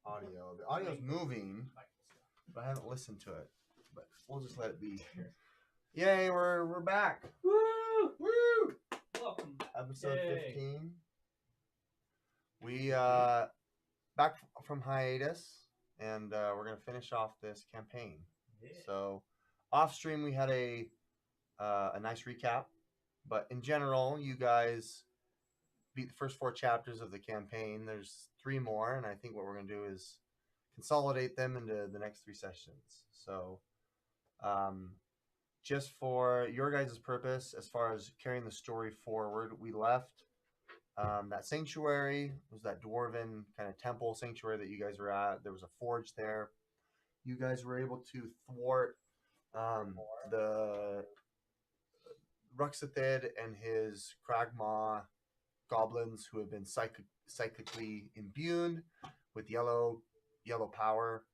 audio. The audio's moving, but I haven't listened to it. But we'll just let it be. Yay, we're back. Woo! Woo! Welcome. Episode Yay. 15. We back from hiatus, and we're gonna finish off this campaign. Yeah. So, off stream we had a nice recap, but in general, you guys beat the first 4 chapters of the campaign. There's 3 more, and I think what we're gonna do is consolidate them into the next 3 sessions. So, just for your guys' purpose, as far as carrying the story forward, we left that sanctuary. It was that dwarven kind of temple sanctuary that you guys were at. There was a forge there. You guys were able to thwart the Ruxathid and his Kragmaw goblins who have been psychically imbued with yellow power.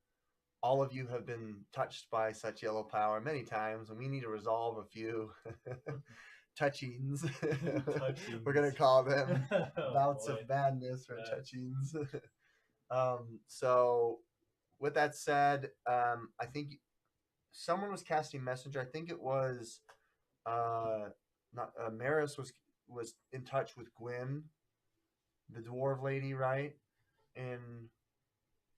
All of you have been touched by such yellow power many times, and we need to resolve a few touchings. We're going to call them bouts of madness or touchings. So, with that said, I think someone was casting messenger. I think it was Maris was in touch with Gwyn, the dwarf lady, right?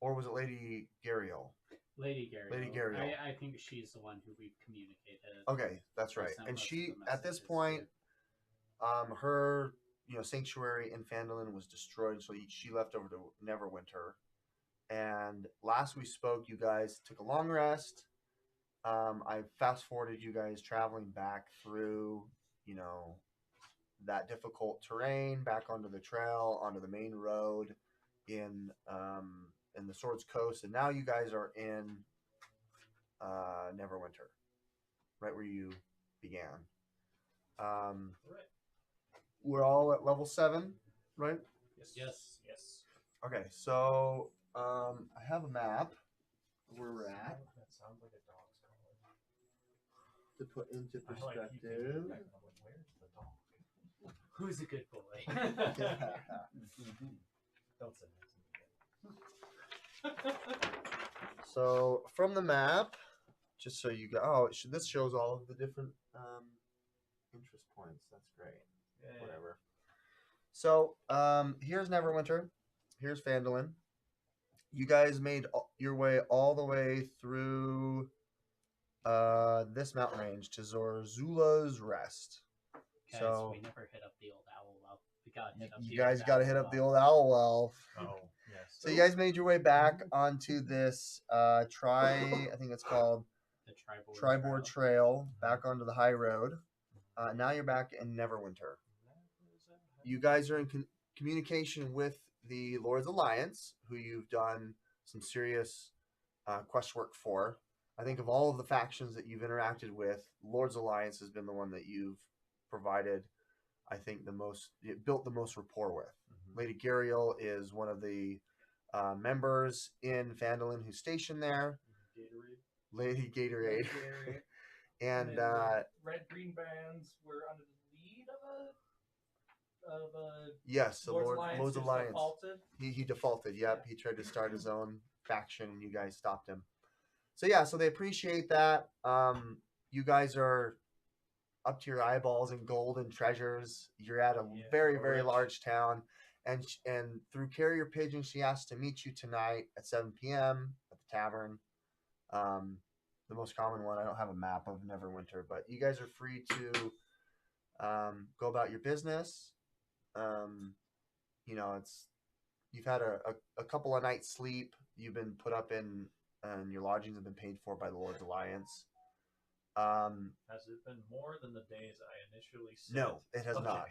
Or was it Lady Gariel? Lady Gariel. I think she's the one who we've communicated. Okay, that's right. And she, at this point, her sanctuary in Phandalin was destroyed, so she left over to Neverwinter. And last we spoke, you guys took a long rest. I fast forwarded you guys traveling back through, that difficult terrain, back onto the trail, onto the main road in the Swords Coast, and now you guys are in Neverwinter, right where you began. We're all at level 7, right? Yes. Okay, so I have a map where we're at. That sounds like a dog's collar. To put into perspective. Where's the dog? Who's a good boy? Don't say that to me again. So from the map, just so you go, this shows all of the different interest points. That's great. Yeah. Whatever. So here's Neverwinter. Here's Phandalin. You guys made your way all the way through this mountain range to Zorzula's Rest. Guys, So we never hit up the old owl well. We got hit up. You guys got to hit up the old owl well. Oh, yes. So you guys made your way back onto this I think it's called the Tribord Trail, back onto the high road. Now you're back in Neverwinter. You guys are in communication with the Lord's Alliance, who you've done some serious quest work for. I think of all of the factions that you've interacted with, Lord's Alliance has been the one that you've provided, I think, built the most rapport with. Mm-hmm. Lady Gariel is one of the members in Phandalin who's stationed there. Lady Gatorade. And red-green bands were under the lead of a yes, the Lord's Alliance. Defaulted. He defaulted. Yep, he tried to start his own faction, and you guys stopped him. So yeah, so they appreciate that. You guys are up to your eyeballs in gold and treasures. You're at a very, very large town, and through Carrier Pigeon, she asked to meet you tonight at 7 p.m. at the tavern. The most common one. I don't have a map of Neverwinter, but you guys are free to go about your business. You've had a couple of nights sleep. You've been put up in, and your lodgings have been paid for by the Lord's Alliance. Has it been more than the days I initially said? No, it has not.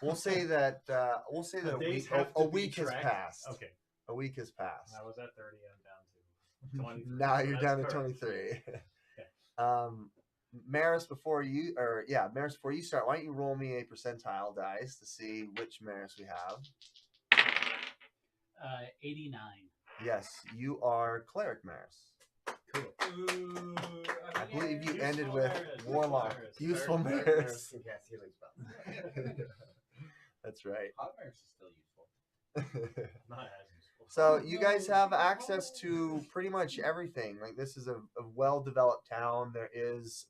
We'll say that a week has passed. Okay. A week has passed. I was at 30, I'm down to 23. Now you're down to 23. Okay. Maris, before you start, why don't you roll me a percentile dice to see which Maris we have? 89. Yes, you are Cleric Maris. Cool. Ooh, I believe you ended with Maris. Warlock. Useful Maris. Yes, healing spells. That's right. Hot Maris is still useful. Not as useful. So you guys have access to pretty much everything. Like this is a well-developed town. There is,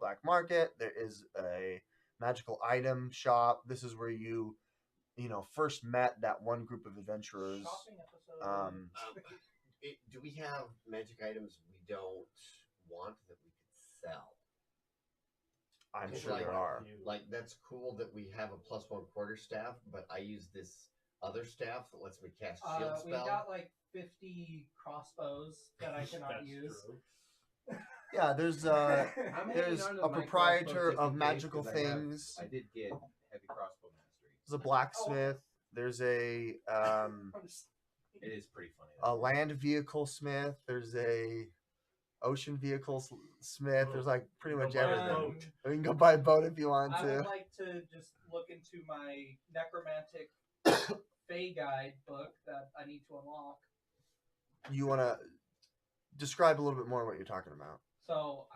black market. There is a magical item shop. This is where you first met that one group of adventurers. Shopping episode. Do we have magic items we don't want that we could sell? I'm Just sure there are. Like, that's cool that we have a +1 quarterstaff, but I use this other staff that lets me cast shield spell. We got like 50 crossbows that I cannot use. True. Yeah, there's a proprietor of magical things. I did get heavy crossbow mastery. There's a blacksmith. There's a It is pretty funny. a land vehicle smith. There's a ocean vehicle smith. There's like pretty much everything. You can go buy a boat if you want I to. would like to just look into my necromantic Fey guide book that I need to unlock. You want to describe a little bit more what you're talking about? So,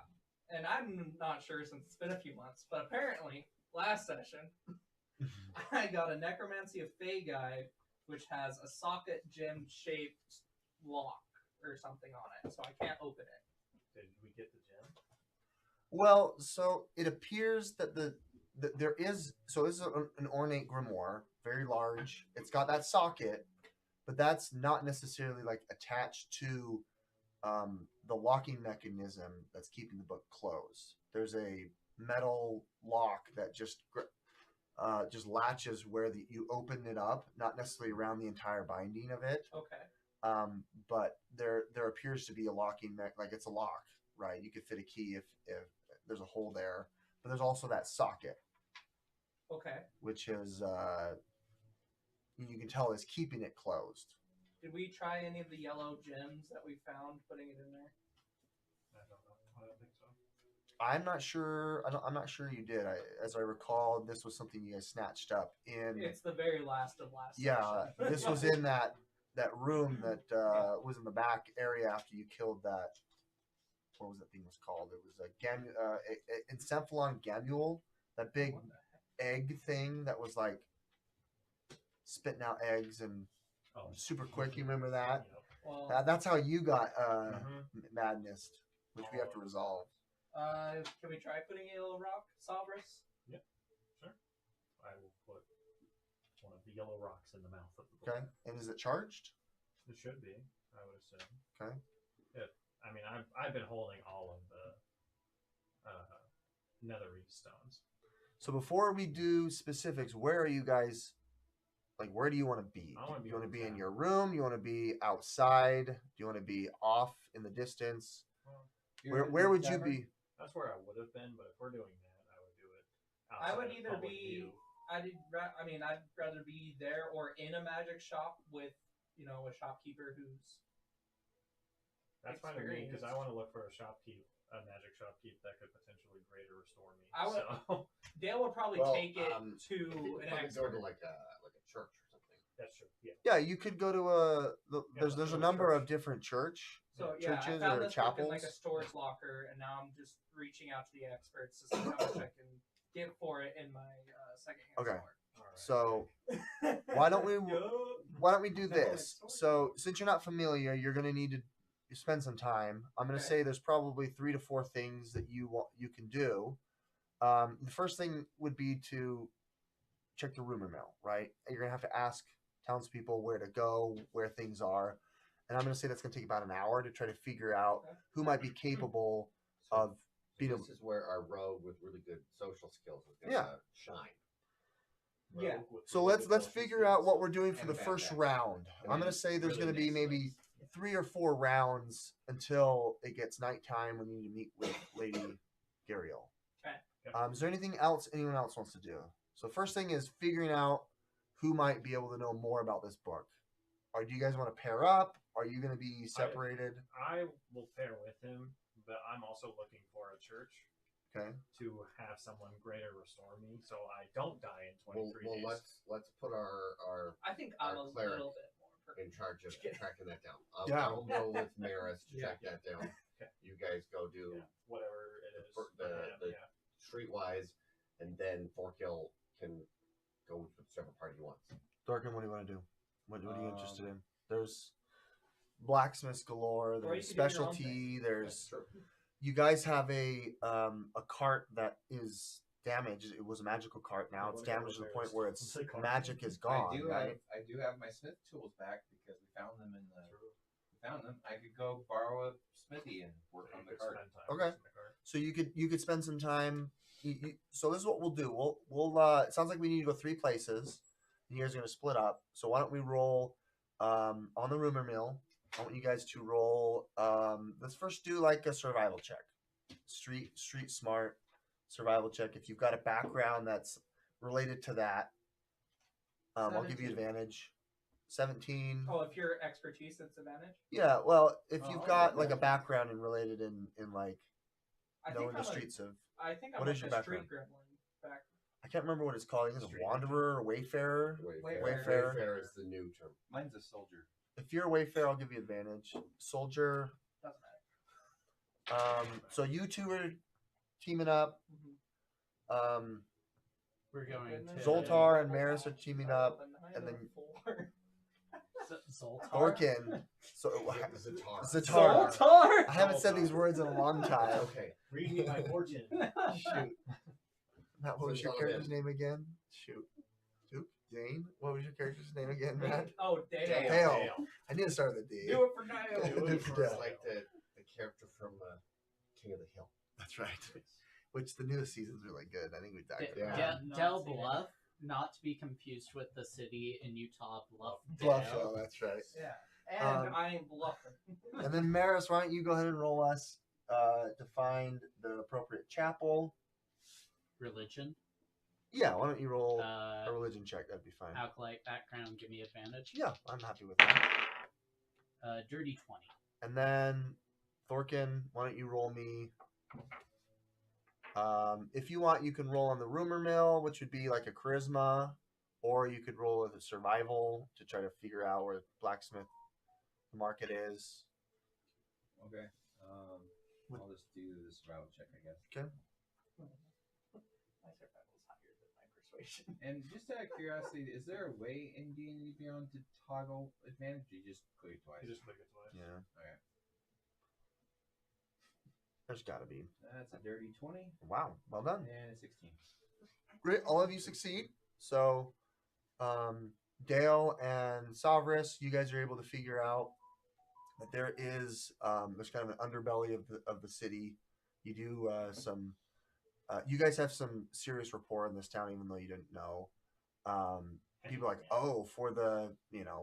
and I'm not sure since it's been a few months, but apparently last session I got a necromancy of Fey guide, which has a socket gem shaped lock or something on it, so I can't open it. Did we get the gem? Well, so it appears that there is. So this is an ornate grimoire, very large. It's got that socket, but that's not necessarily like attached to the locking mechanism that's keeping the book closed. There's a metal lock that just latches where you open it up, not necessarily around the entire binding of it. Okay. But there appears to be a locking like it's a lock, right? You could fit a key if there's a hole there, but there's also that socket, Okay. which is you can tell is keeping it closed. Did we try any of the yellow gems that we found, putting it in there? I don't know. I don't think so. I'm not sure. I'm not sure you did. As I recall, this was something you guys snatched up in. It's the very last of last Yeah, session. this was in that room that was in the back area after you killed that. What was that thing was called? It was a Encephalon Gamule, that big egg thing that was like spitting out eggs and super quick. You remember that? Well, That's how you got madness, which we have to resolve. can we try putting a yellow rock, Salvrus? Yeah, sure. I will put one of the yellow rocks in the mouth of the book. Okay, and is it charged? It should be, I would assume. Okay. I mean, I've been holding all of the netherite stones. So before we do specifics, where are you guys? Like, where do you want to be? I wanna Do be you want to on be in town. your room? You want to be outside? Do you want to be off in the distance? Where would you be? That's where I would have been, but if we're doing that, I would do it outside I would of either public be. view. I'd rather be there or in a magic shop with, a shopkeeper who's. That's fine with me because I experienced. want to look for a magic shopkeep that could potentially greater restore me. I would- So Dale would probably take it to an Go to expert. like a church or something. that's true. Yeah. Yeah, you could go to there's a go to number church. of different church. So yeah, churches I found or this book in chapels. like a storage locker, and now I'm just reaching out to the experts to see how much I can get for it in my secondhand Okay. store. All right. So why don't we do this? So since you're not familiar, you're gonna need to spend some time. I'm gonna Okay. say there's probably 3 to 4 things that you can do. The first thing would be to check the rumor mill, right? You're gonna have to ask townspeople where to go, where things are, and I'm gonna say that's gonna take about an hour to try to figure out Okay. who might be capable of being able. This is where our rogue with really good social skills is going Yeah. to shine. Yeah. Rogue with So really let's good social figure out skills. what we're doing for And the a first backpack. round. And I'm gonna then say there's really gonna be nice maybe legs. 3 or 4 rounds until it gets nighttime when you need to meet with Lady Gariel. Okay. Is there anything else anyone else wants to do? So first thing is figuring out who might be able to know more about this book. Or do you guys want to pair up? Are you going to be separated? I will pair with him, but I'm also looking for a church Okay. to have someone greater restore me, so I don't die in 23 Well, days. let's put our I think I'm Our a clearic little bit more. in charge of Yeah. tracking that down. Yeah. I'll go with Maris to Yeah. track that down. Okay. You guys go do Yeah, whatever it is. the yeah. streetwise, and then Forkill can go with whichever party he wants. Darkin, what do you want to do? What are you interested in? There's blacksmiths galore. Or you There's could do your own specialty. That's There's true. you guys have a cart that is damaged. It was a magical cart. Now it's damaged to the point where its magic is gone. Right? I do have my smith tools back because we found them in the. We found them. I could go borrow a smithy and work on the cart. Okay. So you could spend some time. So this is what we'll do. We'll it sounds like we need to go 3 places. And you guys are gonna split up. So why don't we roll on the rumor mill? I want you guys to roll. Let's first do like a survival check. Street smart survival check. If you've got a background that's related to that, I'll give you 17. advantage. 17. Oh, if your expertise, it's advantage. Yeah. Well, if Oh, you've okay. got like a background and related in like I knowing think the I'm streets of. I think I'm What like is your a street background? gremlin. Back. I can't remember what it's called. I think it's a Street wanderer or wayfarer. Wayfarer. Wayfarer is the new term. Mine's a soldier. If you're a wayfarer, I'll give you advantage. Soldier. Doesn't matter. So you two are teaming up. Mhm. We're going to Zoltar and Maris are teaming up, and then Zoltar. Thorkin. So Zatar. Zatar. Zoltar. I haven't said these words in a long time. Okay. Read me my fortune. Shoot. Matt, what was your Zatar, character's name again? Shoot. Dane? What was your character's name again, Matt? Oh, Dale. Dale. I need to start with a D. Do it for Dale. Do it for It's Dale. like the character from King of the Hill. That's right. Which the newest season's really good. I think we talked D- about Yeah. Del- Del Bluff, not to be confused with the city in Utah, Bluff. Bluff. Dale. Oh, that's right. Yeah. And I ain't bluffing. And then Maris, why don't you go ahead and roll us to find the appropriate chapel? Religion. Yeah, why don't you roll a Uh, religion check? That'd be fine. Acolyte background, give me advantage. Yeah, I'm happy with that. Dirty 20. And then Thorkin, why don't you roll me? If you want, you can roll on the rumor mill, which would be like a charisma, or you could roll with a survival to try to figure out where blacksmith market is. Okay. I'll just do the survival check, I guess. Okay. My survival's higher than my persuasion. And just out of curiosity, is there a way in D&D Beyond to toggle advantage? Or you just click it twice. You just click it twice. Yeah, Okay. there's got to be. That's a dirty 20 Wow, well done. and a 16. Great, all of you succeed. So, Dale and Savris, you guys are able to figure out that there is there's kind of an underbelly of the city. You do some. You guys have some serious rapport in this town, even though you didn't know. People are like, oh, for the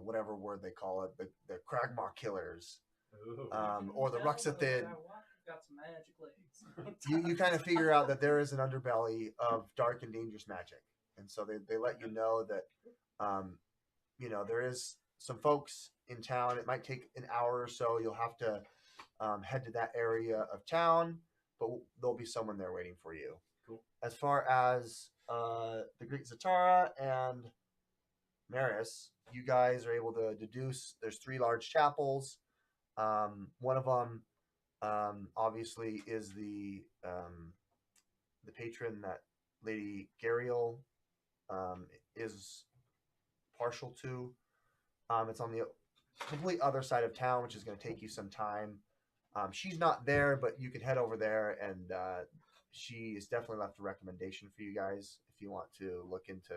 whatever word they call it, the Kragmaw killers, Ooh. or the Ruxathid. Got some magic legs. You kind of figure out that there is an underbelly of dark and dangerous magic, and so they let you know that there is some folks in town. It might take an hour or so. You'll have to head to that area of town, but there'll be someone there waiting for you. Cool. As far as the Greek Zatara and Maris, you guys are able to deduce there's 3 large chapels. One of them obviously is the patron that Lady Gariel is partial to. It's on the complete other side of town, which is going to take you some time. She's not there, but you can head over there, and she has definitely left a recommendation for you guys if you want to look into.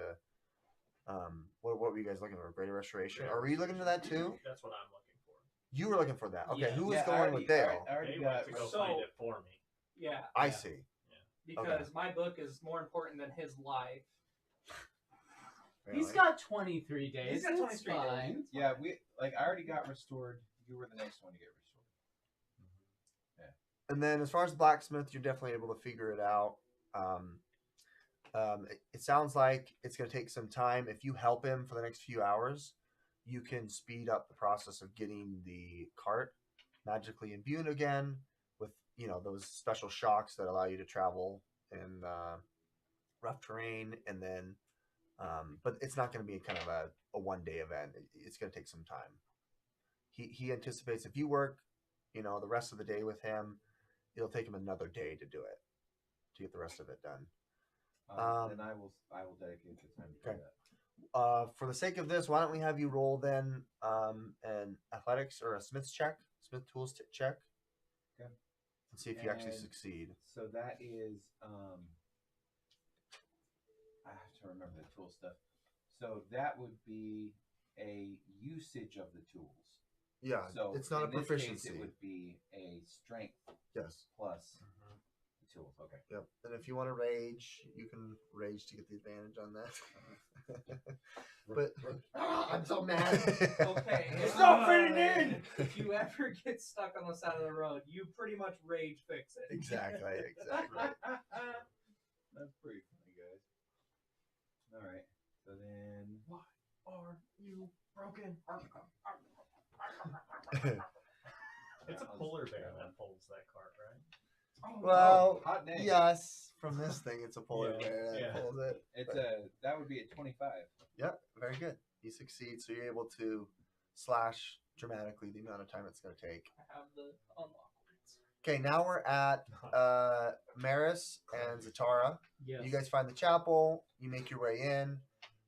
What were you guys looking for? Greater Restoration? Are we looking into that too? That's what I'm looking for. You were looking for that. Okay, Yeah. who was Yeah, I going already- with Dale? I already They went got to go So- find it for me. Yeah, I Yeah. see. because my book is more important than his life. He's got 23 days. He's got It's 23 days. fine. Yeah, I already got restored. You were the next one to get restored. And then as far as the blacksmith, you're definitely able to figure it out. It sounds like it's going to take some time. If you help him for the next few hours, you can speed up the process of getting the cart magically imbued again with those special shocks that allow you to travel in rough terrain. And then, but it's not going to be kind of a one-day event. It's going to take some time. He anticipates if you work, the rest of the day with him, it'll take him another day to do it, to get the rest of it done. Then I will dedicate the time to Okay. do that. For the sake of this, why don't we have you roll then an athletics or a smith's check, smith tools check, Okay. and see if you actually And- succeed. So that is I have to remember the tool stuff. So that would be a usage of the tools. Yeah, So it's not a in this proficiency. Case, it would be a strength Yes. plus the tools. Okay. Yep. And if you want to rage, you can rage to get the advantage on that. But I'm so mad. Okay, It's not fitting in! If you ever get stuck on the side of the road, you pretty much rage fix it. Exactly. That's pretty funny, guys. All right. So then, Why are you broken? It's a polar bear that pulls that cart, right? Well, hot name. yes, from this thing, it's a polar Yeah, bear that yeah. pulls it. It's that would be a 25. Yep, very good. You succeed, so you're able to slash dramatically the amount of time it's going to take. I have the unlock words. Okay, now we're at Maris and Zatara. Yes. You guys find the chapel. You make your way in.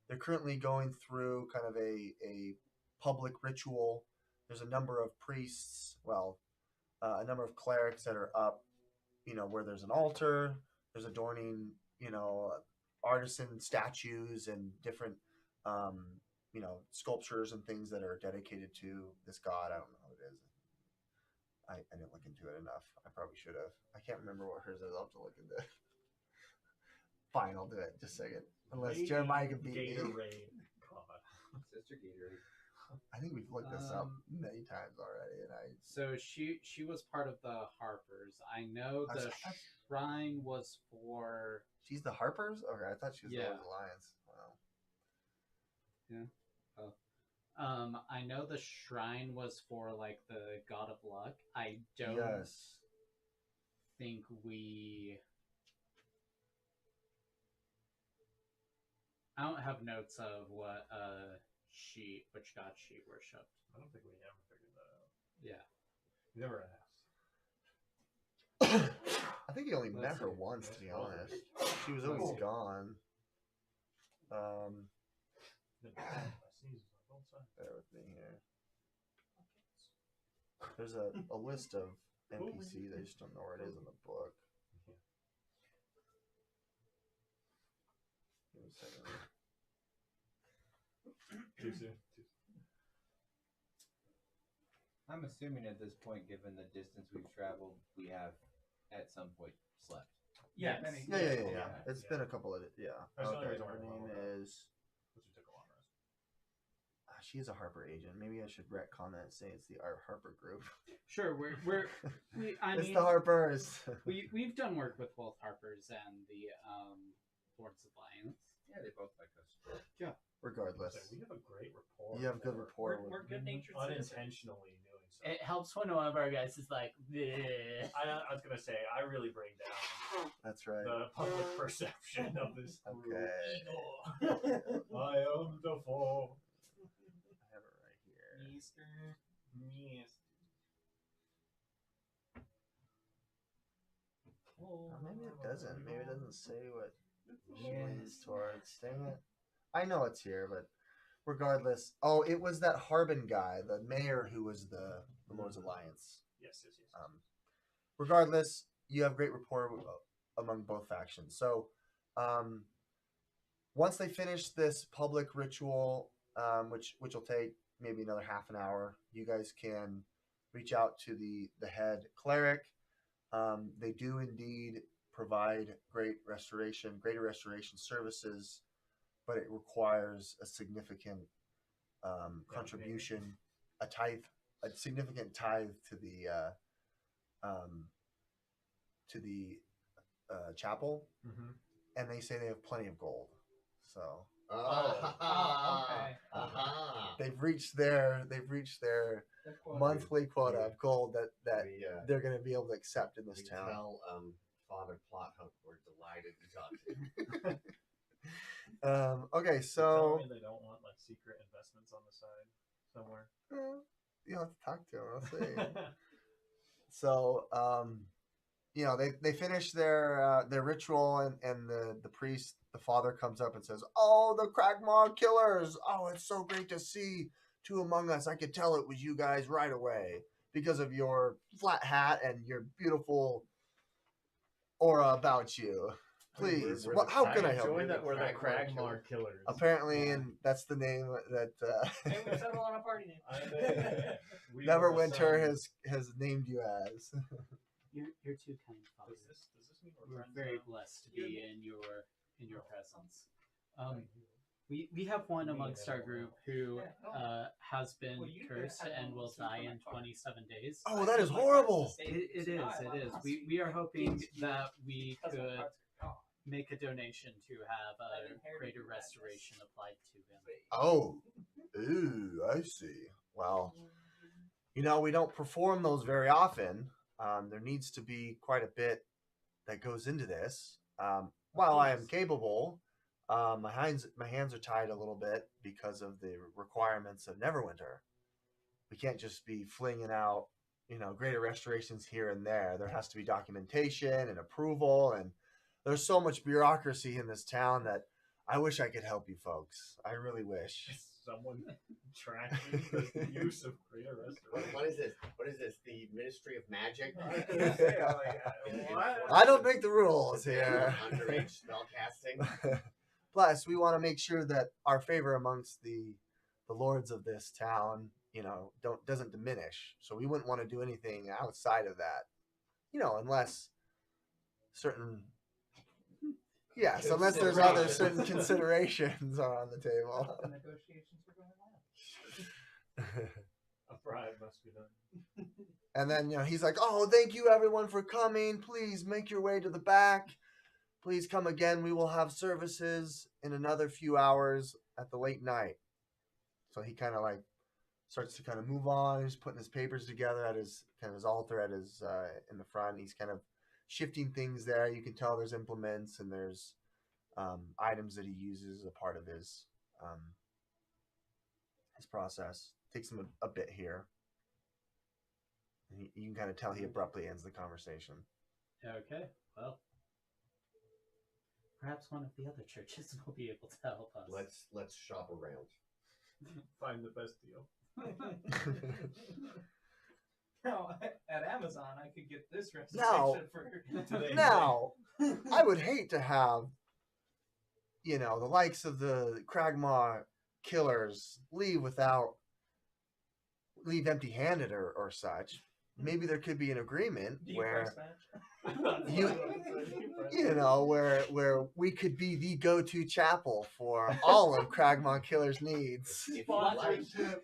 They're currently going through kind of a public ritual. There's a number of priests, a number of clerics that are up, where there's an altar. There's adorning, artisan statues and different, sculptures and things that are dedicated to this god. I don't know what it is. I didn't look into it enough. I probably should have. I can't remember what hers is. I'll have to look into it. Fine, I'll do it. Just a second. Unless Jeremiah can beat me. Gatorade. God. Sister Gatorade. I think we've looked this up many times already, and So she was part of the Harpers. I know the That's- shrine was for. she's the Harpers. Okay, I thought she was the Yeah. Lord's Alliance. Wow. I know the shrine was for like the god of luck. I don't Yes. think we. I don't have notes of what which god she worshipped. I don't think we ever figured that out. Yeah. We never asked. I think he only met Let's her see. once, to be Well, honest. She was always Oh. gone. The sneezes on both sides. Bear with me here. There's a list of NPCs. I just don't know where it is in the book. Give me a second. Too soon. I'm assuming at this point, given the distance we've traveled, we have at some point slept. Yeah, Yes. many. Yeah. It's Yeah. been a couple of That's the only Okay, reason why her I name followed that. is. Because we took a long rest. She is a Harper agent. Maybe I should retcon that and say it's the Harper group. Sure, we It's mean the Harpers. we've done work with both Harpers and the Lords of Alliance. Yeah, they both like us. Regardless, So we have a great rapport. you have good rapport We're with. good-natured citizens. Unintentionally doing so. It helps when one of our guys is like, "Bleh." I was gonna say I really bring down That's right. the public perception of this group. Okay. I am the foe. I have it right here. Easter. Yes. Maybe it doesn't. Maybe it doesn't say what she leans towards. Dang it. I know it's here, but regardless. Oh, it was that Harbin guy, the mayor who was the Lord's Alliance. Yes. Regardless, you have great rapport among both factions. So, once they finish this public ritual, which will take maybe another half an hour, you guys can reach out to the head cleric. They do indeed provide greater restoration services, but it requires a significant contribution, a significant tithe to the chapel, Mm-hmm. and they say they have plenty of gold. So okay. they've reached their Good quote. monthly quota of gold that We, they're going to be able to accept in this we town. tell Father Plothook we're delighted to talk to you. Okay, Tell so me they don't want like secret investments on the side somewhere. you have to talk to him. I'll see. So, they finish their ritual, and the priest, the father, comes up and says, "Oh, the Kragmaw killers! Oh, it's so great to see two among us. I could tell it was you guys right away because of your flat hat and your beautiful aura about you. Please, how can I help you?" That we're the Kragmaw Kragmaw killers. Apparently, and that's the name that Hey, we settled on a party name. We were Neverwinter assigned- has named you as. You're too kind, Father. Does this mean We're friends very now? blessed to be in your presence. We have one amongst our group who has been cursed and will die in 27 days. Oh, that is horrible. It is. We are hoping that we could make a donation to have a greater restoration applied to him. Oh, ooh, I see. Well, we don't perform those very often. There needs to be quite a bit that goes into this. While I am capable, my hands are tied a little bit because of the requirements of Neverwinter. We can't just be flinging out, greater restorations here and there. There has to be documentation and approval, and there's so much bureaucracy in this town that I wish I could help you folks. I really wish. Is someone tracking the use of greater restoration? What is this? What is this? The Ministry of Magic? I don't make the rules here. Underage spell casting. Plus, we want to make sure that our favor amongst the lords of this town, doesn't diminish. So we wouldn't want to do anything outside of that, unless certain. Yes, unless there's other certain considerations are on the table. The negotiations were going on. A bribe must be done. And then, he's like, "Oh, thank you everyone for coming. Please make your way to the back. Please come again. We will have services in another few hours at the late night." So he kind of starts to kind of move on. He's putting his papers together at his altar at his in the front. He's kind of shifting things there. You can tell there's implements and there's items that he uses as a part of his process. Takes him a bit here. And you can kind of tell he abruptly ends the conversation. Okay, well, perhaps one of the other churches will be able to help us. Let's shop around. Find the best deal. Now, at Amazon, I could get this reservation Now- for today. Now, I would hate to have, the likes of the Kragmaw killers leave empty-handed or such. Maybe there could be an agreement where where we could be the go-to chapel for all of Kragmaw killers' needs. If you'd like, we could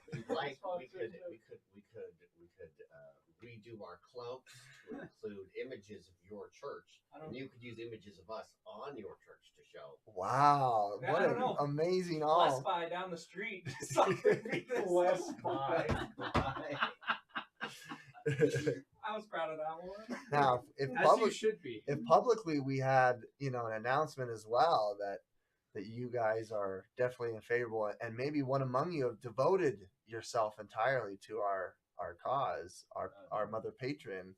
redo our cloaks to include images of your church, and you could use images of us on your church to show. Wow, I what don't an know. amazing Bless all. by down the street. Just offered me this. Bless by. I was proud of that one. Now, if As you should be. if publicly we had an announcement as well that you guys are definitely in favorable, and maybe one among you have devoted yourself entirely to our cause, our mother patron,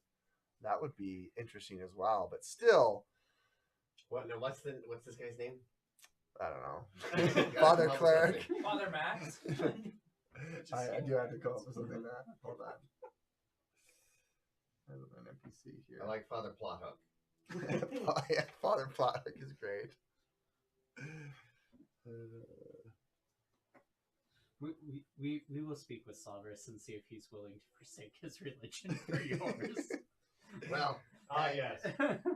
that would be interesting as well. But still, What? No, what's this guy's name? I don't know. Father Cleric. Father Max. I do have to come up with something like that. Hold on. I have an NPC here. I like Father Plothook. Yeah, Father Plothook is great. We will speak with Salvarus and see if he's willing to forsake his religion for yours. Well, Yes.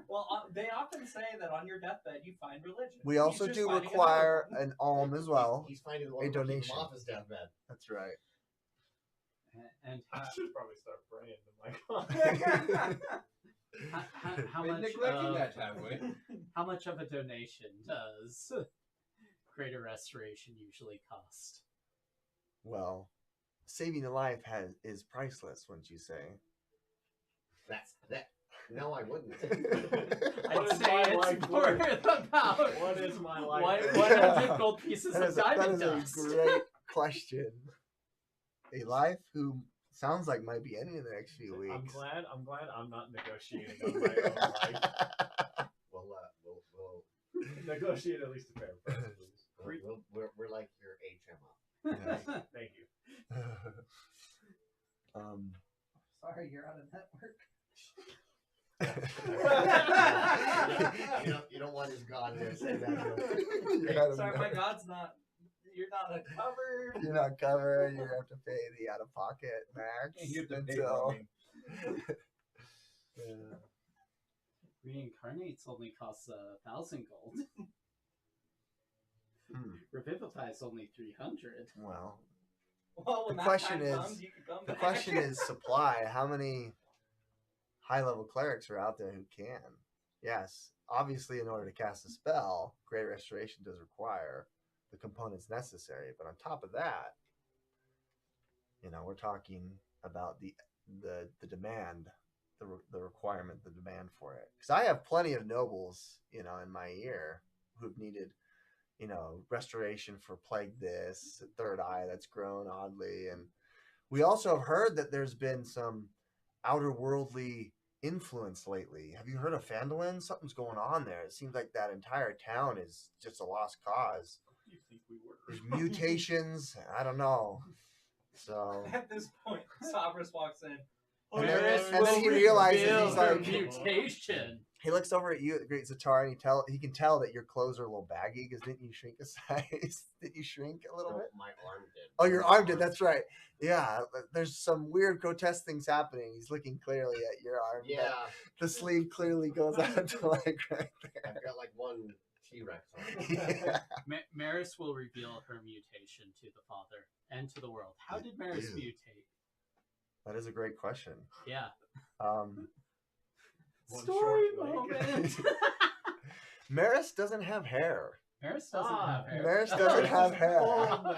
Well, they often say that on your deathbed you find religion. We He's also just do finding require another one. an alm as well. He's finding the A one who keep him donation. off his deathbed. That's right. And I should probably start praying to my God. how Been much neglecting that, have we? how much of a donation does greater restoration usually cost? Well, saving a life is priceless, wouldn't you say? That's that. No, I wouldn't. I'd What is say my it's life worth worth? about What is my life What worth? 100 gold pieces That of is diamond a dust. great question. A life who sounds like might be ending in the next few weeks. I'm glad I'm not negotiating on my own life. We'll Negotiate at least a fair price, please. we're like your HMO. Yes. Thank you. Sorry, you're out of network. You don't want his god to say that. Sorry, my god's not. You're not a cover. You're not covered. You have to pay the out of pocket max. You have to pay until- roaming. Yeah. Reincarnates only costs 1,000 gold. Revivifies only 300. Well, Well, when The that question time is- comes, you can come the back. question is supply. How many high-level clerics are out there who can? Yes, obviously, in order to cast a spell, Great Restoration does require the components necessary. But on top of that, we're talking about the demand, the requirement, the demand for it. Because I have plenty of nobles, in my ear who've needed, restoration for plague this, third eye that's grown oddly, and we also have heard that there's been some outer worldly influence lately. Have you heard of Phandalin? Something's going on there. It seems like that entire town is just a lost cause. You think we were? There's mutations. I don't know. So At this point, Stavros walks in. And Varys then will he realizes reveal he's her like- mutation. he looks over at you at Great Zatar, and he can tell that your clothes are a little baggy because didn't you shrink a size? Didn't you shrink a little No, bit? my arm did. Oh, your arm did. That's right. Yeah, there's some weird, grotesque things happening. He's looking clearly at your arm. but Yeah, the sleeve clearly goes out to like right there. I've got like one T-Rex on. Yeah. Maris will reveal her mutation to the father and to the world. How did Maris Ew. mutate? That is a great question. Yeah. Um, One Story short leg. moment. Maris doesn't have hair. Maris doesn't have hair. Maris doesn't have hair. Oh, no.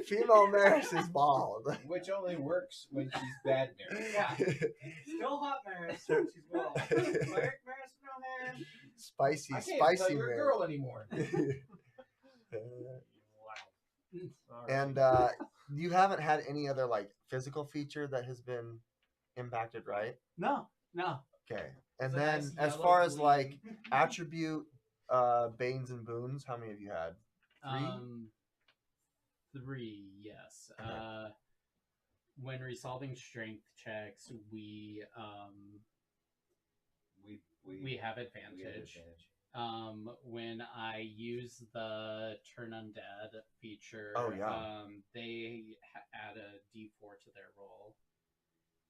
Female Maris is bald. Which only works when she's bad married. Yeah. Still hot Maris. She's well. Cleric Maris, no hair. Spicy, I can't spicy tell you're a Maris. girl anymore. Wow. And you haven't had any other like physical feature that has been impacted, right? No. Okay. And It's a then nice as yellow far as like gleam. attribute banes and boons, how many have you had? 3, yes. Okay. When resolving strength checks, we have advantage. When I use the turn undead feature, Oh, yeah. they add a d4 to their roll.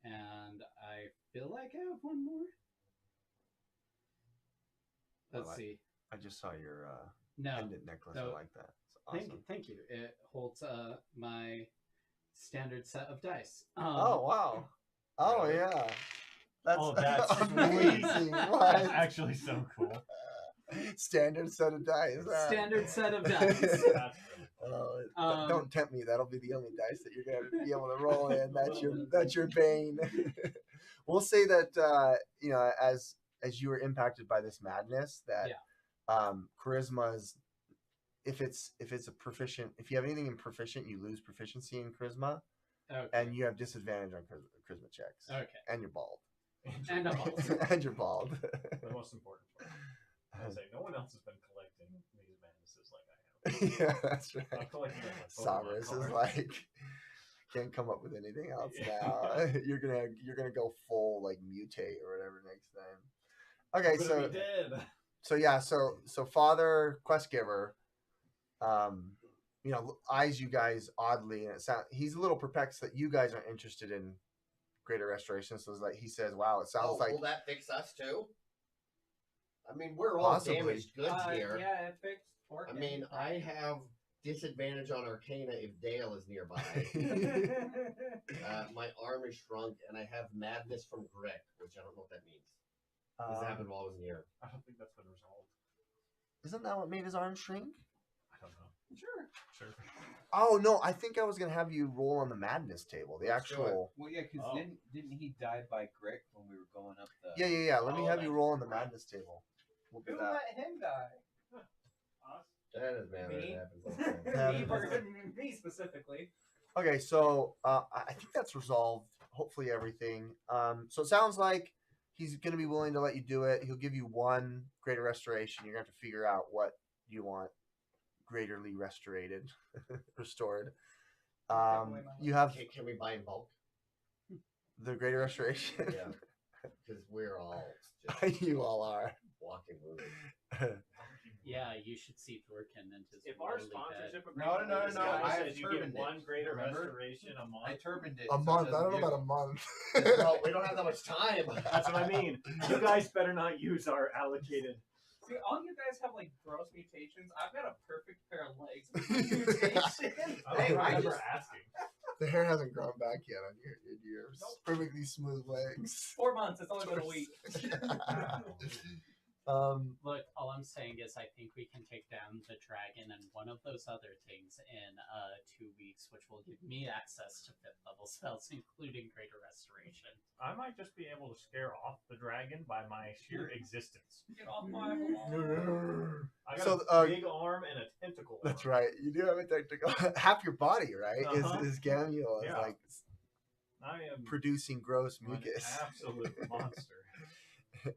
And I feel like I have one more. Let's Well, see. I just saw your No. pendant necklace. I No. like that. It's awesome. Thank you. It holds my standard set of dice. Oh wow! Oh Really? yeah, that's, Oh, that's amazing. That's What? actually so cool. Standard set of dice. Standard set of dice. That's Oh, Um, don't tempt me. That'll be the only dice that you're gonna be able to roll in. That's your bane. We'll say that as you were impacted by this madness, that charisma is if it's a proficient. If you have anything in proficient, you lose proficiency in charisma, Okay. and you have disadvantage on charisma checks. Okay. And you're bald. And I'm bald. And you're bald. the most important part. I say no one else has been collecting these madnesses like I have. Yeah, that's I'm right. collecting like my Pokemon Cyrus is cards. like, can't come up with anything else Yeah. now. You're gonna go full like mutate or whatever next time. Okay, I'm gonna be dead. so father quest giver, eyes you guys oddly, and he's a little perplexed that you guys aren't interested in greater restoration. So it's like he says, "Wow, it sounds like." Will that fix us too? I mean, we're all Possibly. damaged goods here. Yeah, it fixed Fork. I mean, I have disadvantage on Arcana if Dale is nearby. My arm is shrunk, and I have madness from Greg, which I don't know what that means. This happened while I was near. I don't think that's been resolved. Isn't that what made his arm shrink? I don't know. Sure. Oh no, I think I was gonna have you roll on the madness table. The Let's do it. actual. Well, yeah, because Oh. didn't he die by Grick when we were going up the? Yeah. Let me Oh, have you that's roll on the right. madness table. We'll do Who that. let him die? Us? That is man. Me? That happens. Me, me specifically. Okay, so I think that's resolved. Hopefully, everything. So it sounds like he's going to be willing to let you do it. He'll give you one greater restoration. You're going to have to figure out what you want greaterly restored. You have Can we buy in bulk? the greater restoration. Yeah, because we're all just You all are. walking wounded. Yeah, you should see Thorkin and his If our lowly sponsorship bed. agreement No, with this no, guy I says you turbaned get it, one greater remember? restoration a month. I turbaned it. A so it month. I doesn't don't know do- about a month. No, we don't have that much time. That's what I mean. You guys better not use our allocated. See, all you guys have like gross mutations. I've got a perfect pair of legs. Mutation. I don't remember asking. The hair hasn't grown back yet on your perfectly smooth legs. 4 months. It's only been a week. Look, all I'm saying is I think we can take down the dragon and one of those other things in 2 weeks, which will give me access to 5th level spells, including Greater Restoration. I might just be able to scare off the dragon by my sheer existence. Get off my lawn. I got So, a big arm and a tentacle. That's arm. right. You do have a technical. Half your body, right? Uh-huh. Is Gamule is Yeah. like I am producing gross an mucus. absolute monster.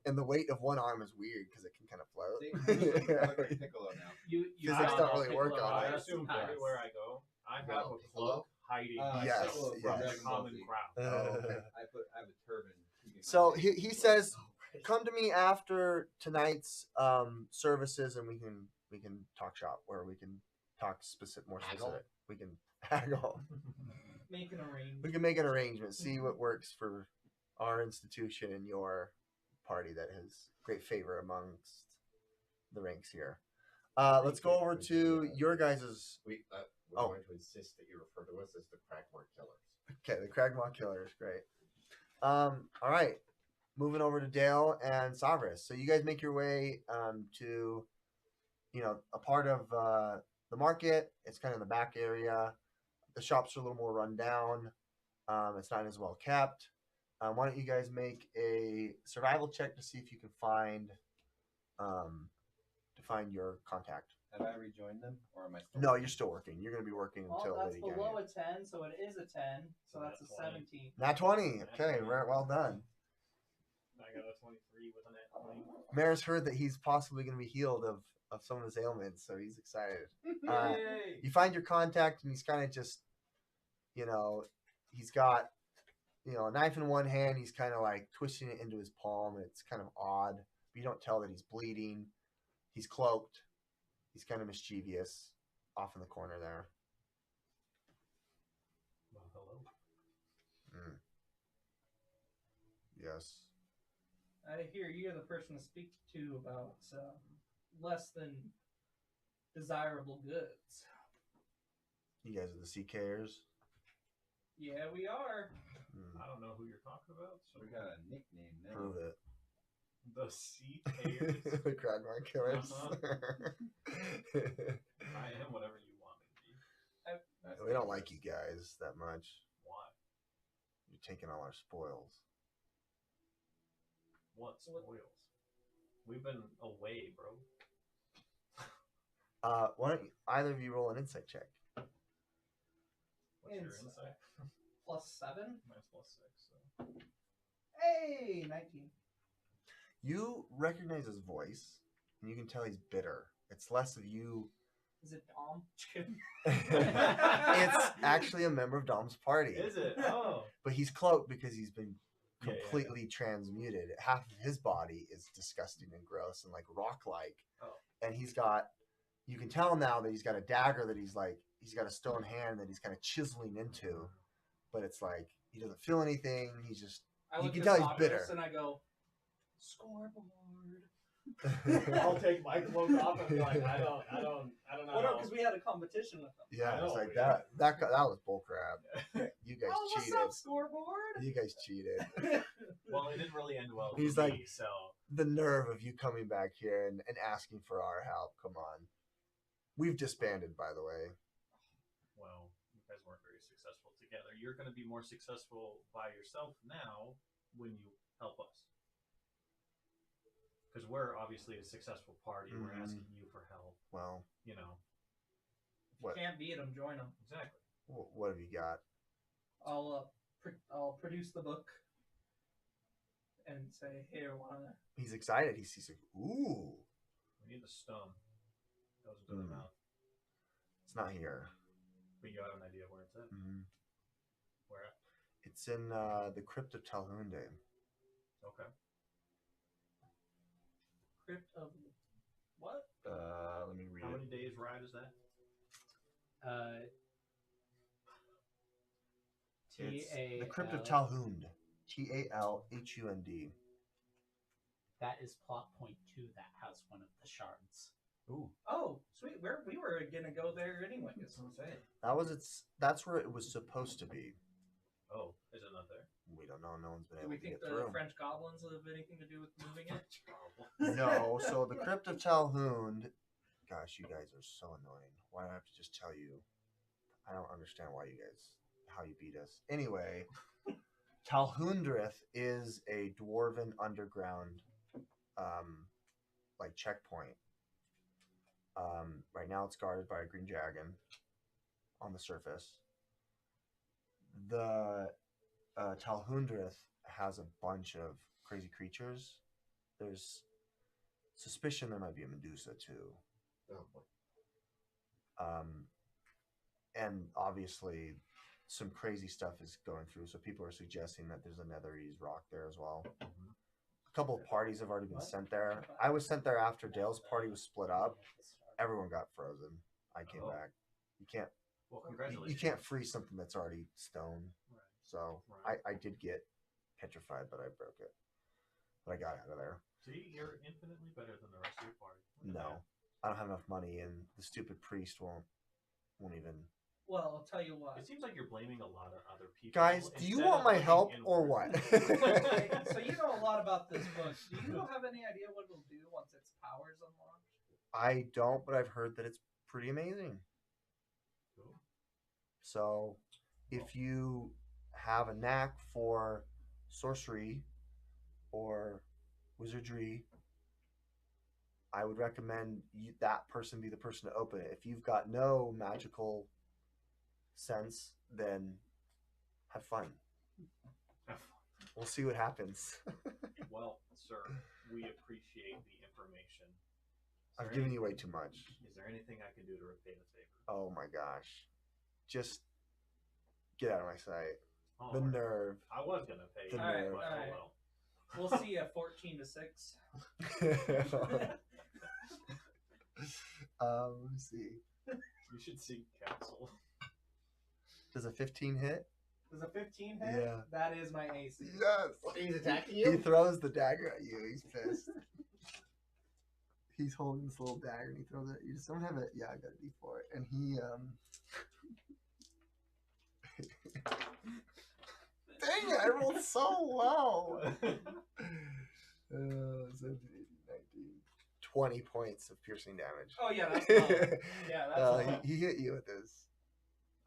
And the weight of one arm is weird because it can kind of float. See, I look like Piccolo now. You Physics found don't all really work Piccolo on I it. assume has. everywhere I go, I have Well, a cloak hiding Yes, myself yes. from the Dragon common Ball Z. crowd. Oh, okay. I have a turban. keeping my So head. he says, "Come to me after tonight's services, and we can talk shop where we can talk more Haggle? specific. We can haggle. Make an arrangement. We can make an arrangement. See what works for our institution and your party that has great favor amongst the ranks here. Let's go over to your guys's. We're Oh. going to insist that you refer to us as the Crackmore Killers. Okay, the Cragmaw Killers, great. All right, moving over to Dale and Savris. So you guys make your way to, a part of the market. It's kind of in the back area. The shops are a little more run down. It's not as well kept. Why don't you guys make a survival check to see if you can find your contact? Have I rejoined them, or am I still? No, you're still working. You're going to be working Well, until that's Lady Gang. below a 10, so it is a 10. So that's a 20. 17. Nat 20. Nat Okay, 20. well done. I got a 23 with a net 20. Mayor's heard that he's possibly going to be healed of some of his ailments, so he's excited. Yay! You find your contact, and he's kind of just, he's got, a knife in one hand. He's kind of like twisting it into his palm, and it's kind of odd. But you don't tell that he's bleeding. He's cloaked. He's kind of mischievous off in the corner there. Well, hello. Yes. I hear you're the person to speak to about less than desirable goods. You guys are the CKers. Yeah, we are. I don't know who you're talking about, so We got a nickname now. Prove it. the C-Tayers. The Cragmore Killers. I am whatever you want me to be. That's We don't like you guys that much. Why? You're taking all our spoils. What spoils? We've been away, bro. Why don't either of you roll an insight check? What's your Insight. insight? +7. Mine's +6. So. Hey, 19. You recognize his voice, and you can tell he's bitter. It's less of you. Is it Dom? It's actually a member of Dom's party. Is it? Oh. But he's cloaked because he's been Yeah, yeah, completely transmuted. Half of his body is disgusting and gross and like rock-like. Oh. And he's got, you can tell now that he's got a dagger that he's got a stone hand that he's kind of chiseling into. But it's like, he doesn't feel anything. He's just, I You look can at tell he's Cyrus bitter. and I go, scoreboard. I'll take my cloak off and be like, I don't know. Oh no, because we had a competition with them. yeah, I it's know, like yeah. that was bullcrap. You guys Oh, what's cheated. up, scoreboard? You guys cheated. Well, it didn't really end well He's for like- me, so The nerve of you coming back here and asking for our help. Come on. We've disbanded, by the way. well, you guys weren't very successful together. You're going to be more successful by yourself now when you help us. Because we're obviously a successful party. We're Mhm. asking you for help. Well, If you What? can't beat them, join them. Exactly. What have you got? I'll produce the book and say, "Here, wanna." He's excited. He's like, ooh. We need the stone. Goes into the mouth. It's not here. But you have an idea where it's at. Mm-hmm. Where at? It's in the Crypt of Talhunde. Okay. Crypt of what? Let me read How it. many days ride is that? It's T-A-L. the Crypt of Talhund. Talhund. That is plot point 2 that has one of the shards. Ooh. Oh, sweet. We were gonna go there anyways. That's what I'm saying. That's where it was supposed to be. Oh, is it not there? We don't know. No one's been Do able we to think get the through. French goblins have anything to do with moving it? No. So the Crypt of Talhund. Gosh, you guys are so annoying. Why do I have to just tell you? I don't understand how you beat us. Anyway, Talhundrith is a dwarven underground, like checkpoint. Right now, it's guarded by a green dragon on the surface. The Talhundrith has a bunch of crazy creatures. There's suspicion there might be a Medusa too. Oh boy. And obviously some crazy stuff is going through, so people are suggesting that there's a Netherese rock there as well. A couple of parties have already been sent there. I was sent there after Dale's party was split up. Everyone got frozen. I came back. You can't Well, congratulations. you can't freeze something that's already stone. Right. So Right. I did get petrified, but I broke it. But I got out of there. See, you're infinitely better than the rest of your party. Look at No, that. I don't have enough money, and the stupid priest won't even. Well, I'll tell you what. It seems like you're blaming a lot of other people. Guys, do you instead want of my looking help or inward. what? Okay, so you know a lot about this book. Do you have any idea what it'll do once its powers unlocked? I don't, but I've heard that it's pretty amazing. Cool. So, if you have a knack for sorcery or wizardry, I would recommend that person be the person to open it. If you've got no magical sense, then have fun. We'll see what happens. Well, sir, we appreciate the information. Is I've there given any- you way too much. Is there anything I can do to repay the favor? Oh my gosh. Just get out of my sight. Oh, The nerve. I was gonna pay The you, nerve. but Alright. oh well. We'll see you 14-6. Let me see. You should seek counsel. Does a 15 hit? Does a 15 hit? Yeah. That is my AC. Yes. He's attacking He you? throws the dagger at you. He's pissed. He's holding this little dagger and he throws it at you. Does someone have it? Yeah, I got a D4. And he dang it, I rolled so low. 17, 18, 19. 20 points of piercing damage. Oh yeah, that's low. Yeah, that's low. he hit you with this.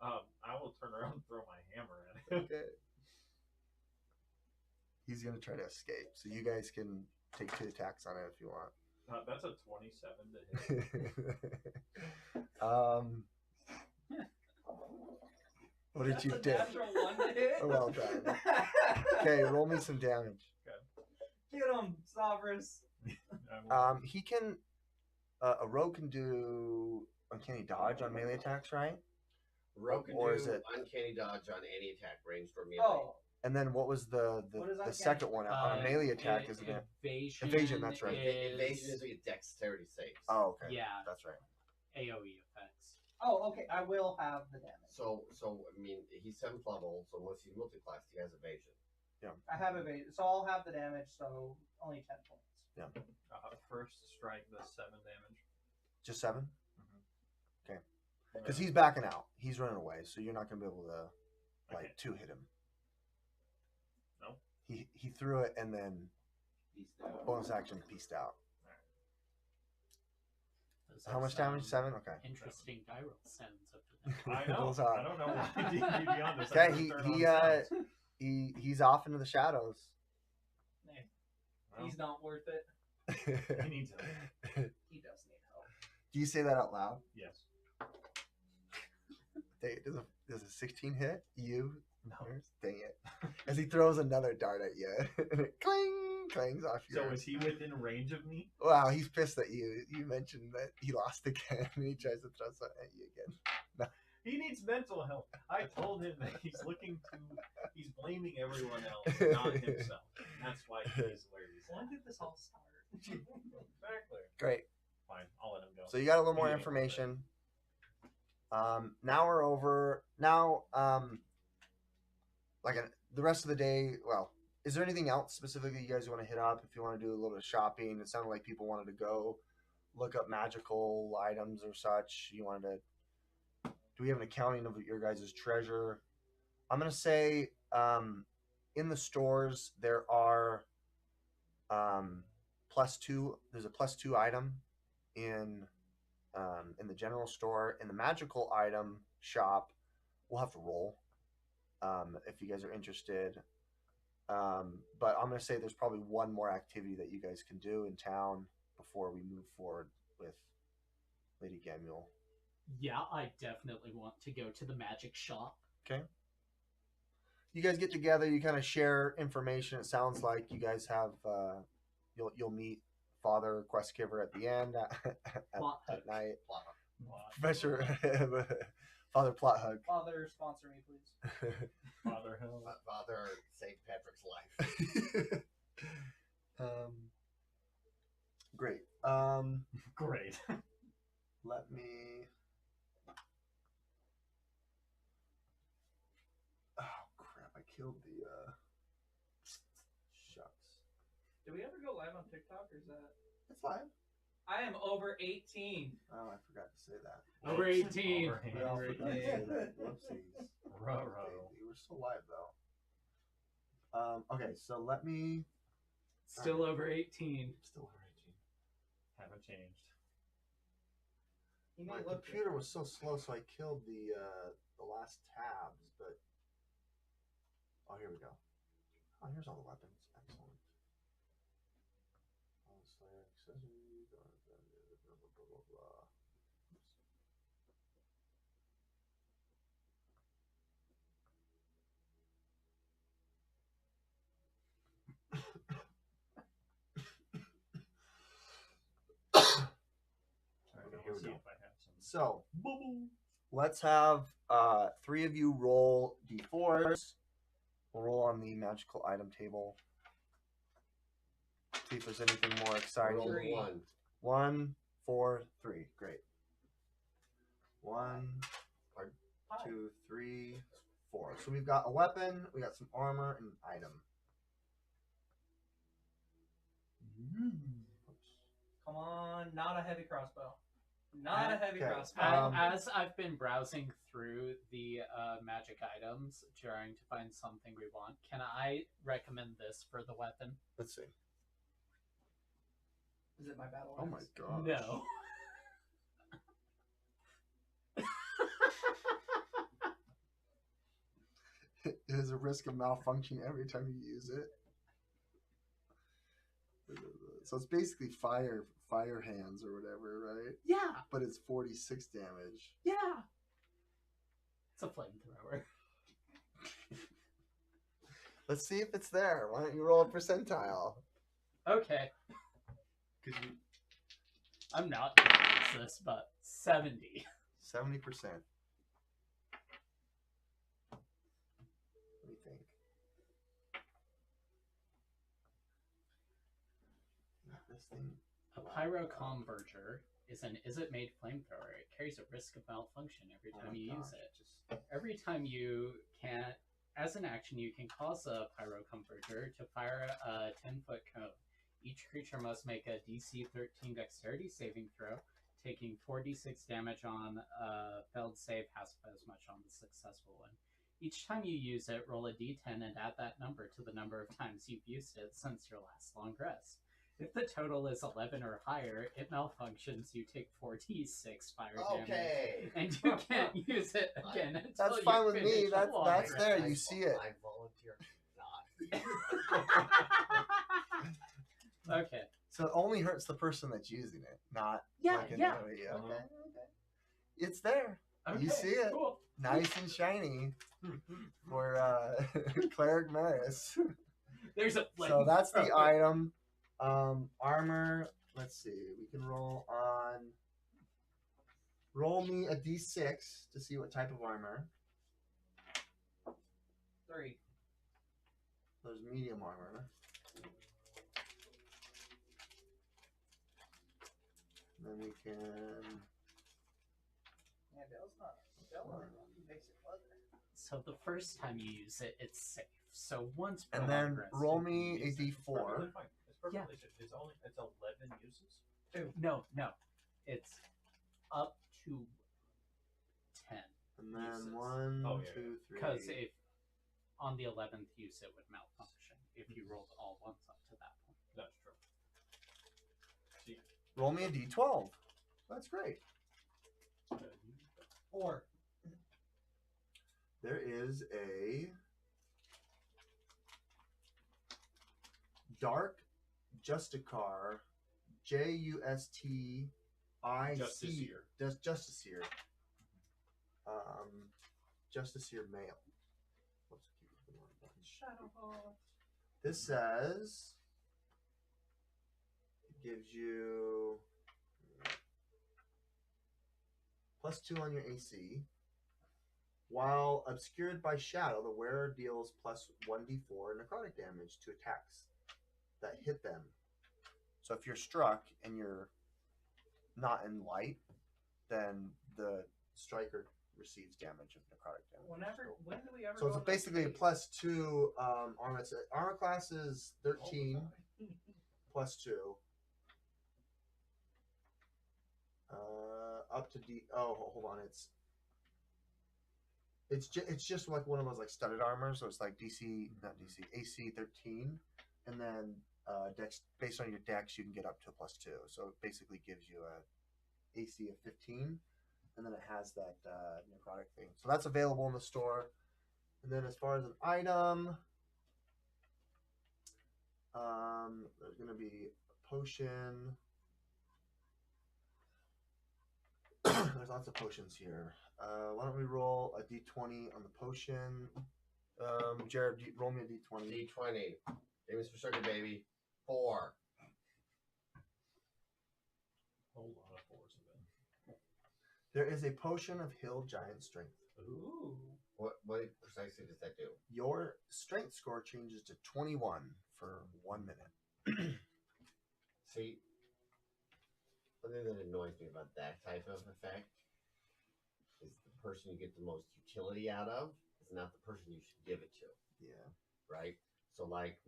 I will turn around and throw my hammer at him. Okay. He's gonna try to escape, so you guys can take 2 attacks on it if you want. That's a 27 to hit. What did That's you a do? natural 1 to hit. Well done. Okay, roll me some damage. Get him, Stavros. He can. A rogue can do uncanny dodge on melee attacks, right? Rogue can Or do is it- uncanny dodge on any attack ranged or melee. Oh, And then what was the What is the uncanny? second one on a melee attack? Isn't it? Evasion. Evasion, that's right. Evasion is a dexterity save. Oh, okay. Yeah, That's right. AoE effects. oh, okay. I will have the damage. So I mean, he's 7th level, so unless he's multi-class, he has evasion. I have evasion, so I'll have the damage. So only 10 points. First strike, the 7 damage. Just 7? Mm-hmm. Okay. Because he's backing out. He's running away, so you're not gonna be able to like Okay. 2-hit him. No? He threw it and then He's down. bonus action pieced out. Those How are much damage? some 7? Okay. Interesting die roll sounds up to that. I know. Those are- I don't know why D&D Beyond this. Okay, he's off into the shadows. Nah, he's not worth it. He needs help. He does need help. Do you say that out loud? Yes. Hey, does a 16 hit you? No. Dang it! As he throws another dart at you, and it clings off So your. is he within range of me? Wow, he's pissed at you. You mentioned that he lost again, and he tries to throw something at you again. No. He needs mental help. I told him that he's blaming everyone else, not himself. That's why he's where he's When at. did this all start? Exactly. Great. Fine, I'll let him go. So you got a little more Yeah. information. Now we're over. Now, the rest of the day. Well, is there anything else specifically you guys want to hit up? If you want to do a little bit of shopping, it sounded like people wanted to go look up magical items or such. You wanted to. Do we have an accounting of your guys' treasure? I'm gonna say in the stores there are +2. There's a +2 item in the general store. In the magical item shop, we'll have to roll if you guys are interested. But I'm gonna say there's probably one more activity that you guys can do in town before we move forward with Lady Gamuel. Yeah, I definitely want to go to the magic shop. Okay. You guys get together. You kind of share information. It sounds like you guys have. You'll meet Father Questgiver at the end at night. Professor Father Plothug. Father, sponsor me, please. Father Hill. Father St. Patrick's life. Great. Great. Let me. Oh crap! I killed the. Shucks. Did we ever go live on TikTok, or is that? It's live. I am over 18. Oh, I forgot to say that. Over 18. We all Over forgot to 18. say that. Whoopsies. Ruh-roh. We were still live though. Okay, so let me. Still over 18. Still over 18. Haven't changed. You My may look computer was so slow, so I killed the last tabs. But oh, here we go. Oh, here's all the weapons. Excellent. Slayer accessories. Blah blah blah blah. Okay, here we see go. if I have some. So let's have 3 of you roll d4s. We'll roll on the magical item table. See if there's anything more exciting. Roll Three. 1. 1, 4, 3. Great. 1, Five. 2, 3, 4. So we've got a weapon, we got some armor, and an item. Come on, not a heavy crossbow. Not a heavy Okay. crossbow. As I've been browsing through the magic items, trying to find something we want, can I recommend this for the weapon? Let's see. Is it my battle Oh my axe? gosh. No. There's a risk of malfunction every time you use it. So it's basically fire hands or whatever, right? Yeah, But it's 46 damage. yeah. It's a flamethrower. Let's see if it's there. Why don't you roll a percentile? Okay. Because you I'm not going to use this, but 70. 70%. What do you think? This thing. A pyroconverter is an is-it-made flamethrower. It carries a risk of malfunction every Oh time my you use gosh, it. Every time you can, as an action, you can cause a pyroconverter to fire a 10-foot cone. Each creature must make a DC 13 dexterity saving throw, taking 4d6 damage on a failed save, half as much on the successful one. Each time you use it, roll a d10 and add that number to the number of times you've used it since your last long rest. If the total is 11 or higher, it malfunctions. You take 4d6 fire damage, Okay. and you can't use it again until That's you fine with me. finish a That's long that's rest. there. You see it. I volunteer not. Okay. So it only hurts the person that's using it, not Yeah, like yeah. Okay, okay. It's there. Okay, You see it. Cool. Nice and shiny for Cleric Maris. There's a So that's the item. Armor. Let's see. We can roll on. Roll me a d6 to see what type of armor. 3. There's medium armor. Then we can. Yeah, Dale's not. Basic leather. So the first time you use it, it's safe. So once per And then rest, roll you can me a use it. Perfectly d4. fine. It's perfectly safe. It's 11 uses. No, it's up to 10. And then uses. 1, Oh, yeah, 2, 3. Because if on the 11th use, it would malfunction if you rolled all ones up to that point. That's true. See, Roll me a d12. That's great. 4. There is a Dark Justicar, Justice Justiciar. Justiciar. Justiciar male. Whoops, I keep hitting the wrong button. Shadowhawk. This says it gives you +2 on your AC. While obscured by shadow, the wearer deals +1d4 necrotic damage to attacks that hit them. So if you're struck and you're not in light, then the striker receives damage of necrotic damage. When do we ever? So go it's on basically a that +2 armor. Armor class is 13 +2. Up to D. Oh, hold on. It's just like one of those like studded armor. So it's like AC 13, and then dex based on your dex you can get up to +2. So it basically gives you a AC of 15, and then it has that necrotic thing. So that's available in the store. And then as far as an item, there's going to be a potion. There's lots of potions here. Why don't we roll a d20 on the potion? Jared, roll me a d20. D20. Famous for sugar, baby. 4. whole lot of 4s of it. There is a potion of hill giant strength. Ooh. What precisely does that do? Your strength score changes to 21 for 1 minute. See, the thing that annoys me about that type of effect is the person you get the most utility out of is not the person you should give it to, Yeah. right? So, like,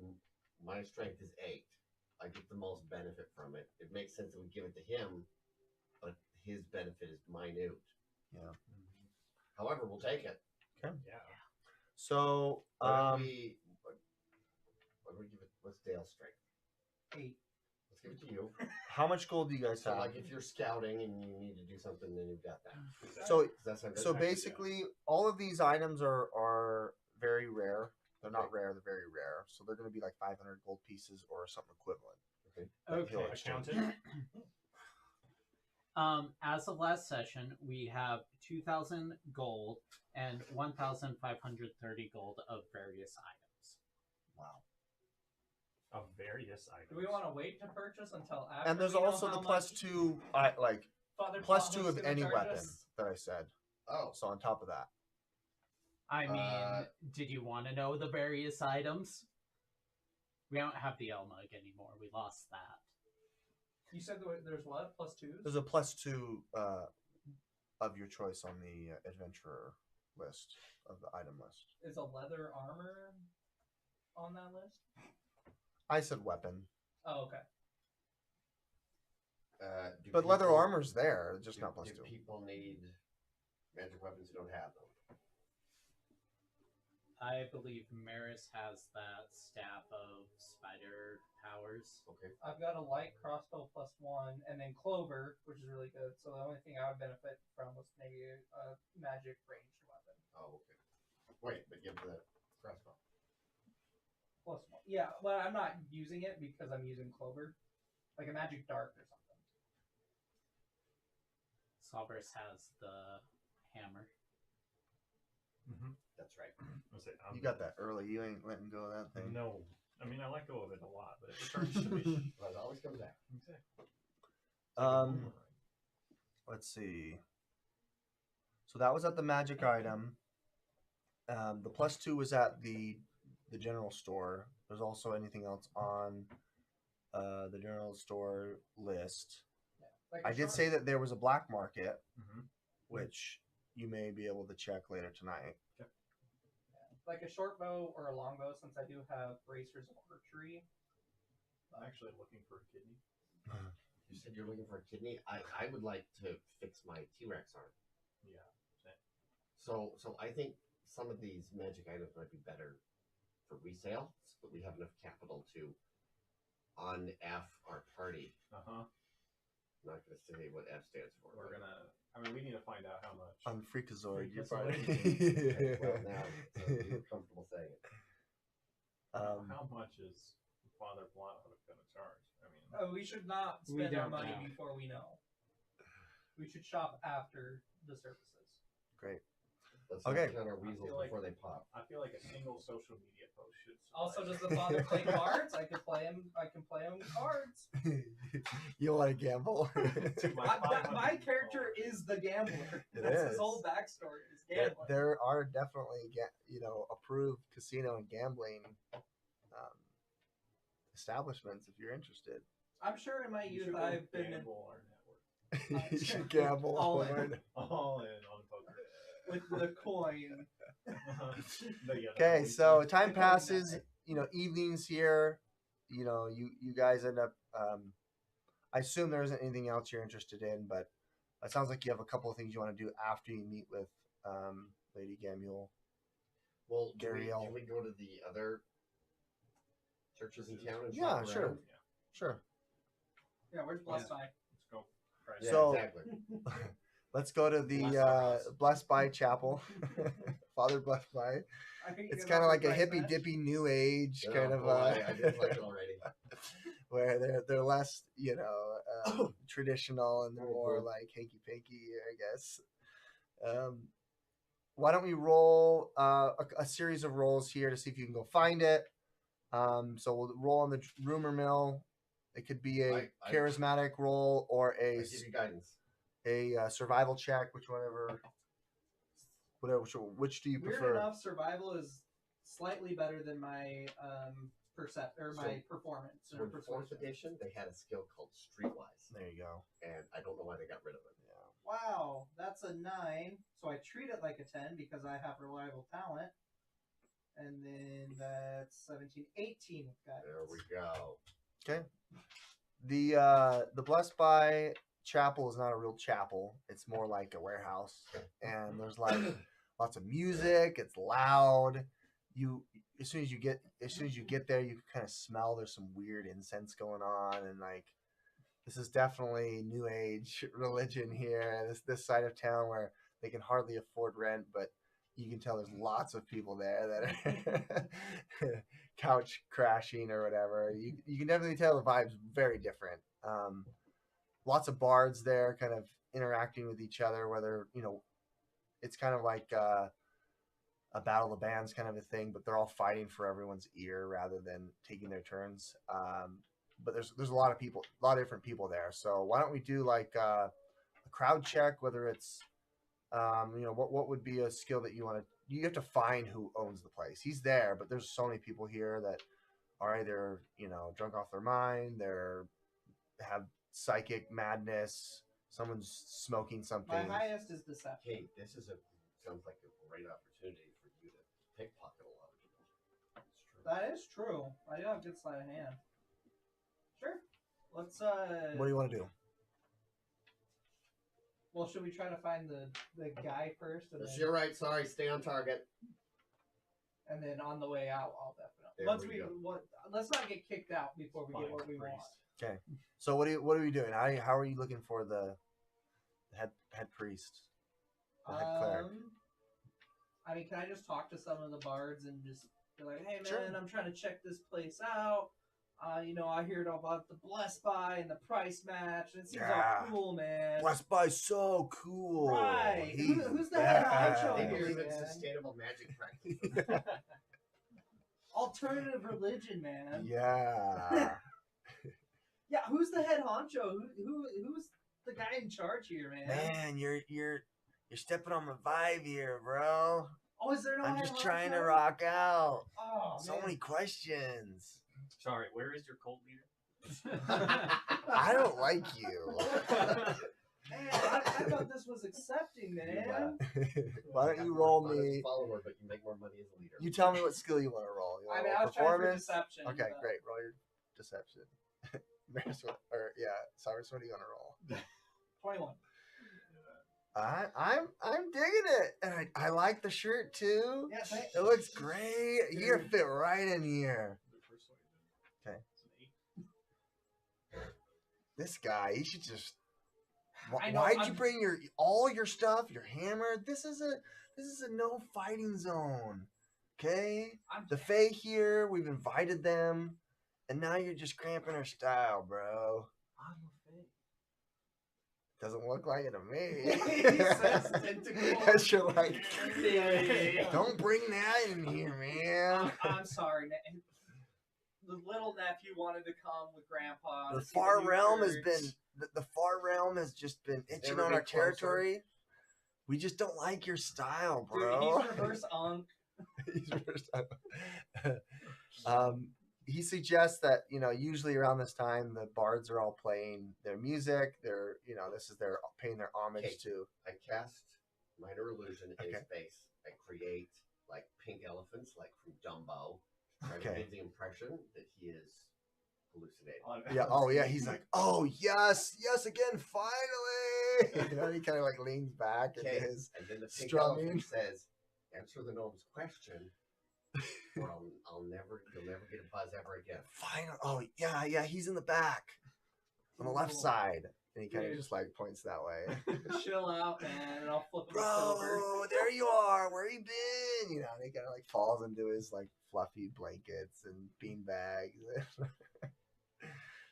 my strength is 8. I get the most benefit from it. It makes sense that we give it to him, but his benefit is minute. Yeah. However, we'll take it. Okay. Yeah. So, What do we give it? What's Dale's strength? 8. Let's give it to you. how much gold do you guys So, have? like, if you're scouting and you need to do something, then you've got that. So, Does that sound good? so basically, all of these items are very rare. They're not rare; they're very rare. So they're going to be like 500 gold pieces or something equivalent. Okay. He'll Okay. exchange. Accountant. As of last session, we have 2,000 gold and 1,530 gold of various items. Wow. Of various items. Do we want to wait to purchase until after? And there's we know also how the much +2, like Father +2 Plotho's of gonna any charge weapon us? that I said. Oh, So on top of that, I mean, did you want to know the various items? We don't have the Elmug anymore. We lost that. You said there's what? +2s? there's a +2 of your choice on the adventurer list of the item list. Is a leather armor on that list? I said weapon, Oh, okay. do but leather people- armor's there, just not do +2. people need magic weapons who don't have them? I believe Maris has that staff of spider powers. Okay. I've got a light crossbow +1, and then clover, which is really good. So the only thing I would benefit from was maybe a magic ranged weapon. Oh, okay. Wait, but give the crossbow. +1. Yeah, well, I'm not using it because I'm using clover, like a magic dart or something. Salvers has the hammer. Mm-hmm. That's right. You got that early. You ain't letting go of that thing. No. I mean, I let go of it a lot, but it returns to me. But it always comes back. Exactly. It's like a Um, boomerang. let's see. So that was at the magic item. The +2 was at the general store. There's also anything else on the general store list. Like I did say that there was a black market, Mm-hmm. which you may be able to check later tonight. like a short bow or a long bow, since I do have bracers of archery. I'm actually looking for a kidney. You said you're looking for a kidney. I would like to fix my T-Rex arm. Yeah. Same. So I think some of these magic items might be better for resale, so that we have enough capital to on-F our party. Uh-huh. I'm not going to say what F stands for. We're gonna. I mean, we need to find out how much. On Freakazoid, you're Freakazoid. probably. Okay, well, now so you're comfortable saying it. How much is Father Bloodhook gonna charge? I mean, We should not We spend our don't money know. before we know. We should shop after the services. Great. Let's Okay. not count our I weasels feel like- before they pop. I feel like a single social media post should. Also, does suffice. the father play cards? I can play him. I can play him cards. You want to gamble? To my My 500 character followers. is the gambler. It That's is. his whole backstory. Is there, gambling. there are definitely approved casino and gambling establishments if you're interested. I'm sure in my You youth should go I've been in, gamble our network. You should gamble All in. hard. All in on poker. with the coin. Okay, so time passes. Evenings here. You guys end up. I assume there isn't anything else you're interested in, but it sounds like you have a couple of things you want to do after you meet with Lady Gamule. Well, do Gariel. we go to the other churches in town and Yeah, shop sure. around? Sure. Yeah, where's Blessed Eye? Let's go. Try Yeah, So- exactly. Let's go to the Blessed by Chapel. Father Blessed by. I think It's you kind of know like a the price hippy match. dippy new age Yeah, kind of I didn't like it already. where they're less traditional and they're more Mhm. like hanky panky, I guess. Why don't we roll a series of rolls here to see if you can go find it? So we'll roll on the rumor mill. It could be a I- charismatic roll or I a give you guidance. survival check, which do you Weird prefer? enough, survival is slightly better than my my performance. So or in fourth persuasion. edition, they had a skill called Streetwise, There you go. and I don't know why they got rid of it. Wow, that's a 9. So I treat it like a 10 because I have reliable talent. And then that's 17, 18 with guidance. There we go. Okay. The Blessed by Chapel is not a real chapel. It's more like a warehouse, and there's like lots of music. It's loud. As soon as you get there, you can kind of smell there's some weird incense going on, and like this is definitely new age religion here. This side of town where they can hardly afford rent, but you can tell there's lots of people there that are couch crashing or whatever. You can definitely tell the vibe's very different. Lots of bards there kind of interacting with each other, whether, it's kind of like a battle of the bands kind of a thing, but they're all fighting for everyone's ear rather than taking their turns. But there's a lot of people, a lot of different people there. So why don't we do like a crowd check, whether it's what would be a skill that you have to find who owns the place. He's there, but there's so many people here that are either, drunk off their mind, have psychic madness, someone's smoking My something. highest is deception. Hey, this sounds like a great opportunity for you to pickpocket a lot of people. That is true. I do have good sleight of hand. Sure. Let's What do you want to do? Well, should we try to find the guy first, and You're right. Sorry, stay on target. then on the way out, I'll definitely. There Once we go. let's not get kicked out before we get Find what the we want. priest. So what are we doing? How are you looking for the head priest? The head cleric? I mean, can I just talk to some of the bards and just be like, "Hey, man, Sure. I'm trying to check this place out. You know, I heard about the Blessed by and the price match, and it seems Yeah. all cool, man. Blessed by so cool. Right. He's Who's the head bad. honcho They here, believe in man? sustainable magic practices. Alternative religion, man. Yeah. Yeah, who's the head honcho? Who's the guy in charge here, man? Man, you're stepping on my vibe here, bro. Oh, is there no I'm head just trying to honcho? rock out. Oh, So man. many questions. Sorry, where is your cult leader? I don't like you. Man, I thought this was accepting, man. Why don't you roll Fun as a me? follower, but you make more money as a leader. You tell me what skill you want to roll. You I want mean, to I roll was trying for performance? deception. Okay, but- great. Roll your deception. Maris, Cyrus, what are you gonna roll? 21. I'm digging it, and I like the shirt too. Yeah, thanks. It looks great. You're fit right in here. Okay. This guy, he should just. I know, Why'd you I'm- bring all your stuff, your hammer? This is a no fighting zone. Okay? The Fae here, we've invited them, and now you're just cramping our style, bro. I'm a fake. Doesn't look like it to He me. says tentacle. Because you're like, Yeah. don't bring that in here, man. I'm sorry. The little nephew wanted to come with Grandpa. The to see the far new realm has church. been the far realm has just been itching Never on been our closer. territory. We just don't like your style, Dude, bro. he's reverse unk. He's reverse. He suggests that usually around this time the bards are all playing their music. They're this is their paying their homage Okay. to. I cast minor illusion in Okay. his face. I create like pink elephants, like from Dumbo. Try to Okay. give the impression that he is hallucinating. Yeah. Oh yeah. He's like, oh yes, again, finally. He kind of like leans back into Okay. his. And then the pink strumming. elephant says, "Answer the gnome's question, or you'll never get a buzz ever again." Final. Oh yeah. He's in the back, on the left Cool. side, and he kind of Dude. just like points that way. Chill out, man, and I'll flip him over. Bro, there you are. Where you been? And he kind of like falls into his like fluffy blankets and bean bags.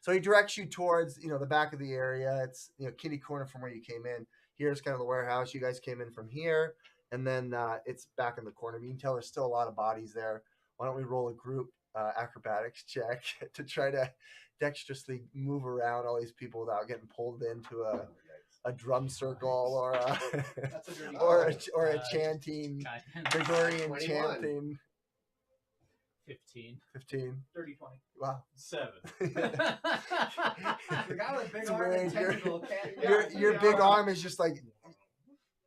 So he directs you towards the back of the area. It's kitty corner from where you came in. Here's kind of the warehouse. You guys came in from here, and then it's back in the corner. You can tell there's still a lot of bodies there. Why don't we roll a group acrobatics check to try to dexterously move around all these people without getting pulled into a drum circle or a That's a dirty or a Uh, chanting Giant. Gregorian 21. chanting. 15. 15. dirty 20. Wow. 7. The guy with big It's arm weird. and tentacle can't. Your yeah, big yeah. arm is just like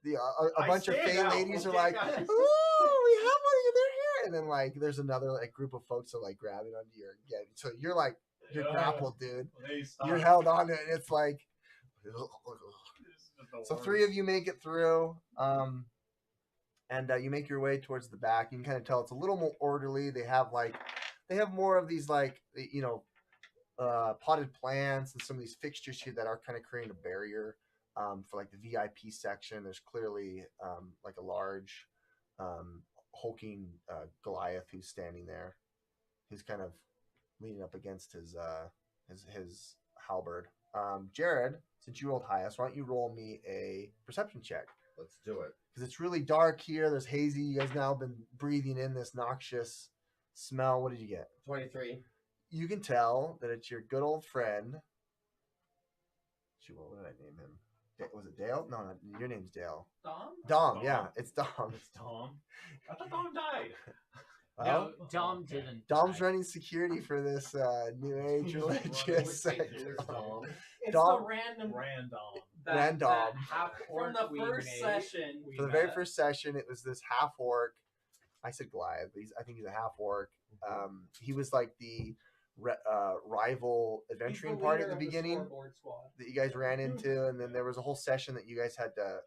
a I bunch of stand Fae out, ladies are okay, like, guys. "Ooh, we have one of you. They're here!" And then like there's another like group of folks that like grabbing onto your so you're like you're Yeah. grappled, dude. Hey, stop. You're held on it, and it's like. This is the So worst. 3 of you make it through, and you make your way towards the back. You can kind of tell it's a little more orderly. They have more of these potted plants and some of these fixtures here that are kind of creating a barrier for like the VIP section. There's clearly like a large hulking Goliath who's standing there, who's kind of leaning up against his halberd. Jared, since you rolled highest, why don't you roll me a perception check? Let's do it. Because it's really dark here. There's hazy. You guys now have been breathing in this noxious smell. What did you get? 23. You can tell that it's your good old friend. Shoot, what did I name him? Was it Dale? No, your name's Dale. Dom? Dom, yeah, it's Dom. It's Tom. I thought Tom died. Well, No, Dom okay. didn't. Dom's die. running security for this New Age religious Here's sector. Dom. It's Dom- the random. Random. Random. half From orc the we first made, session. we For the very met. first session, it was this half orc. I said Goliath, but I think he's a half orc. He was like the rival He's adventuring the party at leader the of beginning scoreboard squad. that you guys ran into, and then there was a whole session that you guys had to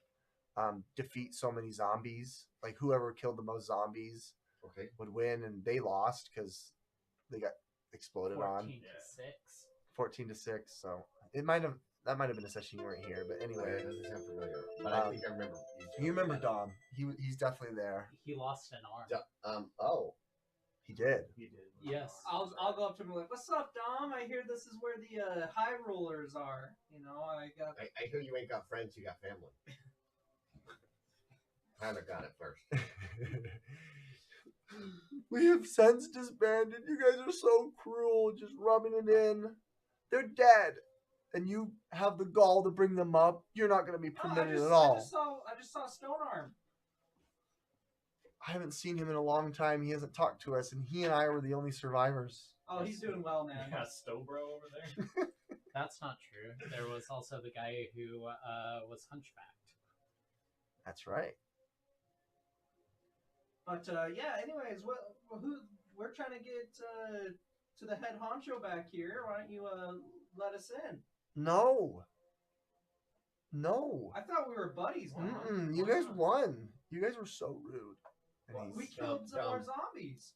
defeat so many zombies. Like whoever killed the most zombies Okay. would win, and they lost because they got exploded 14 on to 6. 14-6. So that might have been a session you weren't here, but Anyway, anyway, it doesn't sound familiar, but I think I remember. you remember Dom? He's definitely there. He lost an arm. Oh, He did. He did. Yes. I'll go up to him and be like, "What's up, Dom? I hear this is where the high rulers are. You know, I got." I hear you ain't got friends, you got family. Tyler got it first. We have since disbanded. You guys are so cruel, just rubbing it in. They're dead, and you have the gall to bring them up. You're not going to be permitted at all. I just saw Stone Arm. I haven't seen him in a long time. He hasn't talked to us, and he and I were the only survivors. Oh, he's doing well, man. Yeah, Stowbro over there. That's not true. There was also the guy who was hunchbacked. That's right. But yeah, anyways, we're trying to get to the head honcho back here. Why don't you let us in? No. I thought we were buddies. Now. You guys won. You guys were so rude. And Well, we he's- killed some dumb. more zombies.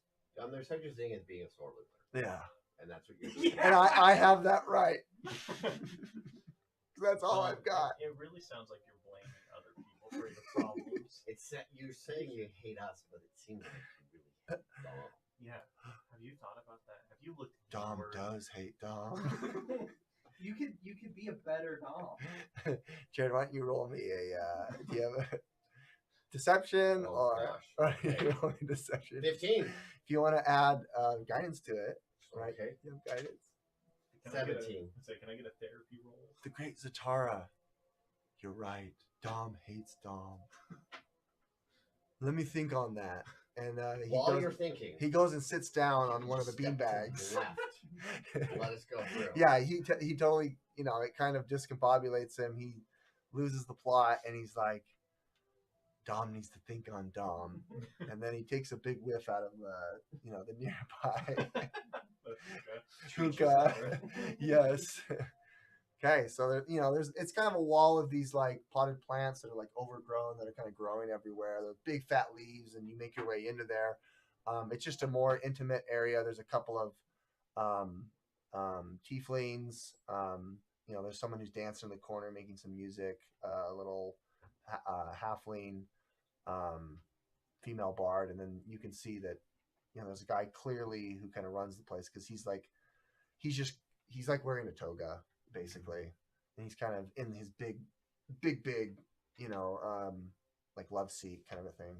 There's such a thing as being a sore loser, yeah. and that's what you're doing. Yeah. And I have that right. That's all I've got. It really sounds like you're blaming other people for the problems. It's that you're saying you hate us, but it seems like you really hate Dom. Yeah. Have you thought about that? Have you looked at Dom your- does hate Dom. You could be a better Dom. Jared, why don't you roll me a? Do you have a deception Oh, or gosh. Okay. you roll me deception? 15. If you want to add guidance to it, right? Okay. You have guidance. Can I get a- 17. Can I get a therapy roll? The great Zatara. You're right. Dom hates Dom. Let me think on that. And While you're thinking, he goes and sits down on one of the step to beanbags. the left. Let us go through. Yeah, he totally, it kind of discombobulates him. He loses the plot, and he's like, Dom needs to think on Dom. And then he takes a big whiff out of the nearby hookah. Yes. Okay, so there's it's kind of a wall of these like potted plants that are like overgrown, that are kind of growing everywhere. They're big fat leaves, and you make your way into there. It's just a more intimate area. There's a couple of tieflings. There's someone who's dancing in the corner making some music. A little halfling female bard, and then you can see that there's a guy clearly who kind of runs the place, because he's like wearing a toga basically, and he's kind of in his big like love seat kind of a thing.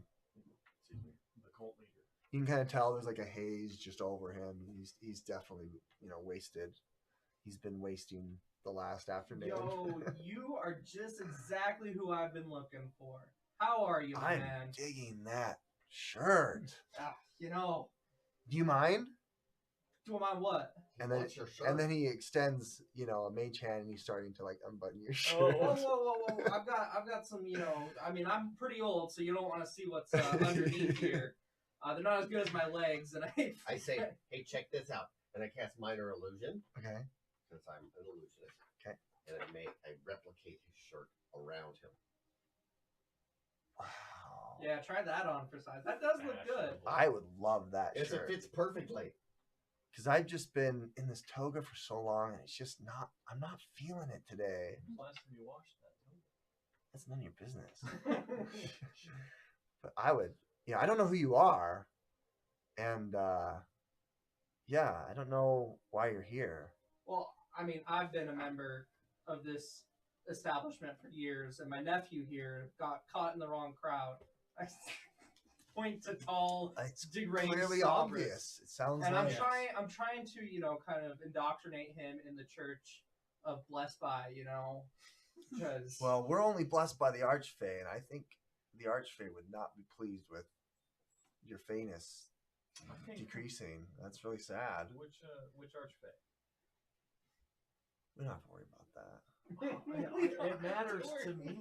The cult leader. You can kind of tell there's like a haze just over him. He's definitely wasted. He's been wasting the last afternoon. Yo, you are just exactly who I've been looking for. How are you, I'm man? digging that shirt. Do Do you mind? I mind what? And then, What's your shirt? and then he extends, a mage hand, and he's starting to like unbutton your shirt. Oh, Whoa! I've got some. I mean, I'm pretty old, so you don't want to see what's underneath here. They're not as good as my legs, and I say, hey, check this out. And I cast Minor Illusion, Okay. since I'm an illusionist. Okay. And I replicate his shirt around him. Wow. Yeah, try that on for size. That does look good. I would love that It shirt. fits perfectly. Because I've just been in this toga for so long, and it's just I'm not feeling it today. When's the last time you washed that? That's none of your business. But I would, I don't know who you are. And, I don't know why you're here. Well, I mean, I've been a member of this establishment for years, and my nephew here got caught in the wrong crowd. I point to tall, It's deranged clearly sombras. obvious. It sounds And like I'm trying to, kind of indoctrinate him in the church of Blessed By, because Well, we're only blessed by the Archfey, and I think the Archfey would not be pleased with your fayness decreasing. That's really sad. Which archfey? We don't have to worry about that. It matters to me,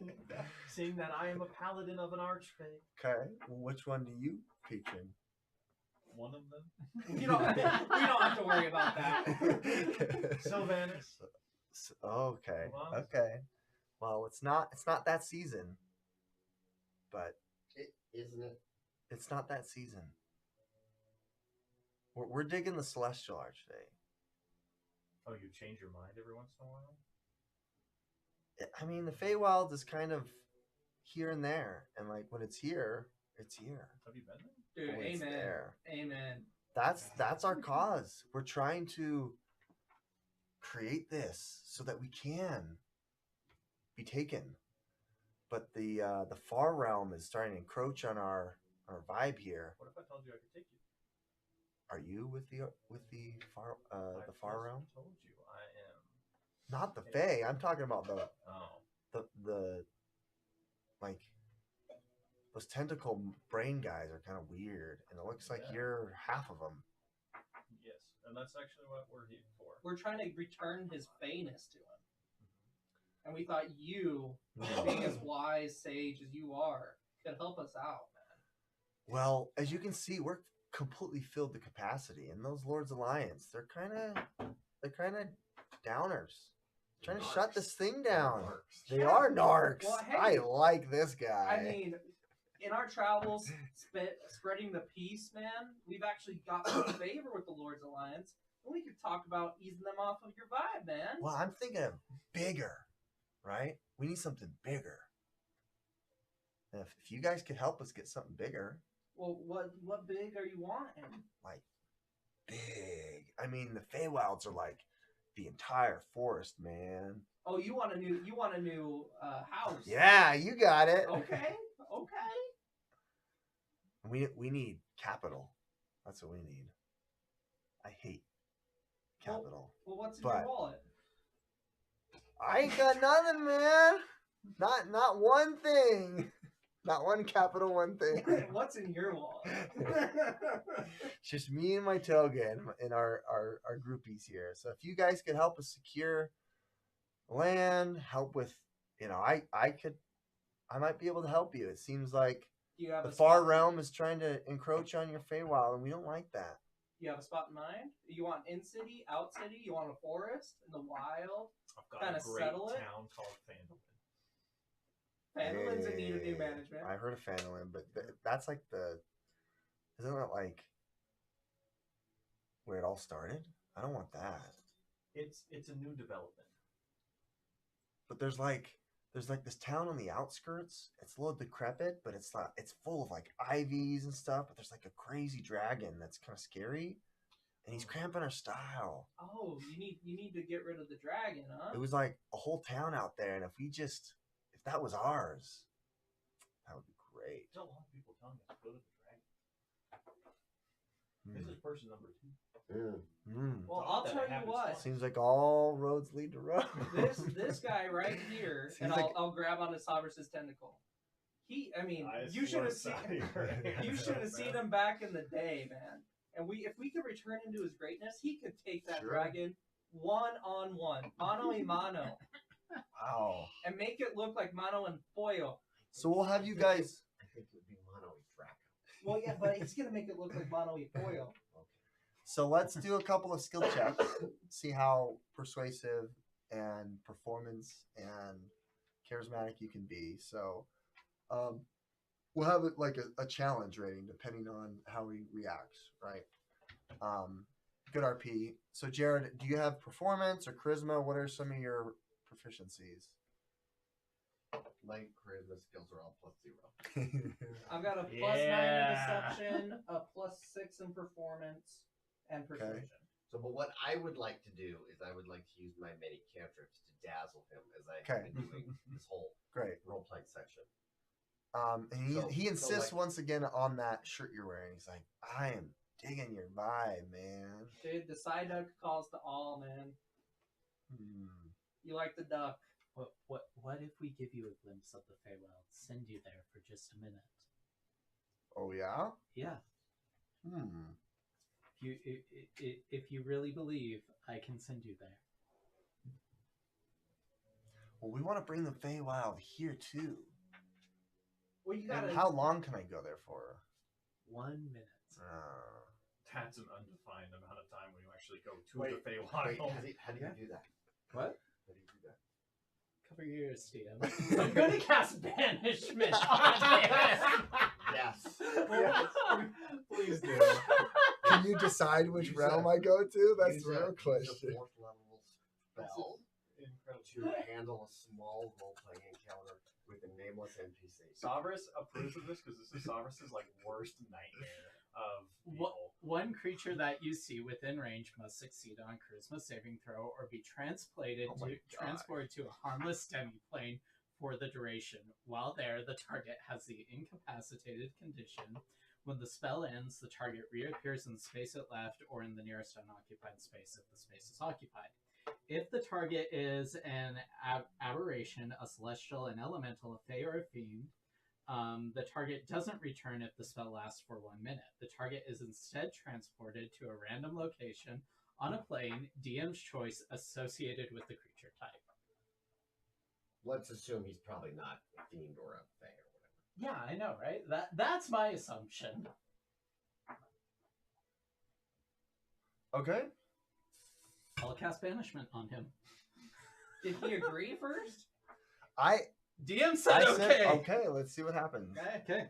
seeing that I am a paladin of an archfey. Okay. Well, which one do you patron? One of them. we don't have to worry about that. Sylvanus. Okay. Hold on. Okay. Well, it's not that season, but Isn't it? it's not that season. We're digging the Celestial Archfey. Oh, you change your mind every once in a while? I mean, the Feywild is kind of here and there, and like when it's here, it's here. Have you been there? Dude, When it's amen. there. Amen. that's our cause. We're trying to create this so that we can be taken. But the far realm is starting to encroach on our vibe here. What if I told you I could take you? Are you with the far I the far just realm? told you I am. Not the Fae. I'm talking about Oh. the like those tentacle brain guys are kind of weird, and it looks like Yeah. you're half of them. Yes, and that's actually what we're here for. We're trying to return his fayness to him. And we thought you, being as wise, sage as you are, could help us out, man. Well, as you can see, we're completely filled to capacity, and those Lords Alliance, they're kind of downers, trying to shut this thing down. Narcs. They are narcs. Well, hey, I like this guy. I mean, in our travels, spreading the peace, man, we've actually got some favor with the Lord's Alliance, and we could talk about easing them off of your vibe, man. Well, I'm thinking of bigger, right? We need something bigger. And if you guys could help us get something bigger, Well, what big are you wanting? like big. I mean, the Feywilds are like the entire forest, man. Oh, you want a new house? Yeah, you got it. Okay. We need capital. That's what we need. I hate capital. Well, what's in But- your wallet? I ain't got nothing, man. Not one thing. Not one capital, one thing. What's in your wallet? It's just me and my toga and our groupies here. So if you guys could help us secure land, help with, I might be able to help you. It seems like Do you have the a far spot? realm is trying to encroach on your Feywild, and we don't like that. You have a spot in mind? You want in city, out city? You want a forest in the wild? I've got Kinda a great settle it? town called Phandalin. Phandalin's in need of new Hey, management. I heard of Phandalin, but that's like isn't that like where it all started? I don't want that. It's a new development. But there's like this town on the outskirts. It's a little decrepit, but it's full of like ivies and stuff. But there's like a crazy dragon that's kind of scary, and he's cramping our style. Oh, you need to get rid of the dragon, huh? It was like a whole town out there, and if that was ours, that would be great. There's a lot of people telling us to go to the dragon. Hmm. This is person number 2. Well, Thought I'll that tell it you happens what. once. Seems like all roads lead to Rome. This guy right here, Seems and like- I'll grab onto Sabrus's tentacle. I You should have swear seen to God, you should have seen him back in the day, man. And if we could return him to his greatness, he could take that Sure. dragon 1-on-1, mano y mano, Wow. and make it look like mano and foil. So we'll have you guys. I think it would be Mono Draco. Well, yeah, but he's gonna make it look like mano y foil. So let's do a couple of skill checks. See how persuasive and performance and charismatic you can be. So we'll have it like a challenge rating depending on how he reacts, right? Good RP. So Jared, do you have performance or charisma? What are some of your proficiencies? My charisma skills are all +0. I've got a +9 Yeah. in deception, a +6 in performance, and persuasion. So, but what I would like to do is I would like to use my many cantrips to dazzle him as I have Okay. been doing this whole Great. role-playing section. And he So, insists like- once again on that shirt you're wearing. He's like, I am digging your vibe, man. Dude, the side duck calls to all, man. Hmm. You like the duck. What if we give you a glimpse of the Feywild, send you there for just a minute? Oh yeah. Yeah. Hmm. If you really believe, I can send you there. Well, we want to bring the Feywild here too. Well, you And gotta. how long can I go there for? 1 minute. That's an undefined amount of time when you actually go to Wait, the Wait, Feywild. how do you do that? What? How do you do that? Cover your ears, DM. I'm gonna cast banishment on him. Yes. Yes. Please do. Can you decide which Use realm a- I go to? That's Use the a- real use a question. 4th level spell Incredible. to handle a small role-playing encounter with a nameless NPC. Sabrus approves of this because this is Sabrus's like worst nightmare of people. One creature that you see within range must succeed on Charisma saving throw or be transported to a harmless demiplane for the duration. While there, the target has the incapacitated condition. When the spell ends, the target reappears in the space it left or in the nearest unoccupied space if the space is occupied. If the target is an aberration, a celestial, an elemental, a fey, or a fiend, the target doesn't return if the spell lasts for 1 minute. The target is instead transported to a random location on a plane, DM's choice, associated with the creature type. Let's assume he's probably not a fiend or a fey or whatever. Yeah, I know, right? That's my assumption. Okay. I'll cast Banishment on him. Did he agree first? DM said okay. Okay, let's see what happens. Okay.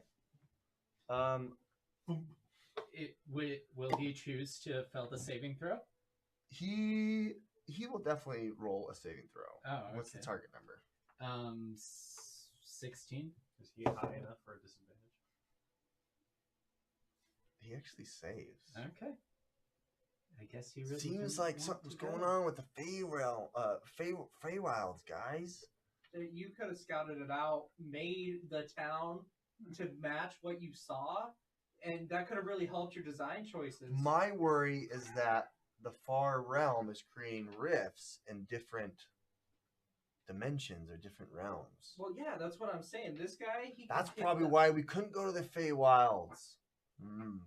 Will he choose to fail the saving throw? He will definitely roll a saving throw. Oh, okay. What's the target number? 16. Is he high enough for a disadvantage? He actually saves. Okay. I guess he really Seems didn't like want something's to go. going on with the Feywilds, guys. You could have scouted it out, made the town to match what you saw, and that could have really helped your design choices. My worry is that the far realm is creating rifts in different dimensions or different realms. Well, yeah, that's what I'm saying. This guy, That's probably why we couldn't go to the Feywilds.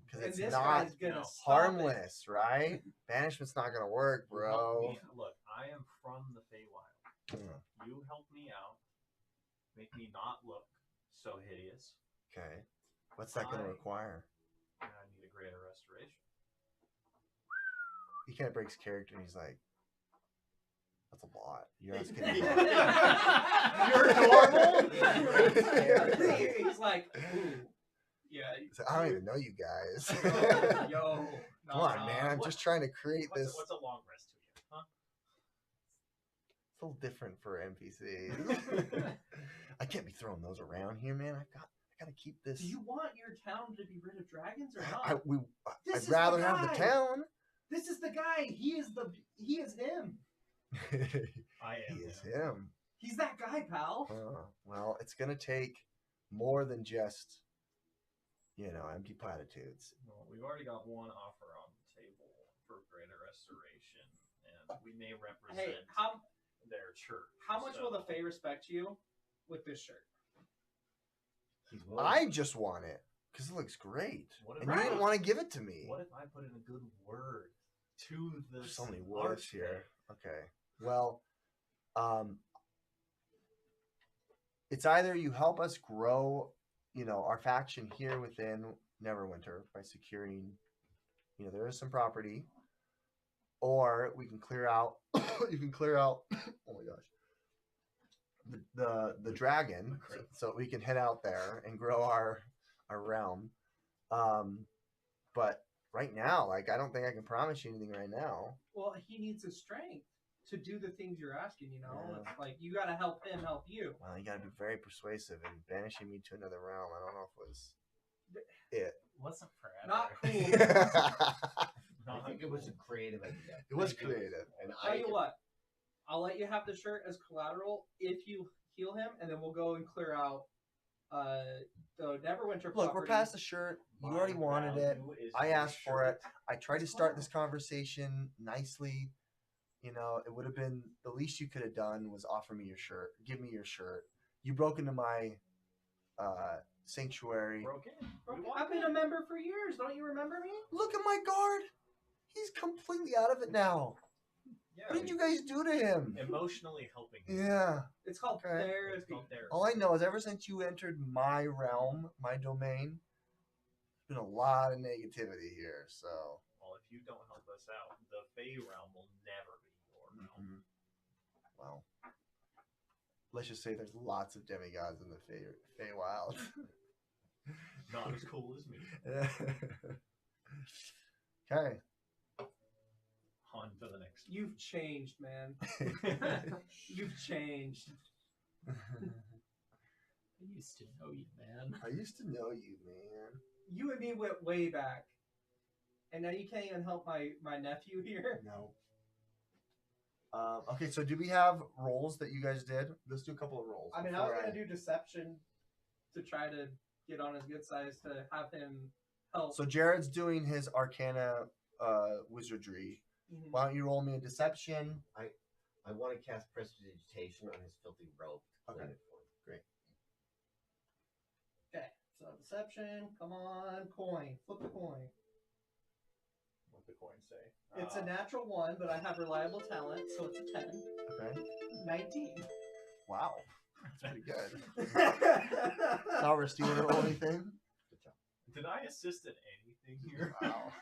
Because it's this not guy's gonna stop harmless, right? Banishment's not gonna work, bro. Look, I am from the Feywild. You help me out. Make me not look so hideous. Okay. What's that going to require? And I need a greater restoration. He kind of breaks character and he's like, that's a lot. You're asking me. You're normal? He's like, ooh. Yeah. So I don't even know you guys. Yo. Come on, man. I'm just trying to create this. What's a long rest to you? Huh? It's a little different for NPCs. I can't be throwing those around here, man. I gotta keep this. Do you want your town to be rid of dragons or not? I'd rather have the town. This is the guy. He is him. I am. He is him. He's that guy, pal. Well, it's gonna take more than just, empty platitudes. Well, we've already got one offer on the table for greater restoration, and we may represent their church. How much will the Fae respect you with this shirt? I just want it because it looks great, and you didn't want to give it to me. What if I put in a good word to the? There's so many words here. Okay. Well, it's either you help us grow, our faction here within Neverwinter by securing, there is some property, or we can clear out. You can clear out. Oh my gosh. The dragon, so we can head out there and grow our realm. But right now, I don't think I can promise you anything right now. Well, he needs his strength to do the things you're asking. Yeah. It's like you gotta help him help you. Well, you gotta be very persuasive, and banishing me to another realm, I don't know if it was it. Wasn't forever. Not cool. I think it was a creative idea. It was creative. And Tell you what, I'll let you have the shirt as collateral if you heal him, and then we'll go and clear out the Neverwinter. Look, we're past the shirt. You already wanted it. I asked for it. I tried to start this conversation nicely. It would have been the least you could have done was offer me your shirt. Give me your shirt. You broke into my sanctuary. I've been a member for years. Don't you remember me? Look at my guard. He's completely out of it now. Yeah, What did you guys do to him? Emotionally helping him. Yeah. It's called Okay. therapy. It's called therapy. All I know is ever since you entered my realm, my domain, there's been a lot of negativity here. So. Well, if you don't help us out, the Fey realm will never be your realm. Well, let's just say there's lots of demigods in the Feywild. Not as cool as me. Okay. On to the next. You've changed, man. You've changed. I used to know you, man. I used to know you, man. You and me went way back. And now you can't even help my nephew here. No. Okay, so do we have rolls that you guys did? Let's do a couple of rolls. I mean, I was before gonna do deception to try to get on his good side to have him help. So Jared's doing his Arcana wizardry. Mhm. Why don't you roll me a deception? I want to cast prestidigitation on his filthy robe to clean Okay. it for him. Great. Okay, so deception. Come on, coin. Flip the coin. What the coin say? It's a natural 1, but I have reliable talent, so it's a 10. Okay. 19. Wow. That's pretty good. Cyrus, do you want to roll anything? Did I assist in anything here? Wow.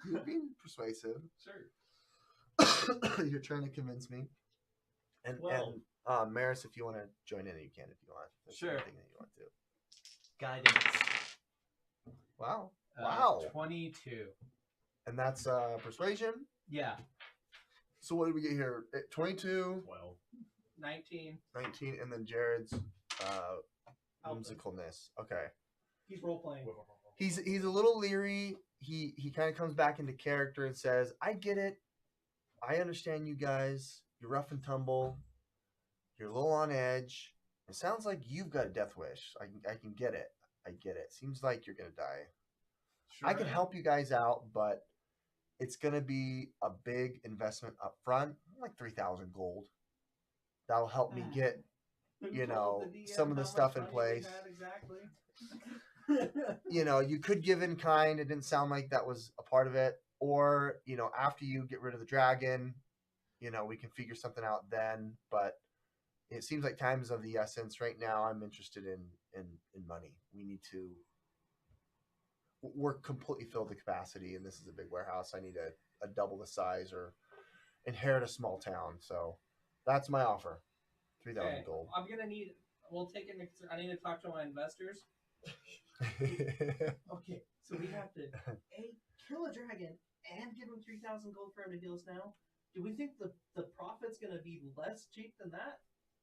You're being persuasive. Sure. You're trying to convince me. And, Well- and Maris, if you want to join in, you can if you want. That's Sure. anything that you want to. Guidance. Wow. Wow. 22. And that's persuasion. Yeah. So what did we get here? 22, 12. 19. 19, and then Jared's Alpha. whimsicalness. Okay. He's role playing. He's a little leery. He kind of comes back into character and says, "I get it. I understand you guys. You're rough and tumble. You're a little on edge. It sounds like you've got a death wish. I can get it. I get it. Seems like you're gonna die. Sure. I can help you guys out, but it's gonna be a big investment up front, like 3,000 gold. That'll help me get Who you told know, the DM some of the how much stuff in money we place. had exactly? you could give in kind. It didn't sound like that was a part of it. Or, after you get rid of the dragon, we can figure something out then. But it seems like time is of the essence. Right now, I'm interested in money. We need to. We're completely filled to capacity, and this is a big warehouse. I need a double the size or inherit a small town. So that's my offer. 3,000 Okay, gold. I'm gonna need. We'll take into. I need to talk to my investors. Okay, so we have to kill a dragon and give him 3,000 gold for him to heal us now. Do we think the profit's gonna be less cheap than that?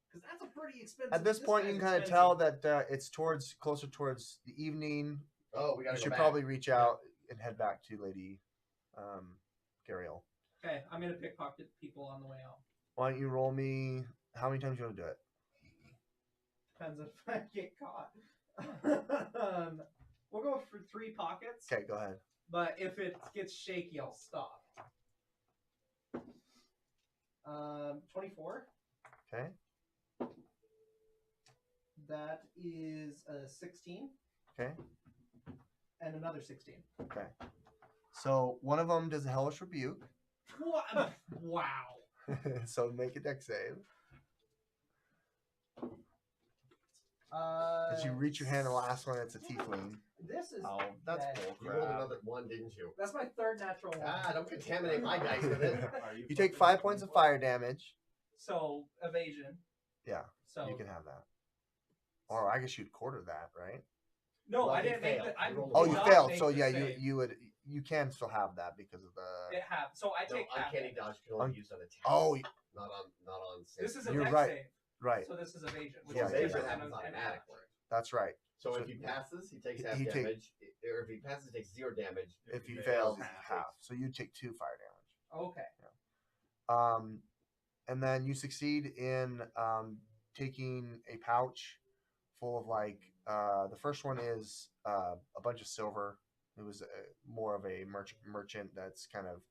Because that's a pretty expensive. At this point, you guy's can kind of expensive. tell that it's closer towards the evening. Oh, we got You to should go probably reach out and head back to Lady Gariel. Okay, I'm gonna pickpocket people on the way out. Why don't you roll me? How many times you want to do it? Depends if I get caught. We'll go for 3 pockets. Okay, go ahead. But if it gets shaky, I'll stop. 24. Okay. That is a 16. Okay. And another 16. Okay. So one of them does a hellish rebuke. What? Wow. So make a dex save. As you reach your hand, the last one, it's a tiefling. This is. Oh, that's bad. bull You rolled crap. another one, didn't you? That's my 3rd natural one. Ah, don't contaminate my dice with it. Are You take 5 points of fire damage. So evasion. Yeah, So you can have that. Or I guess you'd quarter that, right? no, Well, I he didn't make failed. it. I You rolled did Oh, a you not failed. make So the yeah, save. you can still have that because of the. It have so I No, take half. uncanny it. dodge can only be used on attack. Oh, not on save. This is a You're dex right. save. Right. So this is evasion. Which Yeah, is yeah, Evasion different yeah. happens than an automatically. That's right. So So if he passes, he takes half he take- damage. Or if he passes, he takes 0 damage. If you fail, fail, half. So you take 2 fire damage. Okay. And then you succeed in taking a pouch full of the first one is a bunch of silver. It was more of a merchant that's kind of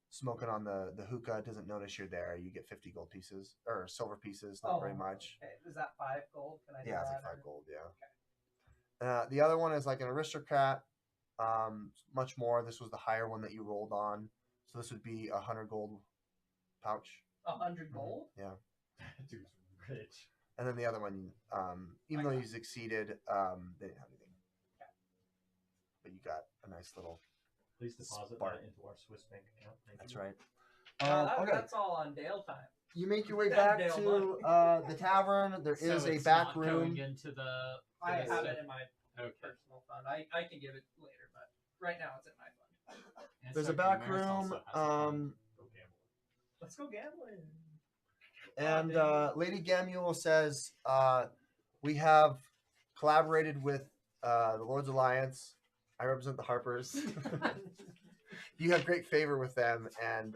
smoking on the hookah, doesn't notice you're there. You get 50 gold pieces or silver pieces, not very much. Okay. Is that 5 gold? Can I do Yeah, it's that? like 5 gold. Yeah. The other one is like an aristocrat, much more. This was the higher one that you rolled on, so this would be 100 gold pouch. 100 gold? Yeah. Dude's rich. And then the other one, even though you succeeded, they didn't have anything. But you got a nice little. Please deposit Spark. that into our Swiss bank account. Thank That's you. right. No, Okay. that's all on Dale time. You make your way That back Dale to the tavern. There So is a it's back not room. going into the. I the have stuff- it in my Okay. personal fund. I can give it later, but right now it's in my fund. And There's so a back Damaris room. also has a fund. Go gamble. Let's go gambling. And Lady Gamuel says, we have collaborated with the Lord's Alliance. I represent the Harpers. You have great favor with them, and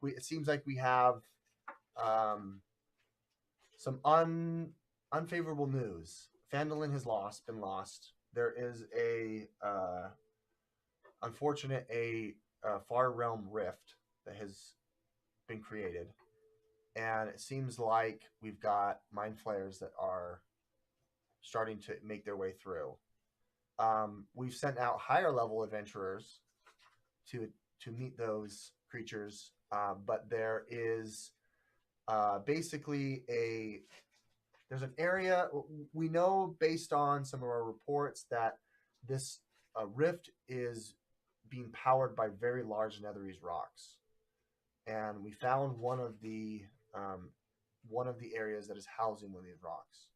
it seems like we have some unfavorable news. Phandalin has been lost. There is a unfortunate far realm rift that has been created, and it seems like we've got mind flayers that are starting to make their way through. We've sent out higher level adventurers to meet those creatures, but there is basically there's an area we know based on some of our reports that this rift is being powered by very large netherese rocks, and we found one of the areas that is housing one of these rocks.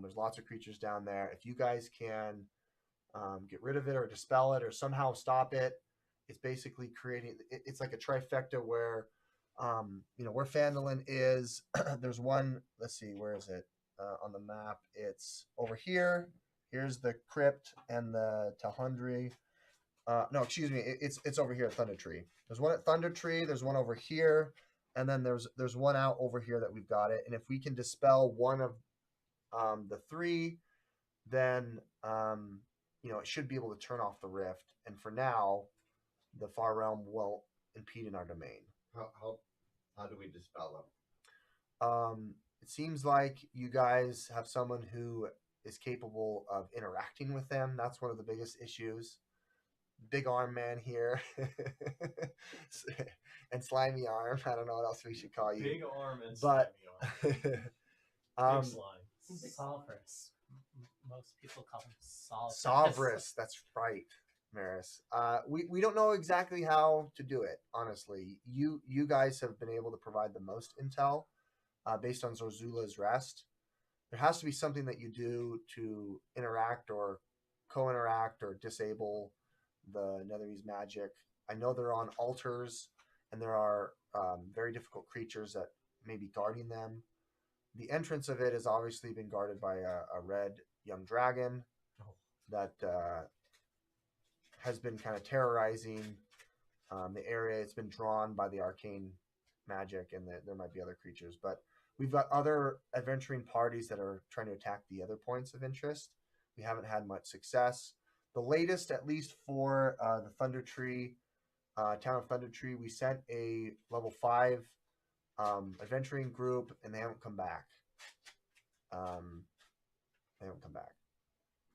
There's lots of creatures down there. If you guys can get rid of it or dispel it or somehow stop it, it's basically creating. It's like a trifecta where, where Phandalin is. There's one. Let's see, where is it on the map? It's over here. Here's the crypt and the Talhundri. No, excuse me. It's over here at Thunder Tree. There's one at Thunder Tree. There's one over here, and then there's one out over here that we've got it. And if we can dispel one of the three, then it should be able to turn off the rift. And for now, the Far Realm won't impede in our domain. How do we dispel them? It seems like you guys have someone who is capable of interacting with them. That's one of the biggest issues. Big arm man here. And slimy arm. I don't know what else we should call you. Big arm and But slimy arm. Big slime. Solverus. Most people call him Solverus. Solverus, that's right, Maris. We don't know exactly how to do it, honestly. You guys have been able to provide the most intel based on Zorzula's rest. There has to be something that you do to interact or co-interact or disable the Netherese magic. I know they're on altars, and there are very difficult creatures that may be guarding them. The entrance of it has obviously been guarded by a red young dragon that has been kind of terrorizing the area. It's been drawn by the arcane magic, and there might be other creatures. But we've got other adventuring parties that are trying to attack the other points of interest. We haven't had much success. The latest, at least for the Thunder Tree, town of Thunder Tree, we sent a level 5 adventuring group, and they haven't come back.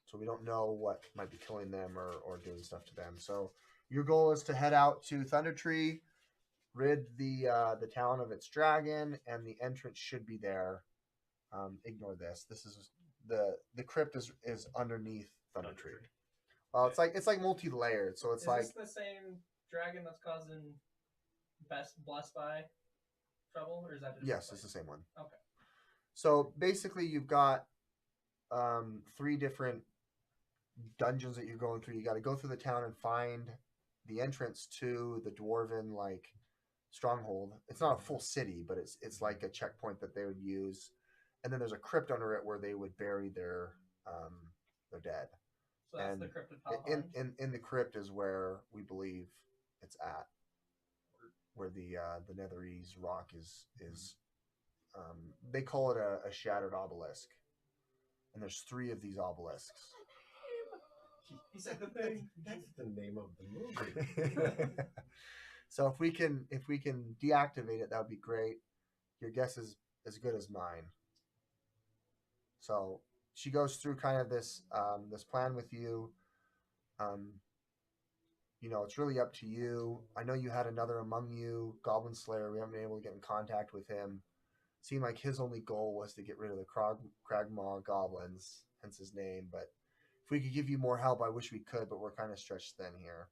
So we don't know what might be killing them or doing stuff to them. So your goal is to head out to Thunder Tree, rid the town of its dragon, and the entrance should be there. Ignore this. This is the crypt is underneath Thunder Tree. Well, it's like multi-layered, so it's Is this the same dragon that's causing Blessed by trouble, or is that? Yes, it's the same one. Okay. So basically, you've got 3 different dungeons that you're going through. You got to go through the town and find the entrance to the dwarven stronghold. It's not a full city, but it's like a checkpoint that they would use. And then there's a crypt under it where they would bury their dead. So that's and the crypt of Phandalin. in the crypt is where we believe it's at, where the Netherese rock is. They call it a shattered obelisk, and there's 3 of these obelisks. He said the thing. That's the name of the movie. So if we can deactivate it, that would be great. Your guess is as good as mine. So she goes through kind of this plan with you. It's really up to you. I know you had another among you, Goblin Slayer. We haven't been able to get in contact with him. Seemed like his only goal was to get rid of the Cragmaw goblins, hence his name. But if we could give you more help, I wish we could, but we're kind of stretched thin here.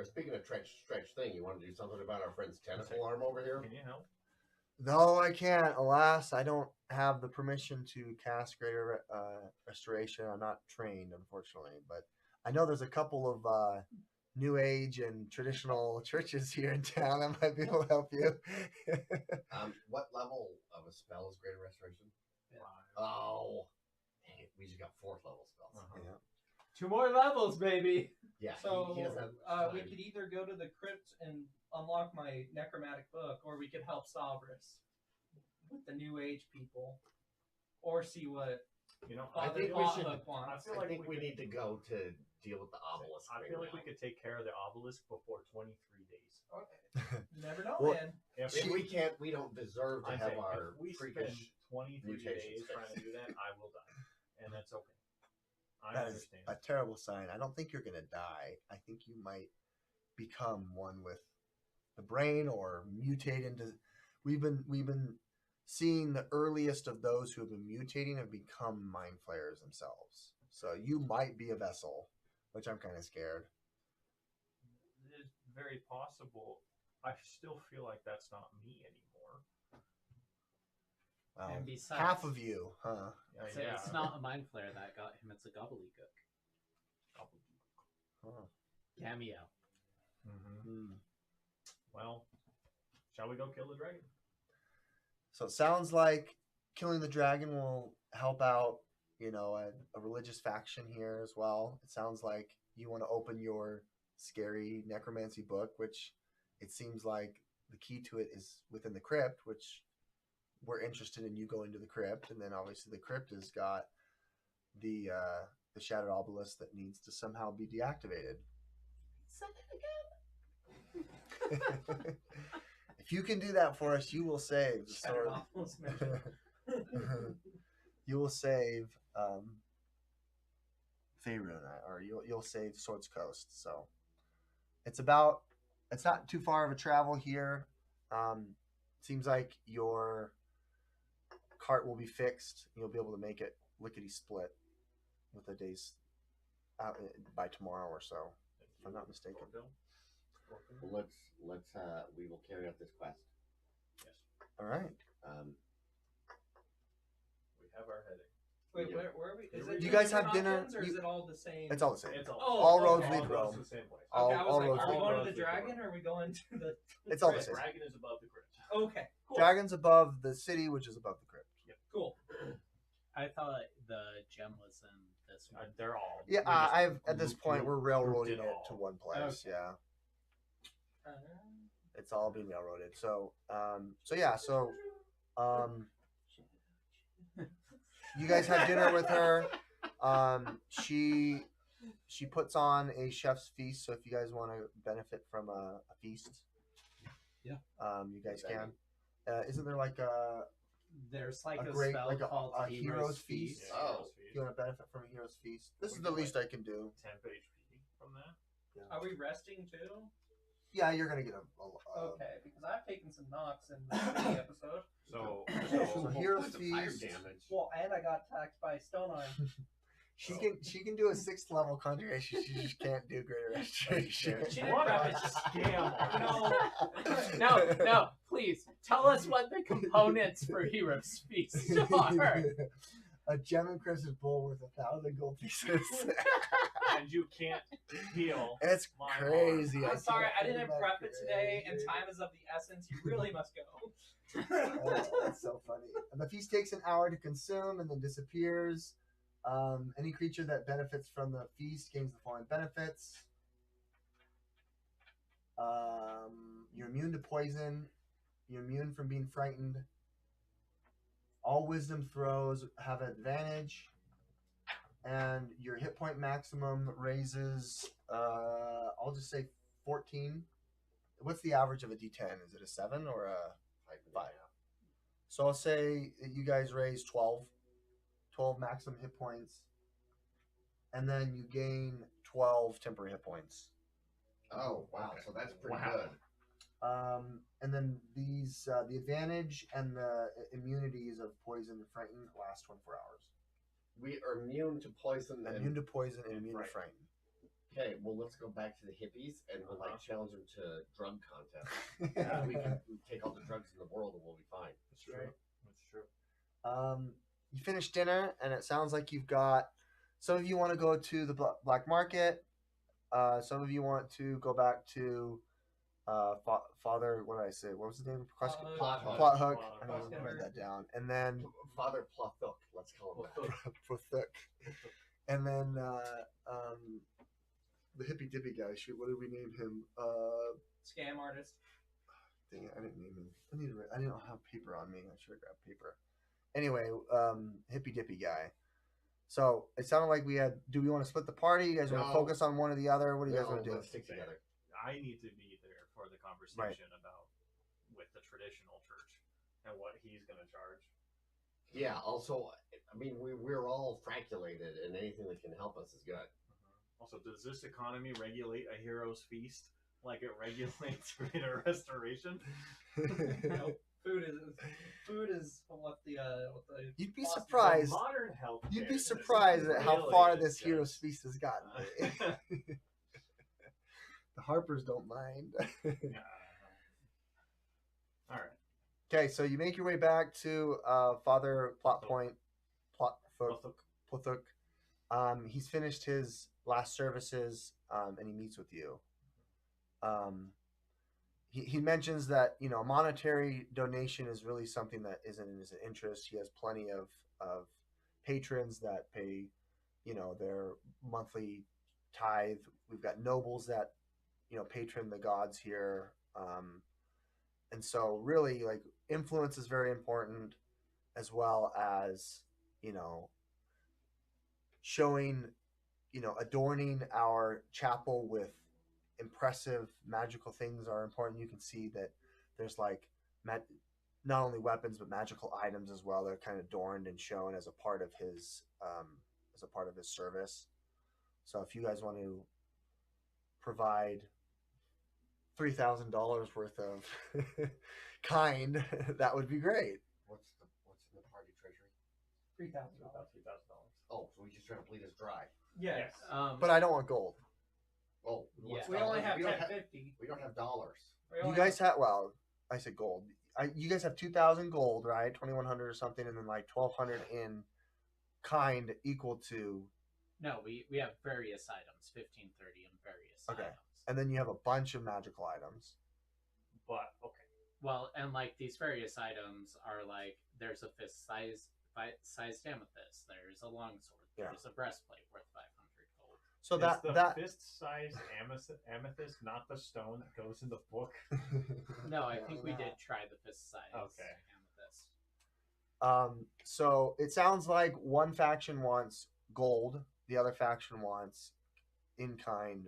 Speaking of stretch thing, you want to do something about our friend's tentacle arm over here? Can you help? No, I can't. Alas, I don't have the permission to cast Greater Restoration. I'm not trained, unfortunately. But I know there's a couple of New Age and traditional churches here in town that might be able to help you. What level of a spell is Greater Restoration? Yeah. Oh, Dang it, we just got 4th level spells. Yeah. 2 more levels, baby. Yeah. So he doesn't have we time. could either go to the crypt and unlock my necromantic book, or we could help Stavros with the New Age people, or see what You know, I Father think we should- Pothook wants. I feel I like think we could- need to go to deal with the obelisk. I right feel like now. we could take care of the obelisk before 23 days. You never know, Well, man. If If we can't, we don't deserve to I'm have saying, our if we spend freakish 23 mutations days trying to fixed. do that, I will die, and that's okay. I That is understand. a terrible sign. I don't think you're gonna die. I think you might become one with the brain or mutate into. We've been seeing the earliest of those who have been mutating have become mind flayers themselves. So you might be a vessel, which I'm kind of scared. It's very possible. I still feel like that's not me anymore. Well, And besides, half of you, huh? So it's not a mind flare that got him, it's a gobbledygook. Huh. Cameo. Mm-hmm. Hmm. Well, shall we go kill the dragon? So it sounds like killing the dragon will help out, a religious faction here as well. It sounds like you want to open your scary necromancy book, which it seems like the key to it is within the crypt, which we're interested in you going to the crypt. And then obviously the crypt has got the shattered obelisk that needs to somehow be deactivated. If you can do that for us, you will save the Shattered sword. Obelisk mission. You will save Faerun, or you'll save Swords Coast. So it's not too far of a travel here. Seems like your cart will be fixed. You'll be able to make it lickety split with a day's out by tomorrow or so, if I'm not mistaken. Well, let's we will carry out this quest. Yes. All right. We have our heading. Wait, Yeah. where are we? Is Do it you two guys have different dinner? options, or is it all the same? It's all the same. It's all, all roads okay. lead to all Rome. goes the same way. all- Okay, I was all like, roads are we lead- going to all the roads lead to dragon, Rome. or are we going to the? It's all the The same. dragon is above the crypt. Okay, cool. Dragon's above the city, which is above the crypt. Cool. I thought the gem was in this one. They're all. Yeah, we just I've at this grouped- point we're railroading grouped it to all. one place. Okay. Yeah, Uh, it's all being railroaded. So, you guys have dinner with her. She puts on a chef's feast. So if you guys want to benefit from a feast, Yeah. You guys can. Isn't there like There's like a a great spell like called a Hero's hero's Feast. feast? Yeah, Oh. hero's If feast. you want to benefit from a hero's feast, this We is the do least like- I can do. 10 HP from that. are we resting too? Yeah, you're gonna get a Okay, because I've taken some knocks in the episode. So, So hero's Points of fire feast. damage. Well, and I got attacked by stone arm. She can do a 6th level conjuration. She just can't do greater restoration. She didn't what prep a it. scam! No, please tell us what the components for Hero's Feast are. A gem encrusted bowl worth 1,000 gold pieces. And you can't heal. It's My crazy. I'm sorry, I can't didn't believe prep that's it today, and crazy. time is of the essence. You really must go. That's so funny. And the feast takes an hour to consume and then disappears. Any creature that benefits from the feast gains the following benefits. You're immune to poison. You're immune from being frightened. All wisdom throws have advantage. And your hit point maximum raises, I'll just say 14. What's the average of a D10? Is it a 7 or a 5? So I'll say that you guys raise 12 maximum hit points, and then you gain 12 temporary hit points. Oh wow, Okay. so that's pretty Wow. good. And then these the advantage and the immunities of poison and frighten last 24 hours. We are immune to poison Immune and to poison and immune to frighten. frighten. okay. Well, let's go back to the hippies and we'll like challenge them to drug contest. We can take all the drugs in the world and we'll be fine. That's true. That's true. You finish dinner, and it sounds like you've got. Some of you want to go to the black market. Some of you want to go back to Father, what did I say? What was his name? Plot Hook. Plot Hook. Plot I Hook. need to write that down. And then Father Plothook, let's call him that. Plothook. And then the hippy dippy guy. Shoot, what did we name him? Scam artist. Dang it, I didn't name him. I didn't have paper on me. I should have grabbed paper. Anyway, hippy dippy guy. So it sounded like we had. Do we want to split the party? You guys want to No. focus on one or the other? What do you guys No, want to do? let's stick together. I need to be there for the conversation about with the traditional church and what he's going to charge. Yeah, also, I mean, we're all fraculated, and anything that can help us is good. Also, does this economy regulate a hero's feast like it regulates greater restoration? Nope. Food is what the You'd be cost- surprised. Modern health. You'd be surprised at how far this hero's feast has gotten. The Harpers don't mind. All right. Okay, so you make your way back to Father Plothook. He's finished his last services, and he meets with you. He mentions that monetary donation is really something that isn't in his interest. He has plenty of patrons that pay their monthly tithe. We've got nobles that patron the gods here, and so really like influence is very important, as well as showing adorning our chapel with impressive magical things are important. You can see that there's like not only weapons but magical items as well. They're kind of adorned and shown as a part of his service. So if you guys want to provide $3,000 worth of kind, that would be great. What's in the party treasury? $3,000. Oh, so we just trying to bleed us dry. Yes. But I don't want gold. Oh, Yeah. We only have we don't 1050. we don't have dollars. You guys have I said gold. You guys have 2,000 gold, right? 2,100 or something, and then like 1,200 in kind equal to. No, we have various items, 1530 and various Okay. items. And then you have a bunch of magical items. But okay. Well, and like these various items are like there's a fist-sized amethyst, there's a longsword, Yeah. there's a breastplate worth 500 gold. So Is that the that fist-sized amethyst, not the stone that goes in the book. No, I think we did try the fist-sized Okay. amethyst. So it sounds like one faction wants gold, the other faction wants in kind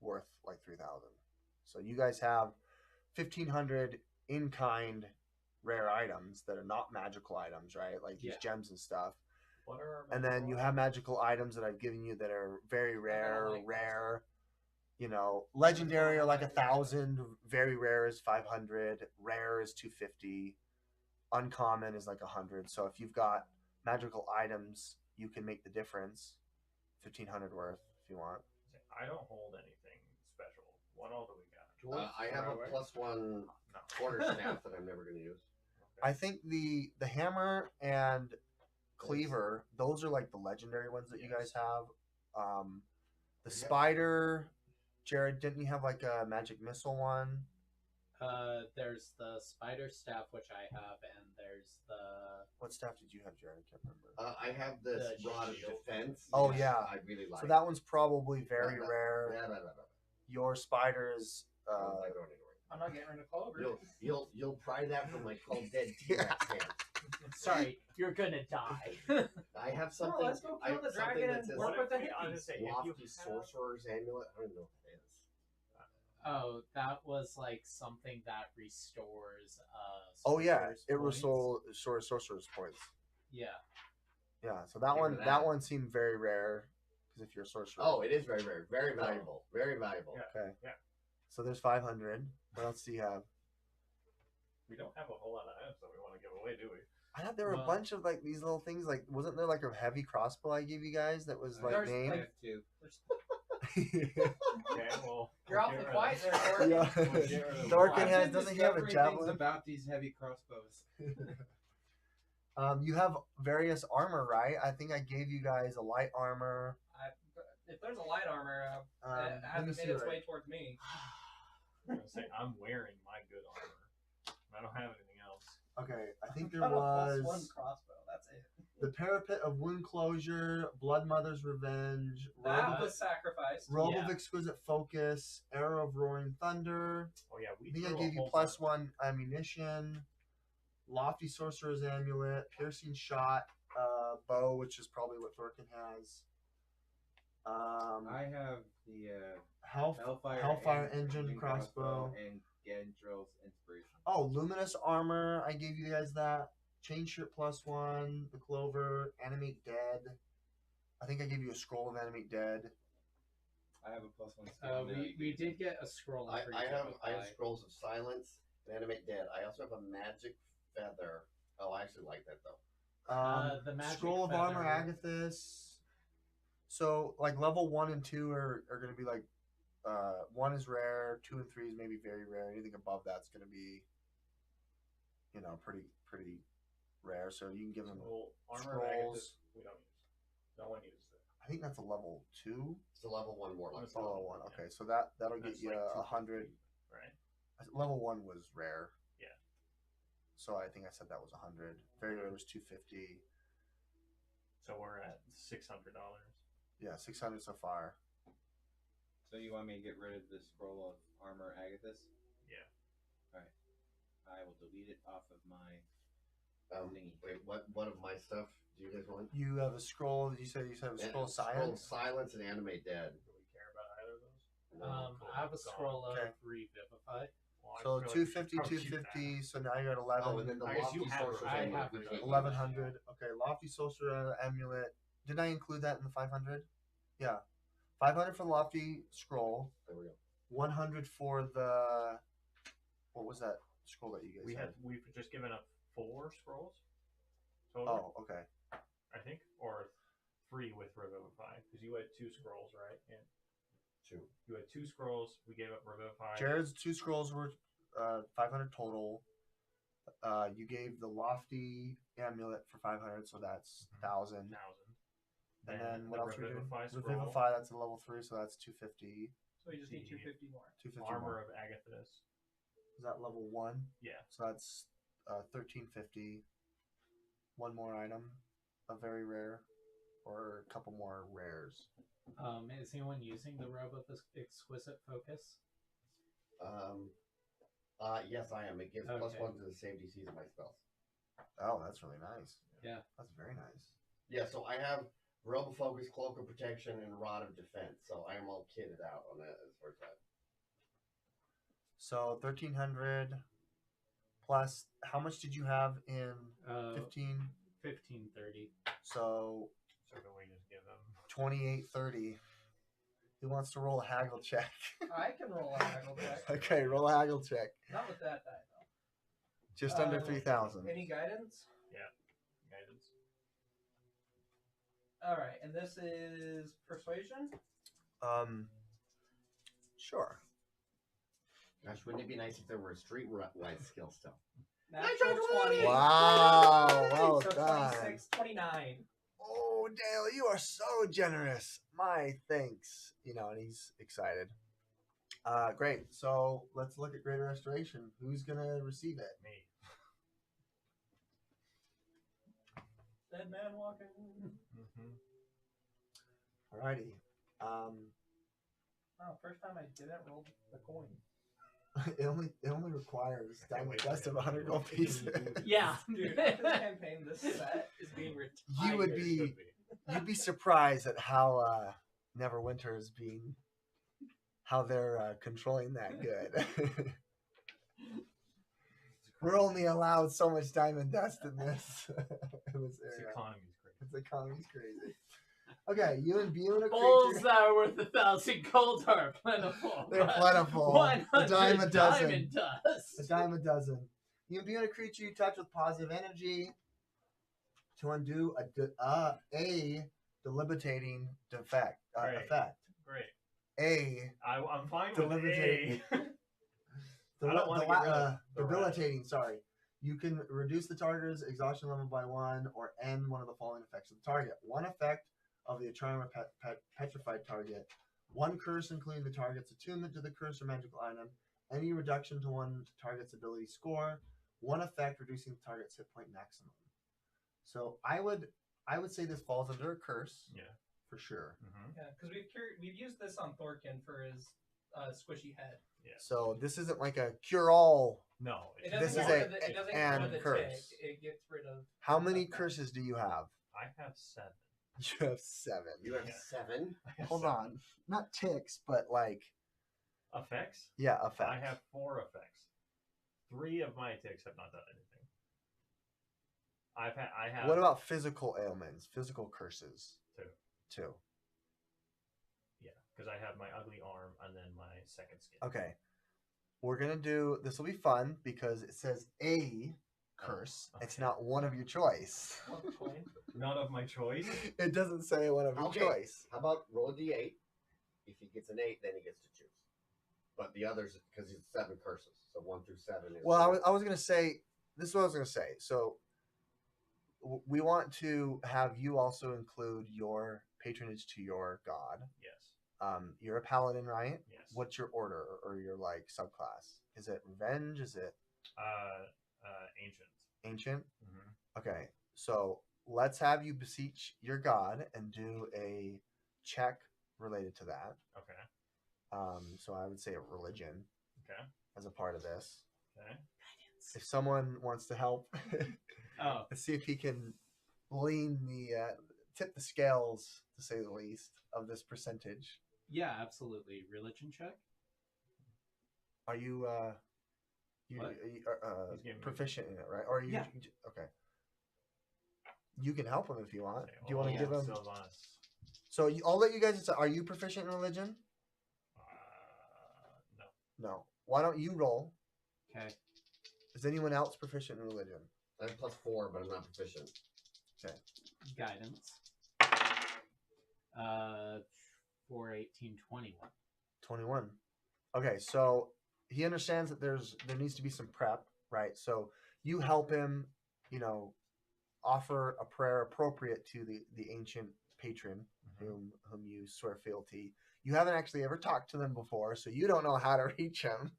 worth like 3,000. So you guys have 1,500 in kind rare items that are not magical items, right? Like these Yeah. gems and stuff. What are And then you have magical items that I've given you that are very rare, like rare. Legendary are like 1,000. Very rare is 500. Rare is 250. Uncommon is like 100. So if you've got magical items, you can make the difference. 1,500 worth if you want. I don't hold anything special. What all do we got? I have a +1 No. quarterstaff that I'm never going to use. I think the hammer and cleaver, those are like the legendary ones that you guys have. The spider, Jared, didn't you have like a magic missile one? There's the spider staff, which I have, and there's the What staff did you have, Jared? I can't remember. I have this The rod of shield. defense. Oh, which yeah. I really like. So that one's probably very Blah, blah, rare. blah, blah, blah, blah. Your spider's I don't know anymore. I'm not getting rid of clover. You'll pry that from my cold dead T-Rex hand. sorry, you're gonna die. I have something. let's go I kill have the something dragon that and says work with the I was hippies. gonna say, if you lofty have- sorcerer's amulet. I don't even know what that is. Oh, that was like something that restores. Oh yeah, sorcerer's it points. restores sorcerer's points. Yeah. Yeah, so that Give one me that that. one seemed very rare because if you're a sorcerer. Oh, it is very rare, very valuable, very valuable. Yeah. Okay. Yeah. So there's 500. What else do you have? We don't have a whole lot of items that we want to give away, do we? I thought there were a Well- bunch of like these little things. Like, wasn't there like a heavy crossbow I gave you guys that was like There's, named? like, Two. Okay, well. You're we'll awfully get rid quiet of- there, Corey. Yeah. We'll get rid of Darken one. has doesn't he have a Discovering things javelin? about these heavy crossbows. You have various armor, right? I think I gave you guys a light armor. If there's a light armor, it Let me hasn't see made its what I- way towards me. I'm gonna say I'm wearing my good armor. I don't have anything else. Okay, I think there Got a +1 was crossbow. That's it. the Parapet of Wound Closure, Blood Mother's Revenge, That was sacrificed. Robe Yeah. of Exquisite Focus, Arrow of Roaring Thunder. Oh yeah, we I think I threw a gave you whole +1 ammunition, Lofty Sorcerer's Amulet, Piercing Shot, Bow, which is probably what Thorkin has. I have the Hellfire Hellfire Engine Crossbow. and Gendrill's Inspiration. Oh, Luminous Armor. I gave you guys that. Chain Shirt +1, the Clover, Animate Dead. I think I gave you a Scroll of Animate Dead. I have a +1 skill. We did get a scroll. I for have Vivify. Scrolls of Silence and Animate Dead. I also have a Magic Feather. Oh, I actually like that though. The Magic Scroll of Armor Feather. Agathis. So like level 1 and 2 are gonna be like 1 is rare, 2 and 3 is maybe very rare. Anything above that's gonna be, you know, pretty rare. So you can give them Well, armor scrolls. we don't use. No one uses it. I think that's a level 2. It's a level 1 Warlock. It's Oh, a level level 1. one, Okay, so that'll get That's you like 100. 250, right? Level 1 was rare. Yeah. So I think I said that was 100. Very rare was 250. So we're at $600. Yeah, 600 so far. So you want me to get rid of the Scroll of Armor Agathis? Yeah. I will delete it off of my thingy. Wait, what of my stuff do you guys want? You have a scroll. You said a scroll of Scroll of science. Silence and Animate Dead. Do we care about either of those? No. I have a scroll of Okay. Revivify. Well, I So feel like 250, we should probably keep 250. So now you're at 11. Oh, and then the I guess Lofty you have Sorcerer's I Amulet, have we it. can't use. 1100. Okay, Lofty Sorcerer Amulet. Did I include that in the 500? Yeah. 500 for the Lofty Scroll. There we go. 100 for the. What was that scroll that you guys had? we've just given up 4 scrolls total, Oh, okay. I think, or 3 with Revivify, because you had 2 scrolls, right? And 2. you had 2 scrolls. We gave up Revivify. Jared's 2 scrolls were 500 total. You gave the Lofty Amulet for 500, so that's 1,000. 1,000. And then what the else were we doing? Revivify scroll, Revivify, that's a level 3, so that's 250. So we just need 250 more. 250 Armor more. of Agathis. Is that level 1? Yeah. So that's 1350. One more item, a very rare, or a couple more rares. Is anyone using the Robe of Exquisite Focus? Yes, I am. It gives Okay. +1 to the save DCs of my spells. Oh, that's really nice. Yeah. That's very nice. Yeah, so I have Robe of Focus, Cloak of Protection, and Rod of Defense. So I am all kitted out on that as far as that. So 1300 plus. How much did you have in 15? 1530. So So can we just give them? 2830. Who wants to roll a haggle check? I can roll a haggle check. Okay, roll a haggle check. Not with that die though. Just under 3,000. Any guidance? Guidance. All right, and this is persuasion. Sure. Gosh, wouldn't it be nice if there were a street-wide skill still? Natural 20. Wow, well so done. 26, 29. Oh, Dale, you are so generous. My thanks. You know, and he's excited. Great. So let's look at Greater Restoration. Who's gonna receive it? Me. Dead man walking. Mm-hmm. Alrighty. Oh, first time I didn't roll the coin. It only requires diamond wait, dust of wait. 100 gold pieces. Yeah. Dude, after the campaign, this set is being retired. You would be you'd be surprised at how Neverwinter is being, how they're controlling that good. We're only allowed so much diamond dust in this This area. economy's great. This economy's crazy. Okay, you imbue in a Bulls creature. that are worth 1,000 gold are plentiful. They're but plentiful. 100 A dime a dozen. diamond dust. A dime a dozen. You imbue in a creature you touch with positive energy to undo a debilitating effect. Great. Great. I'm fine with Debilitating. A. I don't want to get rid of the debilitating. Sorry. You can reduce the target's exhaustion level by 1 or end one of the following effects of the target. One effect of the attuned petrified target. One curse, including the target's attunement to the curse or magical item, Any reduction to one target's ability score, one effect reducing the target's hit point maximum. So I would say this falls under a curse. Yeah. For sure. Mm-hmm. Yeah, because we've used this on Thorkin for his squishy head. Yeah. So this isn't like a cure-all. No. It This doesn't is get a rid of the, it doesn't get and rid of the curse. tick. It gets rid of. How many effect. curses do you have? I have 7. You have 7. You have Yeah. 7. I have Hold 7. on. Not ticks, but like Effects? yeah, effects. I have 4 effects. 3 of my ticks have not done anything. I have. What about physical ailments? Physical curses? 2. 2. Yeah, because I have my ugly arm and then my second skin. Okay. We're gonna do this will be fun because it says a curse. It's okay. not one of your choice. None of my choice. It doesn't say one of your Okay. choice. How about roll a d8? If he gets an 8, then he gets to choose. But the others, because it's 7 curses, so 1 through 7 is. Well, I was gonna say this is what I was gonna say. So we want to have you also include your patronage to your god. Yes. You're a paladin, right? Yes. What's your order or your like subclass? Is it revenge? Is it Ancient. ancient? Mm-hmm. Okay, so let's have you beseech your god and do a check related to that. Okay. So I would say a religion Okay. as a part of this. Okay. If someone wants to help, Oh, let's see if he can lean tip the scales, to say the least, of this percentage. yeah, absolutely. Religion check. Are you What? He's giving me- proficient in it, right? Or are you Yeah. okay? You can help him if you want. Okay, Do you want to yeah. give him? Sylvanas. So I'll let you guys decide. Are you proficient in religion? No. No. Why don't you roll? Okay. Is anyone else proficient in religion? I'm +4, but I'm not proficient. Guidance. 4, 18, 21. 21. Okay, so he understands that there needs to be some prep, right? So you help him, offer a prayer appropriate to the ancient patron Mhm. whom you swear fealty. You haven't actually ever talked to them before, so you don't know how to reach him.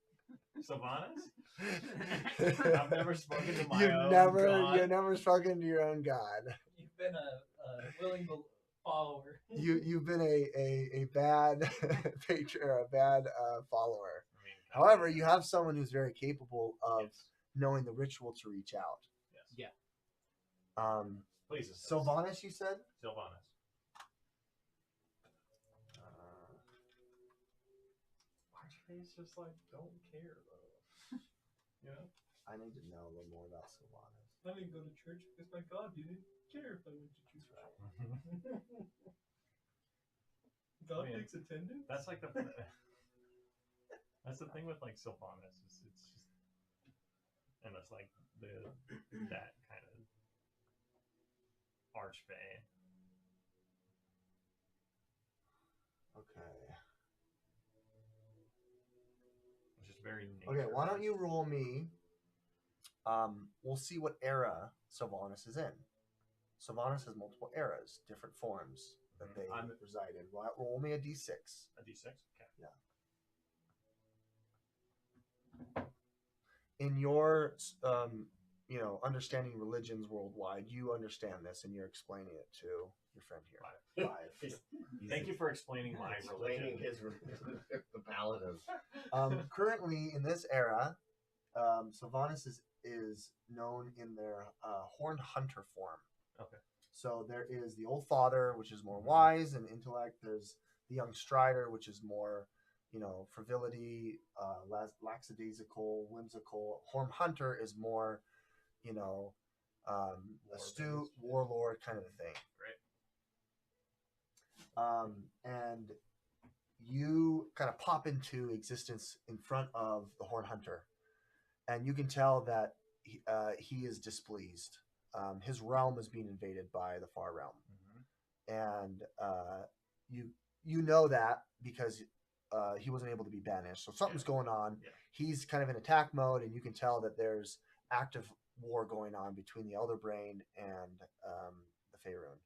Sylvanas? I've never spoken to my You've own never god. spoken to your own god. You've been a willing follower. You've been a bad patron, or a bad follower. I mean, However, you have someone who's very capable of Yes. knowing the ritual to reach out. Yes. Yeah. Please assist. Sylvanas, you said? Sylvanas. Archface just like don't care though. You know? I need to know a little more about Sylvanas. I didn't go to church because my God didn't care if I went to church. God I mean, takes attendance. That's like that's the thing with like Sylvanas is it's just and it's like that kind of archfey. Okay. Which is very Okay, why don't nature-based. you roll me? We'll see what era Sylvanas is in. Sylvanas has multiple eras, different forms that they reside in. Roll me a d6. A D6? Okay. In your understanding religions worldwide, you understand this and you're explaining it to your friend here. 5. Thank you for explaining my Explaining religion. his the paladin. Currently in this era, Sylvanas is known in their horned hunter form. Okay. So there is the old father, which is more wise and intellect. There's the young strider, which is more, frivolity, lackadaisical, whimsical. Horned hunter is more, astute, warlord kind of a thing. Great. And you kind of pop into existence in front of the Horned Hunter, and you can tell that he is displeased. His realm is being invaded by the Far Realm, and you know that because he wasn't able to be banished. So something's going on. Yeah. He's kind of in attack mode, and you can tell that there's active war going on between the Elder Brain and the Faerun.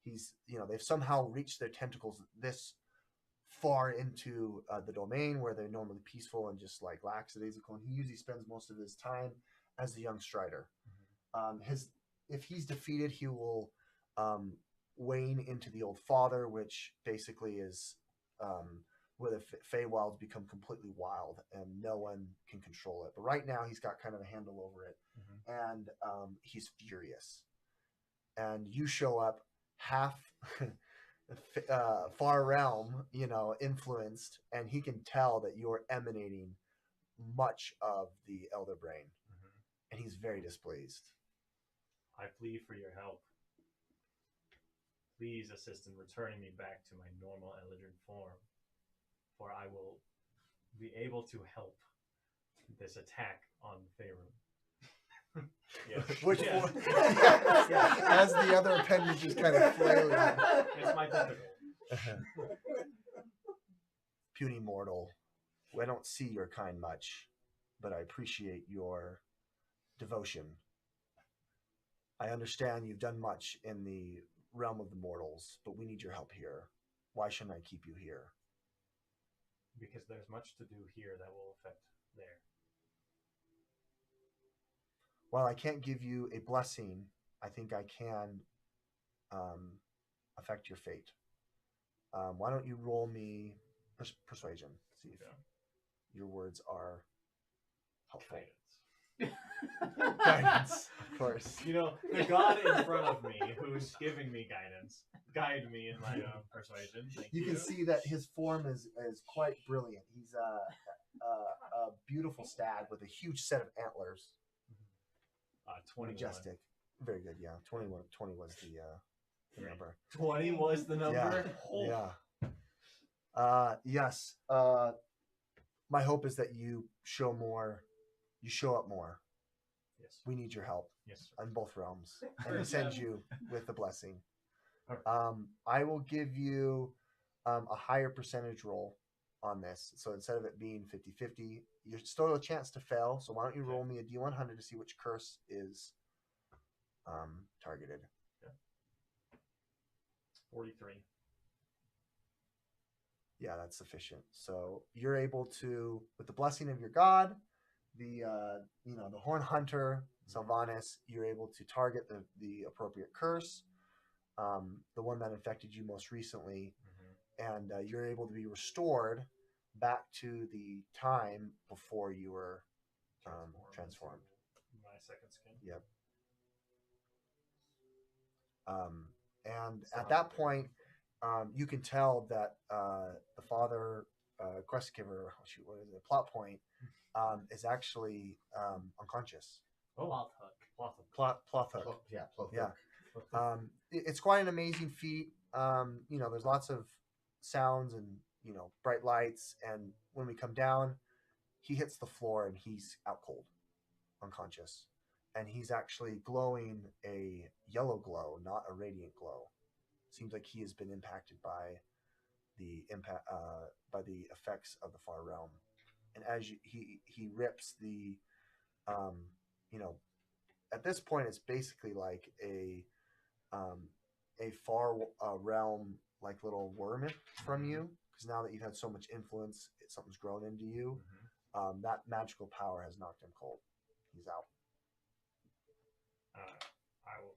He's, they've somehow reached their tentacles this far into the domain where they're normally peaceful and just like lackadaisical. And he usually spends most of his time as the young strider. If he's defeated, he will wane into the old father, which basically is where the Feywilds become completely wild and no one can control it. But right now, he's got kind of a handle over it, and he's furious. And you show up half far realm, influenced, and he can tell that you're emanating much of the elder brain, and he's very displeased. I plead for your help. Please assist in returning me back to my normal Eldritch form, for I will be able to help this attack on Faerun. Yes. Which yes. one? Yeah. As the other appendage is kind of flailing. It's my tentacle. Puny mortal, I don't see your kind much, but I appreciate your devotion. I understand you've done much in the realm of the mortals, but we need your help here. Why shouldn't I keep you here? Because there's much to do here that will affect there. While I can't give you a blessing, I think I can affect your fate. Why don't you roll me persuasion? See if your words are helpful. Guidance, of course. The god in front of me who's giving me guidance, guide me in my own persuasion. Thank you. You can see that his form is quite brilliant. He's a beautiful stag with a huge set of antlers. 21. Majestic. Very good, yeah. 20 was the number. 20 was the number? Yeah. Yes. My hope is that you show up more. Yes. We need your help. Yes, sir. On both realms. And we send you with a blessing. Perfect. I will give you a higher percentage roll on this. So instead of it being 50-50, you still have a chance to fail. So why don't you roll me a D100 to see which curse is targeted. Okay. 43. Yeah, that's sufficient. So you're able to, with the blessing of your god, the Horn Hunter, Sylvanas, you're able to target the appropriate curse, the one that infected you most recently, and you're able to be restored back to the time before you were transformed. My second skin. Yep. And at that point, you can tell that the father quest giver, what is it? Plot point is actually unconscious. Oh, Plot hook. Yeah. It's quite an amazing feat. There's lots of sounds and bright lights, and when we come down, he hits the floor and he's out cold, unconscious, and he's actually glowing a yellow glow, not a radiant glow. Seems like he has been impacted by the effects of the far realm. And as he rips the at this point it's basically like a far realm like little worm from you, because now that you've had so much influence, something's grown into you. That magical power has knocked him cold. He's out. I will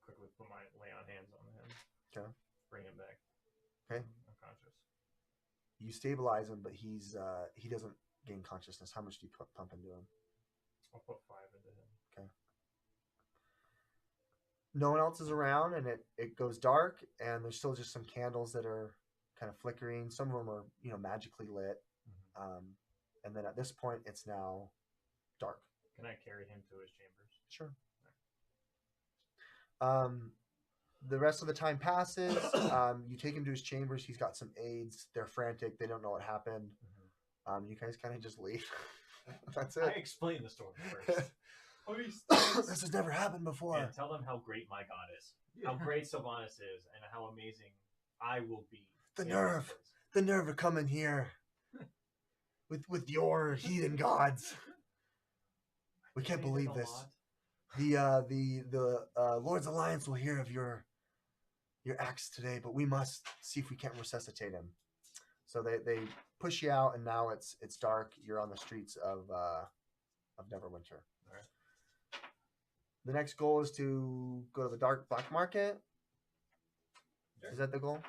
quickly put my lay on hands on him. Okay. Bring him back. Okay. Unconscious. You stabilize him, but he doesn't gain consciousness. How much do you pump into him? I'll put 5 into him. Okay. No one else is around, and it goes dark, and there's still just some candles that are kind of flickering. Some of them are magically lit, and then at this point it's now dark. Can I carry him to his chambers? Sure. The rest of the time passes. You take him to his chambers. He's got some aides. They're frantic. They don't know what happened. You guys kind of just leave. That's it. I explain the story first. This has never happened before. And tell them how great my god is. How great Sylvanas is, and how amazing I will be. The nerve of coming here with your heathen gods. We can't believe this. The Lord's Alliance will hear of your acts today, but we must see if we can't resuscitate him. So they push you out, and now it's dark. You're on the streets of Neverwinter. All right. The next goal is to go to the dark black market. Sure. Is that the goal?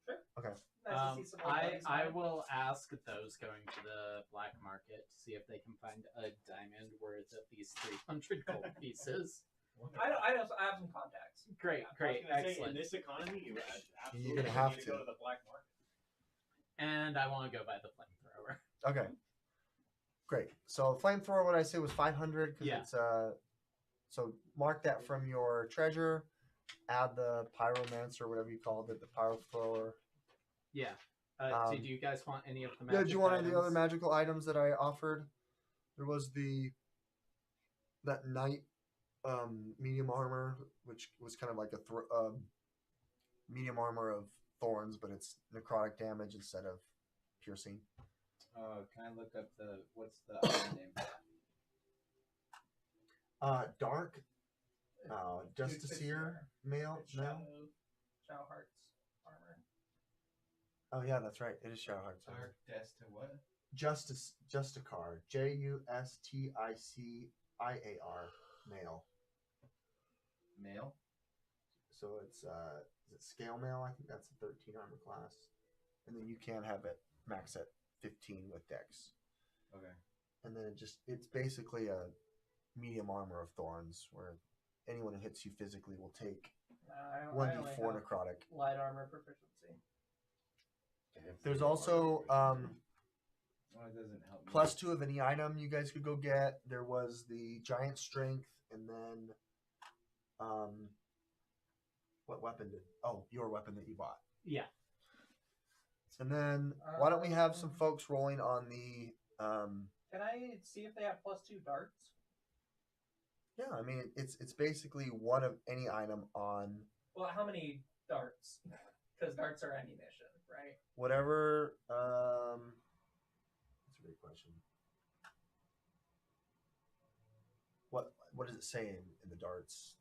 Sure. Okay. Nice to see some old buddies of I mine. will ask those going to the black market to see if they can find a diamond worth at least 300 gold pieces. I have some contacts. Great, great, I was gonna say, excellent. in this economy, you absolutely You're gonna have need to. go to the black market. And I want to go buy the flamethrower. Okay. Great. So flamethrower, what I say was 500 because Yeah. it's so mark that from your treasure. Add the pyromancer, whatever you called it, the pyro thrower. Yeah. Um, Did you guys want any of the Yeah, magic do you want any of the other items? magical items that I offered? There was that knight medium armor, which was kind of like a medium armor of thorns, but it's necrotic damage instead of piercing. Can I look up what's the item name? Dark Justiciar mail. It's No. Shadow Heart's armor. Oh yeah, that's right. It is Shadow Heart's armor. Dark Death to what? Justicar. Justicir mail. Male? So it's is it scale mail? I think that's a 13 armor class, and then you can have it max at 15 with dex. Okay. And then it's basically a medium armor of thorns, where anyone who hits you physically will take I 1d4 only have necrotic. light armor proficiency. There's also Well, it doesn't help me. +2 of any item you guys could go get. There was the giant strength, and then what weapon your weapon that you bought. Yeah. And then why don't we have some folks rolling on the Can I see if they have +2 darts? yeah, I mean it's basically one of any item on Well, how many darts? Because darts are ammunition, right? whatever that's a great question. What does it say in the darts?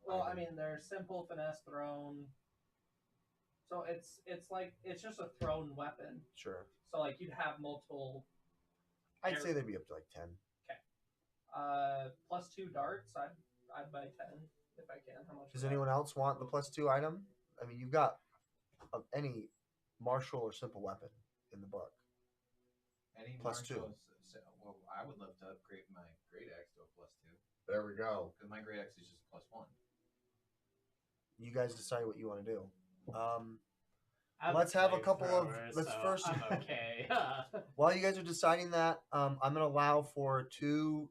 Well, I mean, they're simple finesse thrown. So it's just a thrown weapon. Sure. So like you'd have multiple. I'd say they'd be up to like 10. +2 darts. I'd buy 10 if I can. How much? Does is that? anyone else want the +2 item? I mean, you've got any martial or simple weapon in the book. Any +2. martial well, I would love to upgrade my great axe to a +2. There we go. Because my great axe is just +1. You guys decide what you want to do. Let's have a couple of. Let's first. I'm okay. While you guys are deciding that, I'm going to allow for 2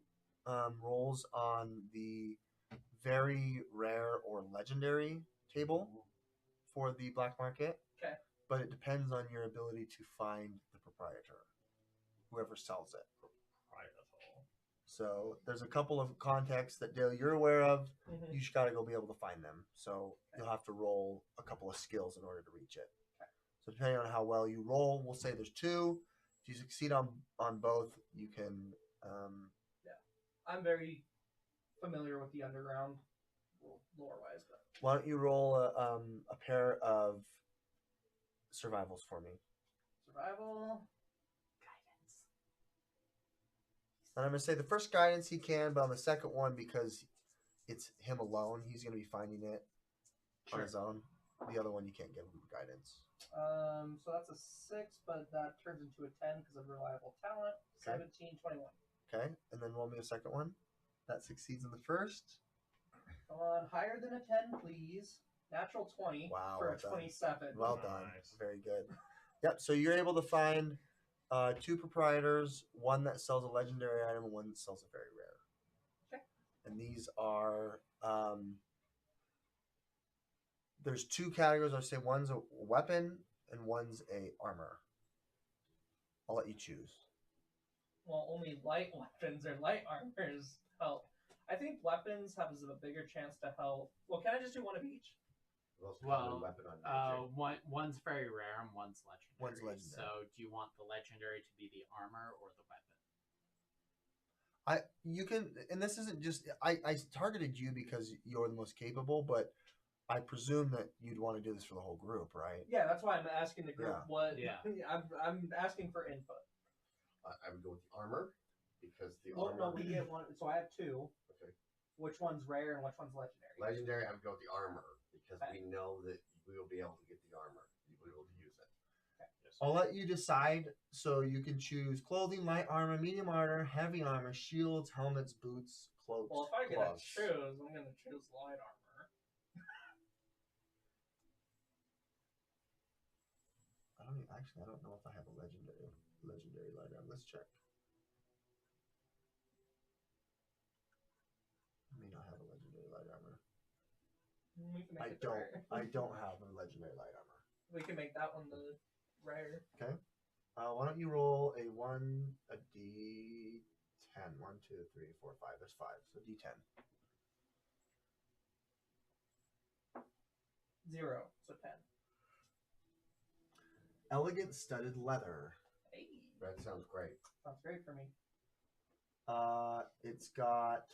rolls on the very rare or legendary table for the black market. Okay. But it depends on your ability to find the proprietor, whoever sells it. So there's a couple of contexts that Dale you're aware of. Mhm. You just got to go be able to find them. So you'll have to roll a couple of skills in order to reach it. Okay. So depending on how well you roll, we'll say there's 2. If you succeed on both, you can. I'm very familiar with the underground lore wise, but Why don't you roll a pair of survivals for me? survival. Guidance. And I'm going to say the first guidance he can, but on the second one, because it's him alone, he's going to be finding it on his own. The other one, you can't give him guidance. So that's a 6, but that turns into a 10 because of reliable talent. Okay. 17, 21. Okay, and then roll me a second one. That succeeds in the first. Come on, higher than a 10, please. Natural 20 Wow, for well a done. 27. Well done. Nice. Very good. Yep, so you're able to find 2 proprietors, one that sells a legendary item and one that sells a very rare. Okay. And these are there's 2 categories. I'll say one's a weapon and one's a armor. I'll let you choose. Well, only light weapons or light armors help. I think weapons have a bigger chance to help. Well, can I just do one of each? Most Well, common weapon on magic. one's very rare and one's legendary. One's legendary. So, do you want the legendary to be the armor or the weapon? You can, and this isn't just I targeted you because you're the most capable, but I presume that you'd want to do this for the whole group, right? Yeah, that's why I'm asking the group Yeah. what. Yeah. I'm asking for input. I would go with the armor because the Well, armor. no, we get one. So I have two. Okay. Which one's rare and which one's legendary? Legendary, I would go with the armor because Okay. we know that we will be able to get the armor. We will be able to use it. Yes. I'll let you decide. So you can choose clothing, light armor, medium armor, heavy armor, shields, helmets, boots, cloaks, Well, if I get to gloves. choose, I'm gonna choose light armor. I don't know if I have a legendary light armor. Let's check. I may not have a legendary light armor. We can make I it the rare. don't have a legendary light armor. We can make that one the rare. Why don't you roll a D10? 1, 2, 3, 4, 5. There's 5. So D10. 0. So 10. Elegant studded leather. Hey, That sounds great. sounds great for me. It's got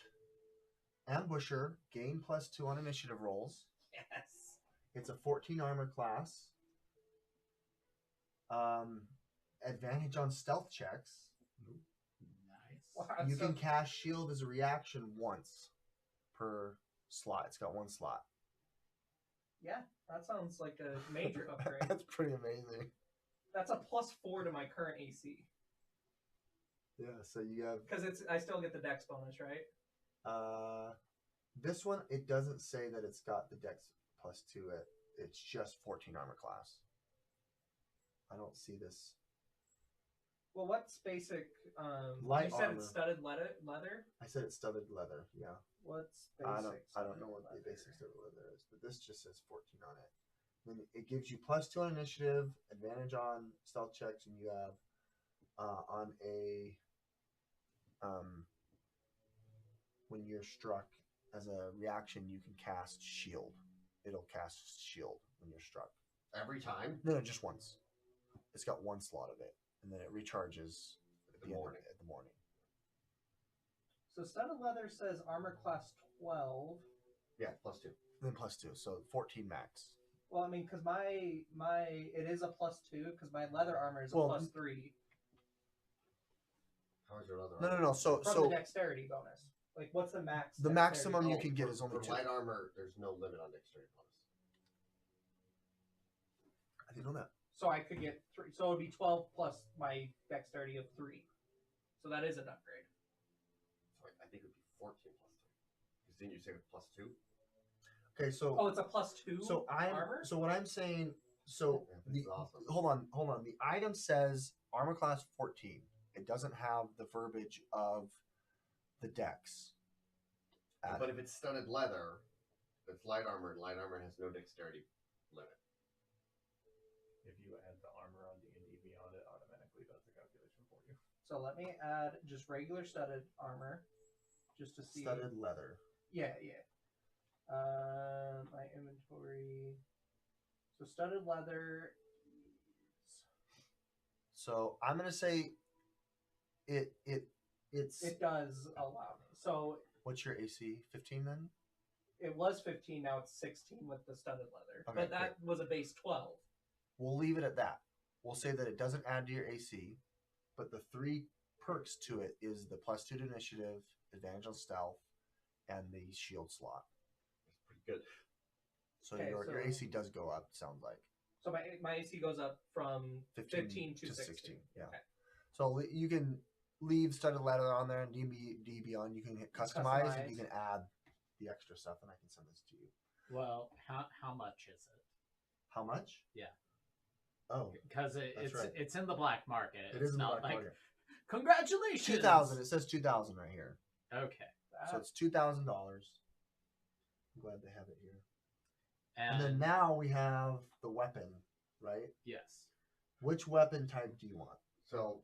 ambusher, gain +2 on initiative rolls. Yes. It's a 14 armor class. Advantage on stealth checks. Nice. Wow, You so- can cast shield as a reaction once per slot. It's got one slot. Yeah, that sounds like a major upgrade. That's pretty amazing. That's a +4 to my current AC Yeah, so you have because I still get the dex bonus, right? this one. It doesn't say that it's got the dex +2. It's just 14 armor class. I don't see this. Well, what's basic? Light you said armor. it's studded leather. I said it's studded leather. Yeah. What's basic? I don't know what the basic studded leather is, but this just says 14 on it. Then it gives you +2 on initiative, advantage on stealth checks, and you have on a when you're struck as a reaction, you can cast shield. It'll cast shield when you're struck. Every time No, just once. It's got one slot of it, and then it recharges in the morning. at the morning. So studded leather says armor class 12. Yeah, +2. Then +2, so 14 max. Well, I mean, because my it is a +2 because my leather armor is a Well, +3 How is your other? No. So from the dexterity bonus. Like, what's the max? the dexterity maximum you bonus? can get is only for 2. light armor. There's no limit on dexterity bonus. I didn't know that. So I could get 3. So it would be 12 plus my dexterity of 3. So that is an upgrade. So I think it would be 14 +2. Because then you say with +2. Okay, so Oh, it's a +2 armor? So what I'm saying, so Yeah, this is awesome. hold on. The item says armor class 14. It doesn't have the verbiage of the dex. But if it's studded leather, it's light armor, and light armor has no dexterity limit. If you add the armor on D&D Beyond, it automatically does the calculation for you. So let me add just regular studded armor, just to see. Studded leather. Yeah. My inventory. So studded leather. So I'm gonna say it's It does allow me. So what's your AC? 15 then? it was 15. Now it's 16 with the studded leather. Okay, But that was a base 12. We'll leave it at that. We'll say that it doesn't add to your AC, but the 3 perks to it is the +2 to initiative, advantage on stealth, and the shield slot. It's pretty good. So Okay, your so- AC does go up, sounds like. So my AC goes up from 15 to 16. Yeah. Okay. So you can leave studded leather on there and D Beyond. You can hit customize and you Customize. can add the extra stuff, and I can send this to you. Well, how much is it? How much? Yeah. Oh, Because That's right. it's in the black market. it It's is in the not black like market. congratulations. 2,000. It says 2,000 right here. Okay. So it's $2,000. I'm glad they have it here. And And, then now we have the weapon, right? yes. Which weapon type do you want? So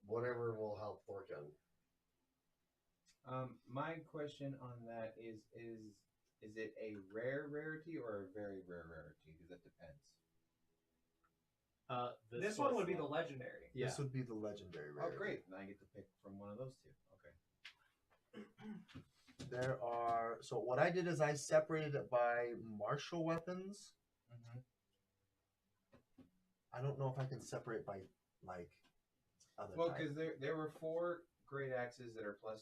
whatever will help Fortune. My question on that is it a rare rarity or a very rare rarity? Because that depends. This one would be the legendary. Yeah. This would be the legendary rarity. Oh, great! Then I get to pick from one of those two. Okay. There are So what I did is I separated it by martial weapons. Mm-hmm. I don't know if I can separate by like other. Well, types. because there were 4 great axes that are +2.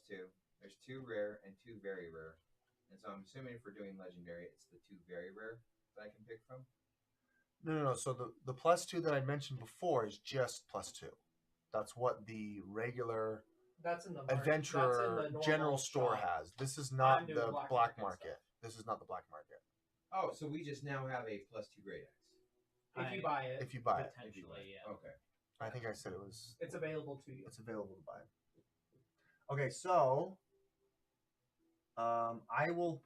There's 2 rare and 2 very rare. And so I'm assuming if we're doing legendary, it's the 2 very rare that I can pick from. No. So the +2 that I mentioned before is just +2. That's what the regular That's in the adventurer general store shop. has. This is not I'm the doing black black market market. This is not the black market. Oh, so we just now have a +2 great axe. If you buy it, If you buy it, Potentially, yeah. Okay. I think I said it was. it's available to you. It's available to buy. Okay, so I will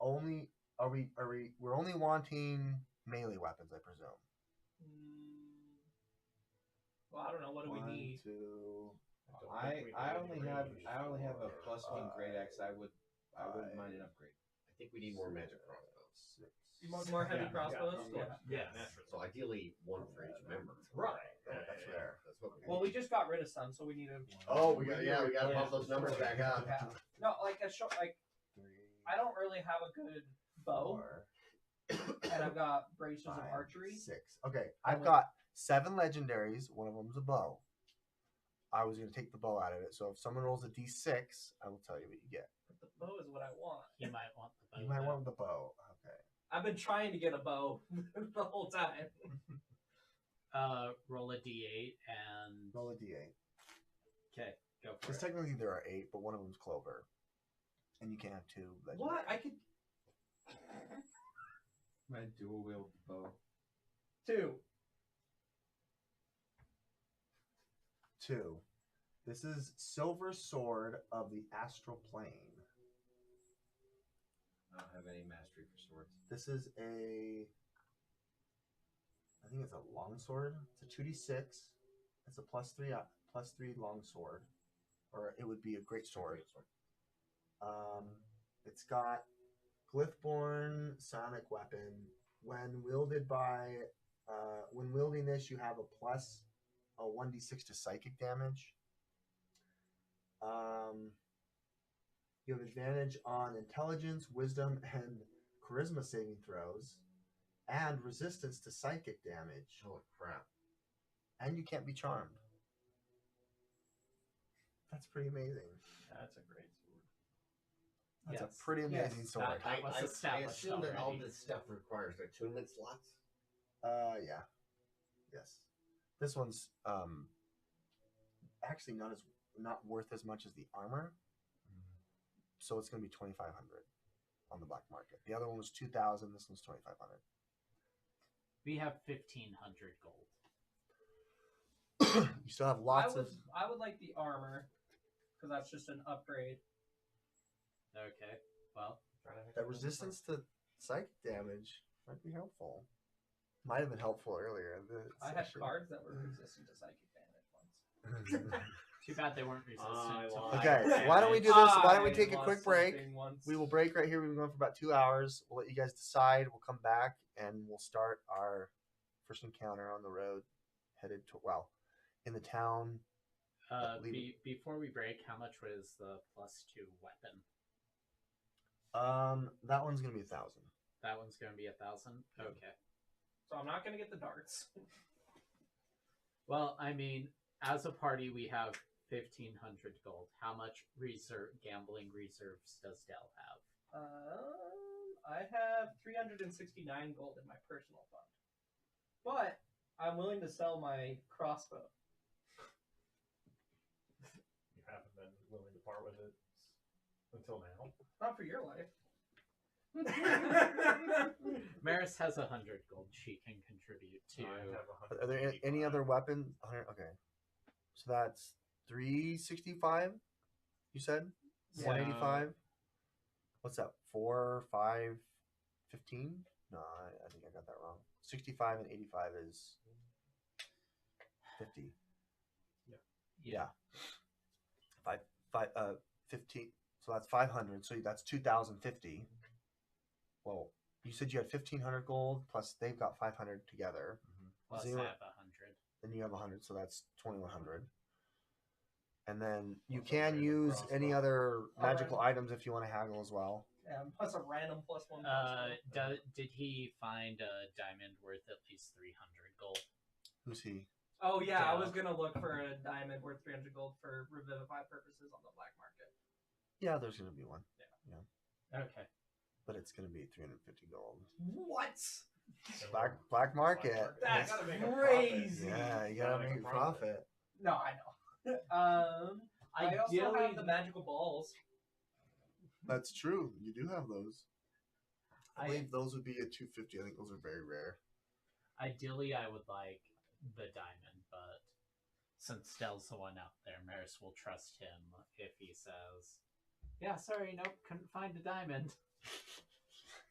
only we're only wanting melee weapons, I presume. Well, I don't know. What do we need? 1, 2, I only have a +1 great axe. I wouldn't mind an upgrade. I think we need more magic crossbows. 6. You want more heavy crossbows? Yeah. Yeah. Naturally. So ideally, 1 for each member. Right. That's fair. That's what we Well, need. we just got rid of some, so we need to. Oh, we got to bump those numbers back up. Yeah. No, like I don't really have a good bow, 4, and I've got braces of 5, archery. 6. Okay, I've got 7 legendaries. One of them's a bow. I was going to take the bow out of it. So if someone rolls a d6, I will tell you what you get. But the bow is what I want. You might want the bow. You might though. want the bow. Okay. I've been trying to get a bow the whole time. Roll a d8 and. Roll a d8. Okay, go for Because it. technically there are 8, but one of them's clover. And you can't have 2 legendaries. What? I could. My dual wield bow. 2. 2. This is Silver Sword of the Astral Plane. I don't have any mastery for swords. This is I think it's a long sword. It's a 2d6. It's a +3 long sword, or it would be a great sword. It's got Glyphborn Sonic Weapon. When wielding this, you have a 1d6 to psychic damage. You have advantage on intelligence, wisdom, and charisma saving throws, and resistance to psychic damage. Holy crap. And you can't be charmed. That's pretty amazing. That's a great sword. That's Yes. a pretty amazing Yes. sword. That was I established assume that all already. this stuff requires attunement slots. Yeah. Yes. This one's actually not worth as much as the armor. So it's going to be 2,500 on the black market. The other one was 2,000. This one's 2,500. We have 1,500 gold. You still have lots of. I would like the armor, because that's just an upgrade. Okay, well, That resistance to psychic damage might be helpful. Might have been helpful earlier in the I had session. cards that were resistant to psychic damage once. too bad they weren't resistant to lied. fire Okay, damage. why don't we do this? Why don't we I take a lost quick break? something once. We will break right here. We've been going for about 2 hours. We'll let you guys decide. We'll come back and we'll start our first encounter on the road, headed to in the town. Before we break, how much was the +2 weapon? That one's gonna be 1,000. That one's going to be 1,000? Okay. So I'm not going to get the darts. Well, I mean, as a party, we have 1,500 gold. How much gambling reserves does Dell have? I have 369 gold in my personal fund. But I'm willing to sell my crossbow. You haven't been willing to part with it until now. Not for your life. Maris has 100 gold she can contribute to. I have Are there any other weapons? Okay, so that's 365. You said Yeah. 185. What's that? 4, 5, 15? No, I think I got that wrong. 65 and 85 is 50. Yeah. 15. So that's 500. So that's 2,050. Well, you said you had 1,500 gold plus they've got 500 together. Plus, Does I anyone- have 100. Then you have 100, so that's 2,100. And then you Also can random use crossbow. any other magical Alright. items if you want to haggle as well. Plus a random +1. Did he find a diamond worth at least 300 gold? Who's he? Oh yeah, I Dale. was gonna look for a diamond worth 300 gold for revivify purposes on the black market. Yeah, there's going to be one. Okay. But it's going to be 350 gold. What? Black market. That's Gotta make a crazy. Yeah, you got to make a profit. No, I know. I also have the magical balls. That's true. You do have those. I I- believe those would be at 250. I think those are very rare. Ideally, I would like the diamond, but since Dell's the one out there, Maris will trust him if he says, "Yeah, sorry, nope, couldn't find a diamond."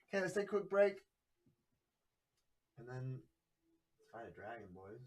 Okay, let's take a quick break. And then let's find a dragon, boys.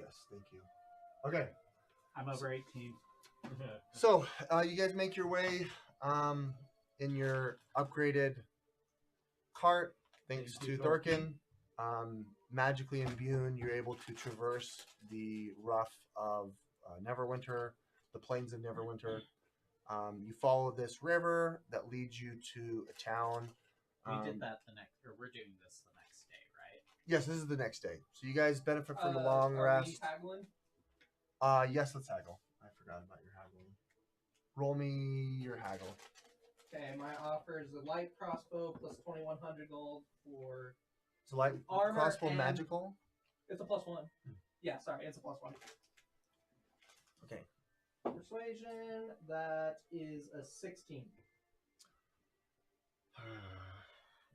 Yes, thank you. Okay, I'm over 18. so you guys make your way in your upgraded cart, thanks Thank you, to Thorkin. Magically imbued, you're able to traverse the rough of Neverwinter, the plains of Neverwinter. You follow this river that leads you to a town. We did that the next, or we're doing this the next day, right? Yes, this is the next day. So you guys benefit from a long Are rest. we haggling? Yes, let's haggle. I forgot about your haggling. Roll me your haggle. Okay, my offer is a light crossbow plus 2,100 gold for. So light Armor crossbow and- magical. It's a +1. Yeah, sorry, it's a +1. Okay. Persuasion, that is a 16.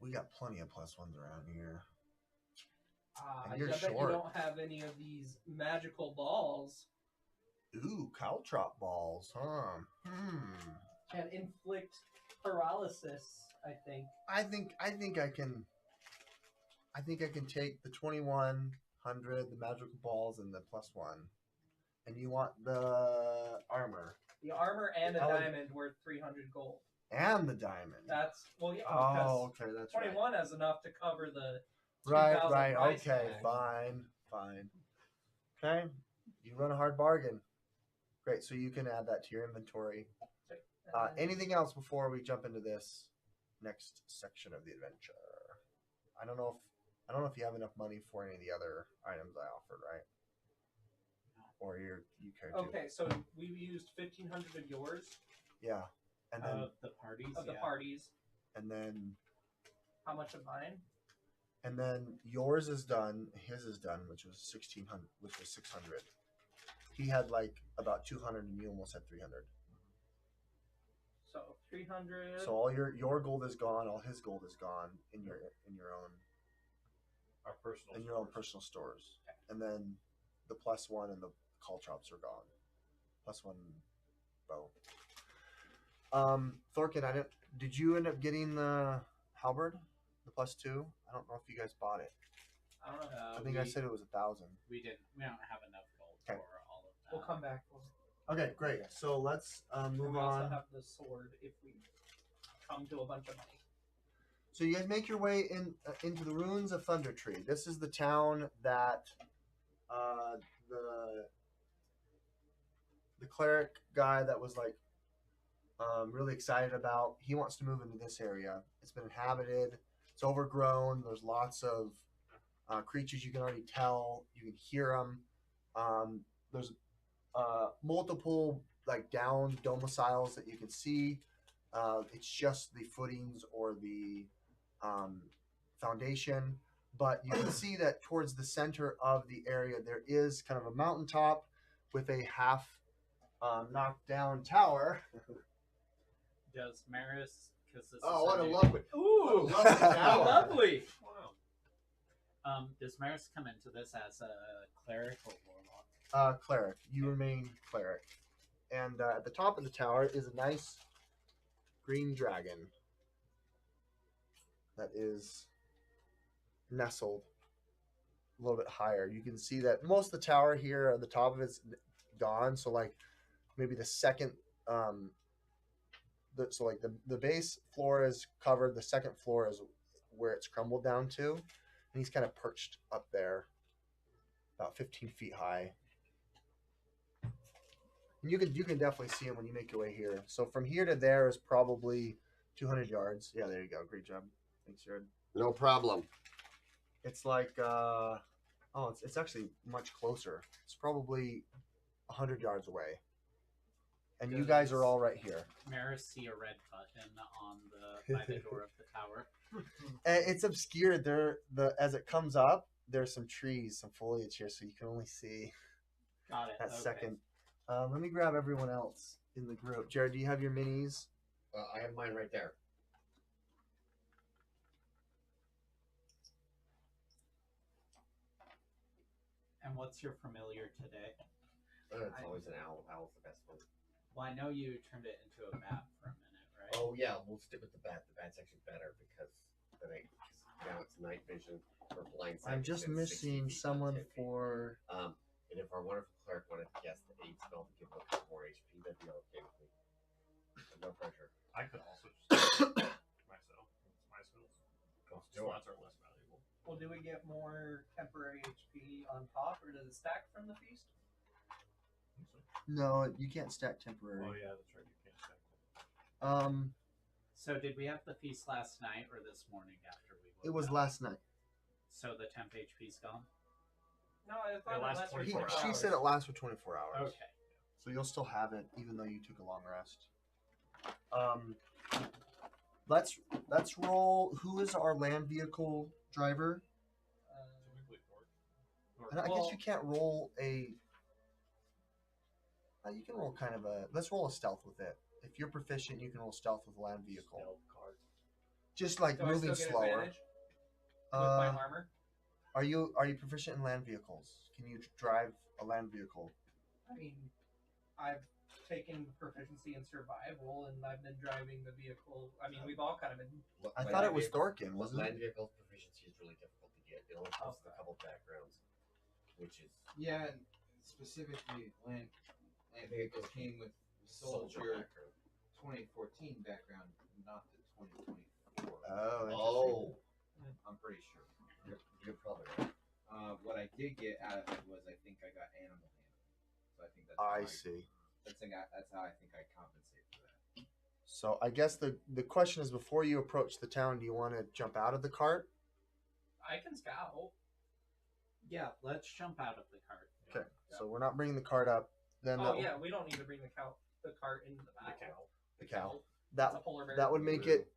We got plenty of +1s around here. I And you're bet you short. don't have any of these magical balls. Ooh, caltrop balls, huh? Can inflict paralysis, I think. I think I can take the 2,100, the magical balls, and the +1. And you want the armor The armor and a I would- diamond worth 300 gold. and the diamond. That's, well, yeah, Oh, because okay, that's right. 21 has enough to cover the Right, 2,000 right. price Okay, tag. fine. Okay, you run a hard bargain. Great, so you can add that to your inventory. And Anything else before we jump into this next section of the adventure? I don't know if you have enough money for any of the other items I offered, right? Or you care to? Okay, so we used 1,500 of yours, Yeah, and then Of the parties, of the yeah. parties. and then How much of mine? and then yours is done. His is done, which was 1,600, which was 600. He had like about 200, and you almost had 300. So 300. So all your gold is gone. All his gold is gone in your own Our personal. in your own stores. personal stores. And then the +1 and the call chops are gone. +1 bow. Thorkin, did you end up getting the halberd? The +2? I don't know if you guys bought it. I don't know. I think I said it was 1,000. We didn't. We don't have enough gold Okay. for all of that. We'll come back for it. Okay, great. So let's And move we also on. have the sword if we come to a bunch of money. So you guys make your way into the ruins of Thunder Tree. This is the town that the cleric guy that was like really excited about. He wants to move into this area. It's been inhabited. It's overgrown. There's lots of creatures. You can already tell. You can hear them. There's multiple like down domiciles that you can see. It's just the footings or the foundation, but you can see that towards the center of the area there is kind of a mountaintop with a half knocked down tower. Does Maris, because this Oh, is what her a new- lovely, Ooh, what a lovely tower. lovely. Wow. Does Maris come into this as a cleric or warlock? Cleric. You remain cleric. And at the top of the tower is a nice green dragon that is nestled a little bit higher. You can see that most of the tower here at the top of it's gone. So like maybe the second, the base floor is covered. The second floor is where it's crumbled down to, and he's kind of perched up there, about 15 feet high. And you can definitely see him when you make your way here. So from here to there is probably 200 yards. Yeah, there you go. Great job. Thanks, Jared. No problem. It's like it's actually much closer. It's probably 100 yards away. And you guys are all right here. Maris see a red button on by the door of the tower. And it's obscured. As it comes up, there's some trees, some foliage here, so you can only see Got it. that okay. second. Let me grab everyone else in the group. Jared, do you have your minis? I have mine right there. And what's your familiar today? It's always an owl. Owl's the best one. Well, I know you turned it into a bat for a minute, right? Oh yeah, we'll stick with the bat. The bat's actually better because now it's night vision or blind sight. I'm just It's 60 missing feet, not someone 10 feet. for. And if our wonderful cleric wanted to cast the aid spell to give him a couple more HP, that'd be okay with me. No pressure. I could also just myself. My skills. Slots are less valuable. Well, do we get more temporary HP on top, or does it stack from the feast? No, you can't stack temporary. Oh yeah, that's right. You can't stack them. So did we have the feast last night or this morning after we woke It was up? last night. So the temp HP's gone? No, I thought It lasts it lasts 24 She hours. said it lasts for 24 hours. Okay. So you'll still have it even though you took a long rest. Let's roll. Who is our land vehicle driver? Typically Thor. And I guess you can't roll a. You can roll kind of a. Let's roll a stealth with it. If you're proficient, you can roll stealth with a land vehicle. Stealth card. Just like Do I moving still get slower. advantage with my Uh, armor? are you proficient in land vehicles? Can you drive a land vehicle? I mean, I've taken proficiency in survival, and I've been driving the vehicle. I mean, we've all kind of been. I thought it was Thorkin, wasn't Land it? vehicle proficiency is really difficult to get. It only costs a couple backgrounds, which is Yeah, and specifically land vehicles came with soldier background. 2014 background, not the 2024. Oh, interesting. Oh, I'm pretty sure. you're probably right. What I did get out of it was I think I got animal handling. So I think that's I see. that's how I think I compensate for that. So I guess the question is, before you approach the town, do you want to jump out of the cart? I can scout. Yeah, let's jump out of the cart. Okay. So we're not bringing the cart up. Then Oh that, yeah, we don't need to bring the cart into the The back. cow. the cow. That's That a polar bear. that would make it.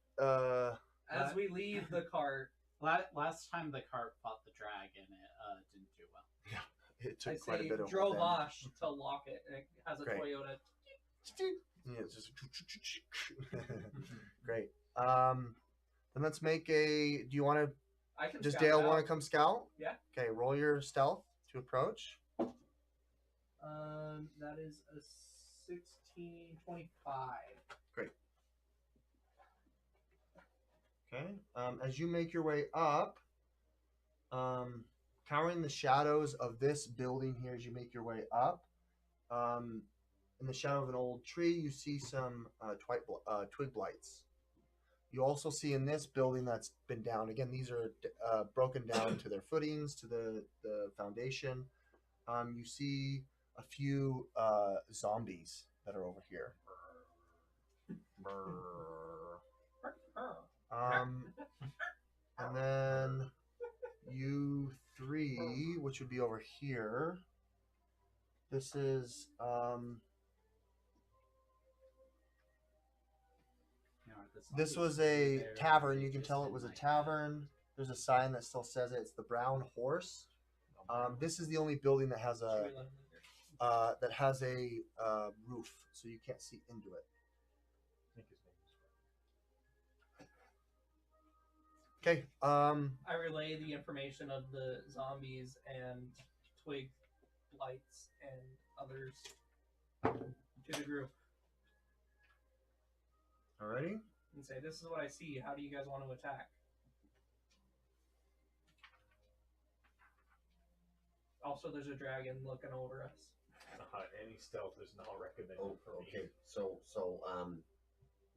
As we leave the cart, Last time the cart fought the dragon, it didn't do well. It I took quite a say bit of drove them. off to lock it. And it has a Great. Toyota. Yeah, it's just great. Then let's make a. Do you want to? I can. Does scout Dale it want out. to come scout? Yeah. Okay, roll your stealth to approach. That is a 1625. Okay. As you make your way up, cowering the shadows of this building here, as you make your way up, in the shadow of an old tree, you see some twig blights. You also see in this building that's been down. Again, these are broken down to their footings, to the foundation. You see a few zombies that are over here. And then you three, which would be over here. This is this was a tavern. You can tell it was a tavern. There's a sign that still says it. It's the Brown Horse. This is the only building that has a roof, so you can't see into it. Okay. I relay the information of the zombies and twig blights and others to the group Alrighty. and say, "This is what I see. How do you guys want to attack?" Also, there's a dragon looking over us. Any stealth is not recommended Oh, for me. okay. So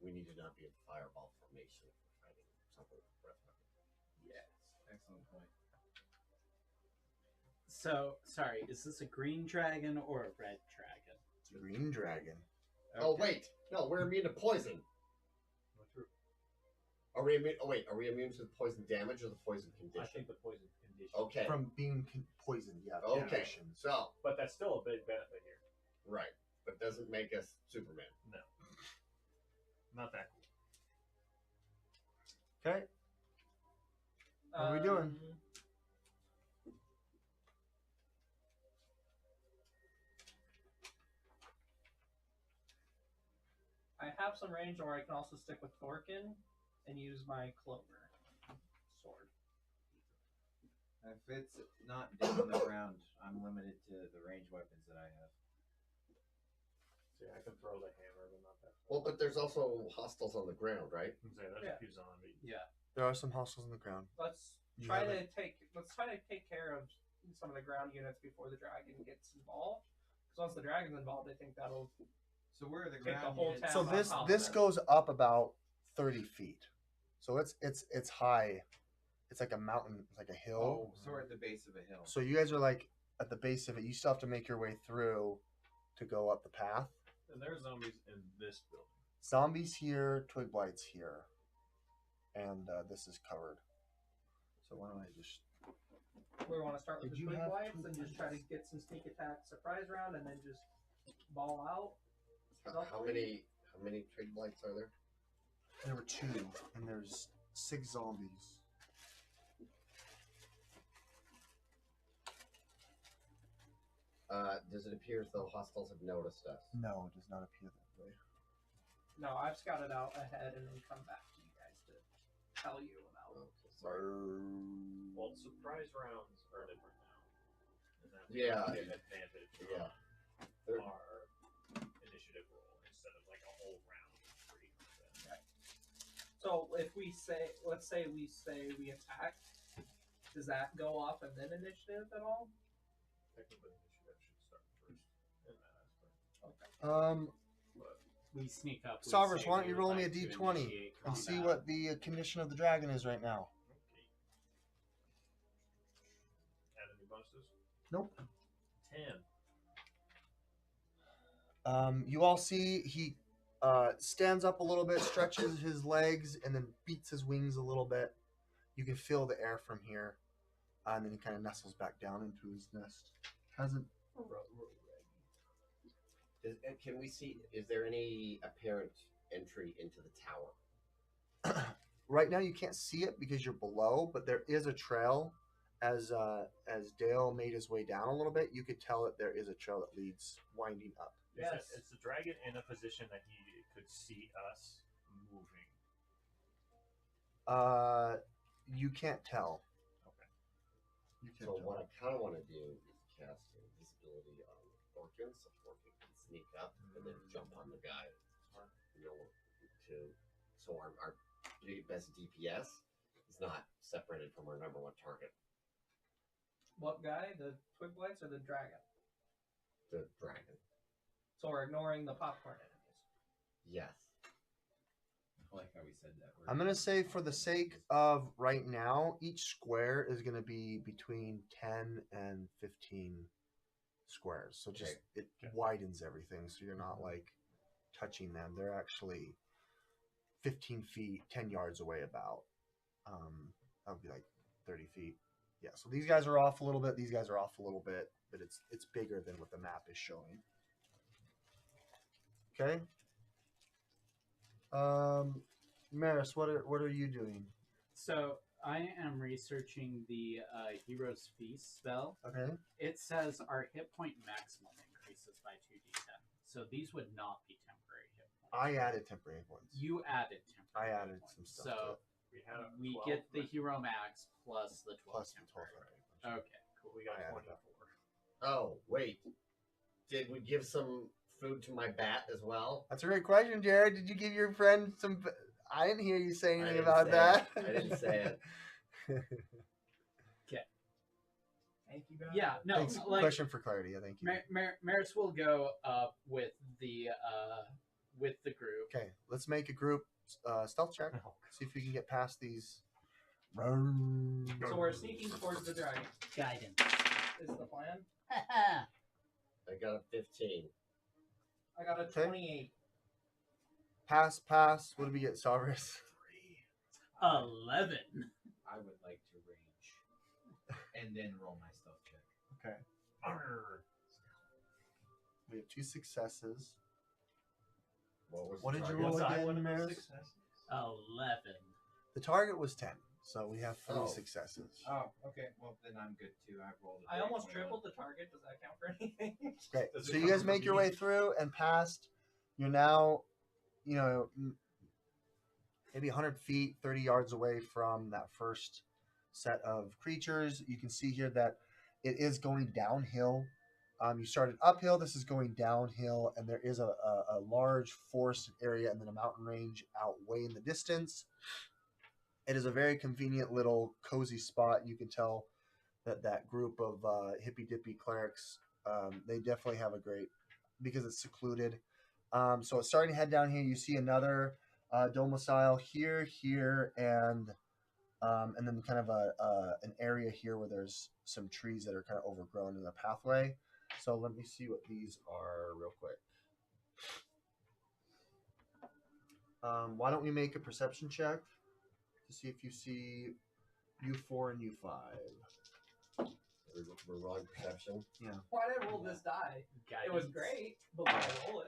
we need to not be in fireball formation if we're fighting something with breath weapon. Yes, excellent point. So, sorry, is this a green dragon or a red dragon? It's a green dragon. Oh Okay. wait, no, we're immune to poison. Not true. Are we immune? Oh wait, are we immune to the poison damage or the poison I condition? think the poison condition. Okay. From being poisoned, yeah. Okay. conditions. So But that's still a big benefit here. right, but doesn't make us Superman. No. Not that cool. Okay. What are we doing? I have some range, or I can also stick with Thorkin and use my clover sword. If it's not down on the ground, I'm limited to the ranged weapons that I have. See, I can throw the hammer, but not that. Well, but there's also hostiles on the ground, right? Say, there's Yeah. a few zombies. Yeah. There are some hostels on the ground. Let's You try have to take care of some of the ground units before the dragon gets involved. Because once the dragon's involved, I think that'll So where are the take the ground whole units? town. So on this top of this it. goes up about 30 feet. So it's high. It's like a mountain. It's like a hill. Oh, so we're at the base of a hill. So you guys are like at the base of it. You still have to make your way through to go up the path. And there's zombies in this building. Zombies here, twig blights here, and this is covered. So why don't I just? We want to start with Did the you twig have blights twig and just try to blights? get some sneak attack surprise round and then just ball out. How many twig blights are there? There were 2, and there's 6 zombies. Does it appear as though hostiles have noticed us? No, it does not appear that way. No, I've scouted out ahead and then come back to you guys to tell you about. Okay, sorry. Well, surprise rounds are different now. And that's Yeah. an advantage from Yeah. They're- our initiative roll instead of like a whole round for each of them. So if we say, let's say we attack, does that go off and then initiative at all? Technically, initiative should start first in that aspect. Okay. We sneak up. we Salvers, say why don't we you would roll me a like to d20 initiate and see combat. what the condition of the dragon is right now? Okay. Add any bonuses? Nope. 10. You all see he stands up a little bit, stretches his legs, and then beats his wings a little bit. You can feel the air from here, and then he kind of nestles back down into his nest. Hasn't. Can we see? Is there any apparent entry into the tower? Right now, you can't see it because you're below, but there is a trail. As Dale made his way down a little bit, you could tell that there is a trail that leads winding up. Yes. Is the dragon in a position that he could see us moving? You can't tell. Okay. You can't So tell. what I kind of want to do is cast invisibility on Orkin, so Orkin can sneak up and then jump on the guy. You know, so our best DPS is not separated from our number 1 target, What guy? The twig blights or the dragon? the dragon. So we're ignoring the popcorn enemies. Yes. I like how we said that. I'm going to say for the sake of right now, each square is going to be between 10 and 15 squares. So just it widens everything so you're not like touching them. They're actually 15 feet, 10 yards away about. That would be like 30 feet. Yeah, so these guys are off a little bit. These guys are off a little bit, but it's bigger than what the map is showing. Okay. Maris, what are you doing? So I am researching the Hero's Feast spell. Okay. It says our hit point maximum increases by 2d10. So these would not be temporary hit points. I added temporary points. You added I temporary added hit some points. stuff So to it. We had a we 12, get the but hero max plus the 12 Plus the 12 temporary. temporary points. Okay, cool. we got I added 24. Oh, wait. Did we give some food to my bat as well? That's a great question, Jared. Did you give your friend some? I didn't hear you say I anything didn't about say that. it. I didn't say it. Thank you guys. Yeah, no, Thanks. like Question for clarity. Yeah, thank you. Maris will go up with the group. Okay, let's make a group stealth check. Oh, See if we can get past these. So we're sneaking towards the dragon. Guidance. Is the plan? I got a 15. I got a Okay. 28. Pass. What do we get, Salvers? 11. I would like to range and then roll my stealth check. Okay. Arr. We have 2 successes. What did you target? roll What's again, one of the Maris? successes? 11. The target was 10, so we have 3 Oh. successes. Oh, okay. Well, then I'm good too. I rolled. I almost tripled the target. Does that count for anything? Great. Does it So you come guys from make your me? way through and past. You're now, maybe 100 feet, 30 yards away from that first set of creatures. You can see here that it is going downhill. You started uphill. This is going downhill, and there is a large forested area and then a mountain range out way in the distance. It is a very convenient little cozy spot. You can tell that group of hippy dippy clerics. They definitely have a great because it's secluded. So it's starting to head down here. You see another domicile here, and then kind of an area here where there's some trees that are kind of overgrown in the pathway. So let me see what these are real quick. Why don't we make a perception check to see if you see U4 and U5? We're rolling perception. Why did I roll this die? It was great, but why did I roll it?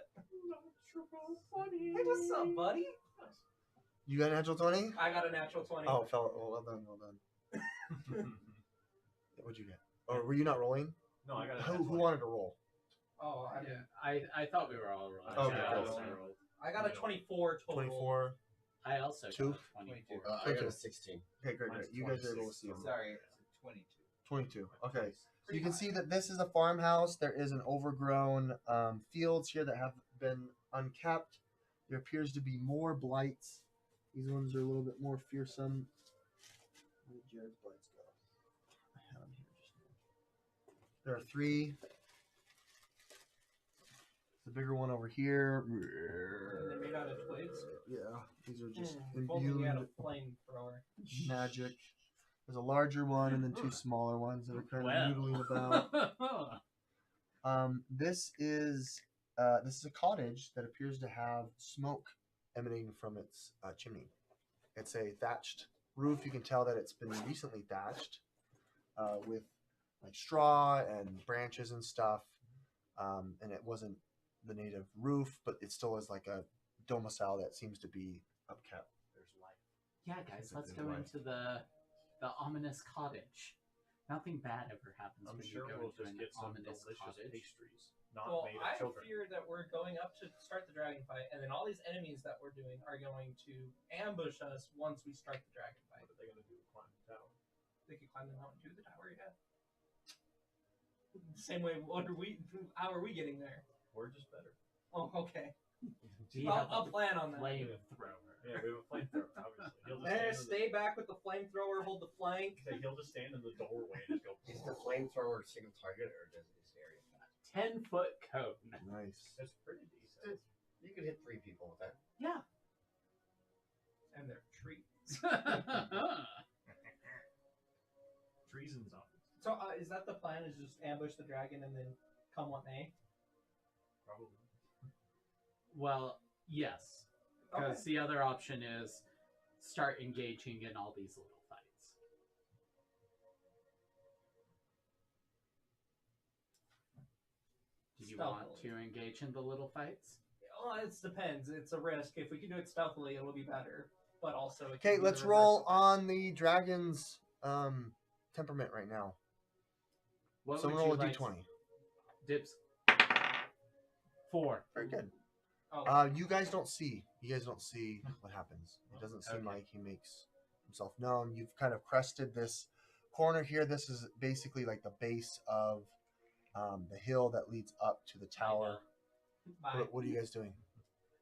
Hey, what's up, buddy? You got a natural 20? I got a natural 20. Oh, well done. What'd you get? Or were you not rolling? No, I got a Who wanted to roll? Oh, I thought we were all rolling. Okay, Yeah, cool. I also rolled. I got a 24 total. 24. I also Two? got 24. I got Okay. a 16. Okay, great. Mine's You guys are able to 26, see them. Sorry, it's 22. 22. Okay. So Pretty you can high. see that this is a farmhouse. There is an overgrown fields here that have been unkept. There appears to be more blights. These ones are a little bit more fearsome. Where did Jared's blights go? I had them here just now. There are 3. The bigger one over here. They're made out of twigs? Yeah, these are just If only we had a imbued flamethrower. magic. There's a larger one and then 2 smaller ones that are kind of noodling about. This is a cottage that appears to have smoke emanating from its chimney. It's a thatched roof. You can tell that it's been recently thatched with like straw and branches and stuff. And it wasn't the native roof, but it still is like a domicile that seems to be upkept. There's life. Yeah, guys, let's There's go life. into the ominous cottage. Nothing bad ever happens I'm when sure you go we'll into just an get some ominous delicious cottage. pastries, not Well, made I of children. fear that we're going up to start the dragon fight, and then all these enemies that we're doing are going to ambush us once we start the dragon fight. What are they going to do? Climb the tower? They could climb the mountain to the tower, yeah. Same way, how are we getting there? We're just better. Oh, okay. We I'll, have I'll plan on that. Flamethrower. Yeah, we have a flamethrower, obviously. He'll just Eh, stand stay back with the flamethrower, hold the flank. he'll just stand in the doorway and just go. Is the flamethrower a single target or does this area fast? 10-foot cone. Nice. It's pretty decent. You could hit 3 people with that. Yeah. And they're trees. Trees and zombies. So is that the plan? Is just ambush the dragon and then come what may? Probably. Well, yes. Because the other option is start engaging in all these little fights. Do you want Stealthily. to engage in the little fights? Well, it depends. It's a risk. If we can do it stealthily, it'll be better. But also, it can Okay, be let's the roll reverse. on the dragon's temperament right now. What Someone would roll you a like? d20. Dibs. 4. Very good. Oh, You guys don't see. You guys don't see what happens. It doesn't seem Okay. like he makes himself known. You've kind of crested this corner here. This is basically like the base of the hill that leads up to the tower. bye. What are you guys doing?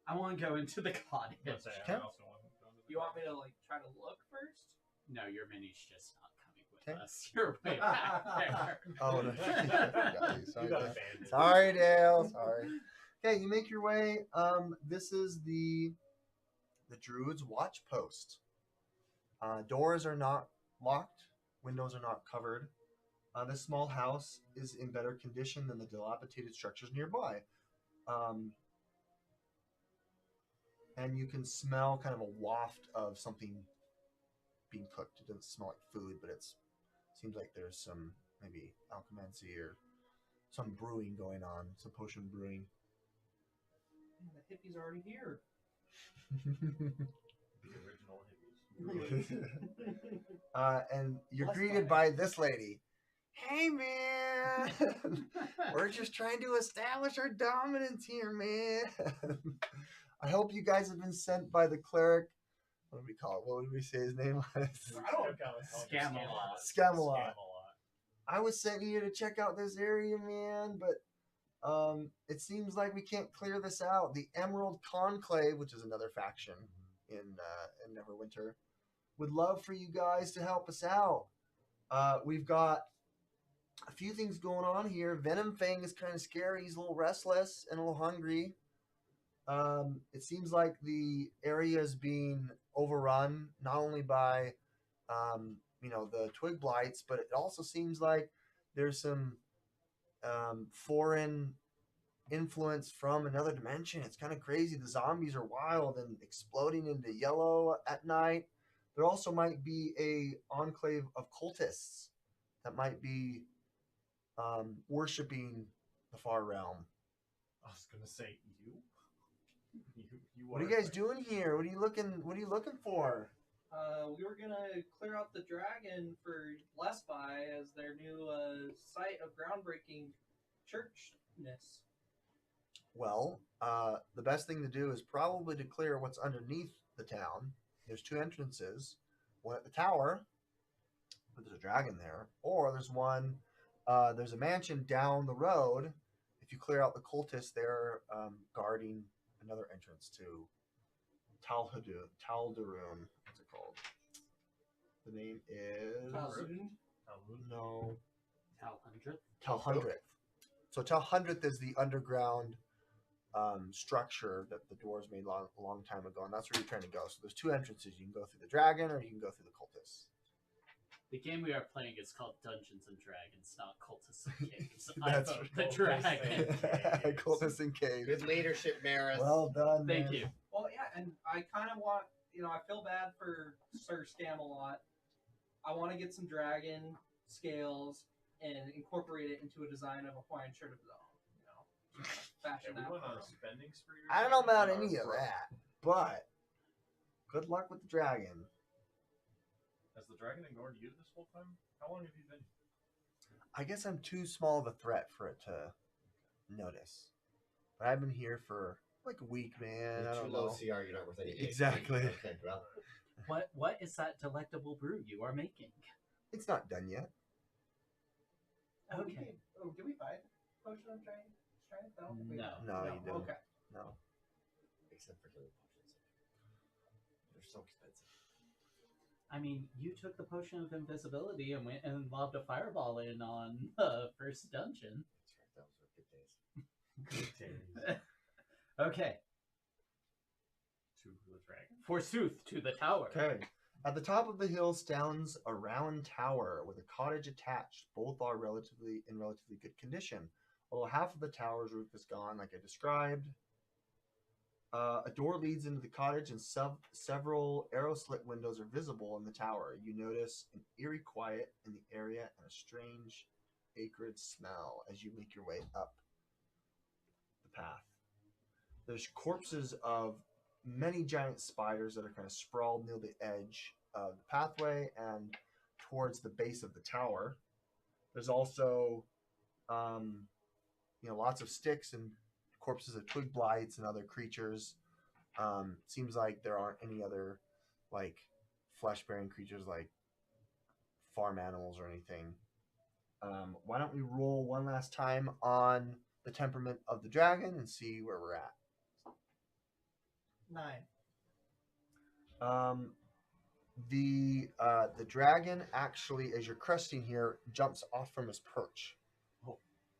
I want to go into the cottage. Let's say Okay. I also want to go to the You want me to like try to look first? No, your mini's just not coming with Okay. us. You're way back there. Oh, no. You got Sorry, abandoned. Sorry, Dale. Sorry. Okay, you make your way. This is the Druid's watch post. Doors are not locked. Windows are not covered. This small house is in better condition than the dilapidated structures nearby. And you can smell kind of a waft of something being cooked. It doesn't smell like food, but it seems like there's some maybe alchemancy or some brewing going on, some potion brewing. Man, the hippies are already here. The original hippies. And you're Bless greeted my- by this lady. Hey, man. We're just trying to establish our dominance here, man. I hope you guys have been sent by the cleric. What do we call it? What would we say his name was? I don't Scamelot. Scamelot. I was sent here to check out this area, man, but it seems like we can't clear this out. The Emerald Conclave, which is another faction in Neverwinter, would love for you guys to help us out. We've got a few things going on here. Venom Fang is kind of scary. He's a little restless and a little hungry. It seems like the area is being overrun not only by, the twig blights, but it also seems like there's some foreign influence from another dimension. It's kind of crazy. The zombies are wild and exploding into yellow at night. There also might be a enclave of cultists that might be worshiping the far realm. I was gonna say you. You What are you guys doing here? What are you looking for? We were gonna clear out the dragon for Lesbi as their new site of groundbreaking churchness. Well, the best thing to do is probably to clear what's underneath the town. There's two entrances. One at the tower, but there's a dragon there. Or there's one, there's a mansion down the road. If you clear out the cultists, they're guarding another entrance to Taldaroon. What's it called? The name is... No. Talhundredth. So Talhundredth is the underground structure that the dwarves made a long time ago, and that's where you're trying to go. So there's two entrances. You can go through the dragon, or you can go through the cultists. The game we are playing is called Dungeons and Dragons, not Cultists and Caves. That's I vote the dragon. Cultists and caves. Good leadership, Maris. Well done. Thank man. you. Well, yeah, and I kind of want, I feel bad for Sir Scamelot. I want to get some dragon scales and incorporate it into a design of a Hawaiian shirt of his own. Fashion that. Everyone on a spending spree. I don't know about any of that, but good luck with the dragon. Has the dragon ignored you this whole time? How long have you been? I guess I'm too small of a threat for it to notice. But I've been here for like a week, man. I You're don't too low know. CR, you're not worth any Exactly. Okay, well. What is that delectable brew you are making? It's not done yet. Okay. Did we buy potion of strength? I don't think we No. did. No, you didn't. Okay. No. Except for healing potions. They're so expensive. I mean, you took the potion of invisibility and went and lobbed a fireball in on the first dungeon. That's right, those were good days. Good days. Okay. To the dragon. Forsooth, to the tower. Okay. At the top of the hill stands a round tower with a cottage attached. Both are in relatively good condition. Although half of the tower's roof is gone, like I described. A door leads into the cottage, and several arrow-slit windows are visible in the tower. You notice an eerie quiet in the area and a strange acrid smell as you make your way up the path. There's corpses of many giant spiders that are kind of sprawled near the edge of the pathway and towards the base of the tower. There's also, lots of sticks and corpses of twig blights and other creatures. Seems like there aren't any other like flesh-bearing creatures like farm animals or anything. Why don't we roll one last time on the temperament of the dragon and see where we're at? 9. The dragon actually, as you're cresting here, jumps off from his perch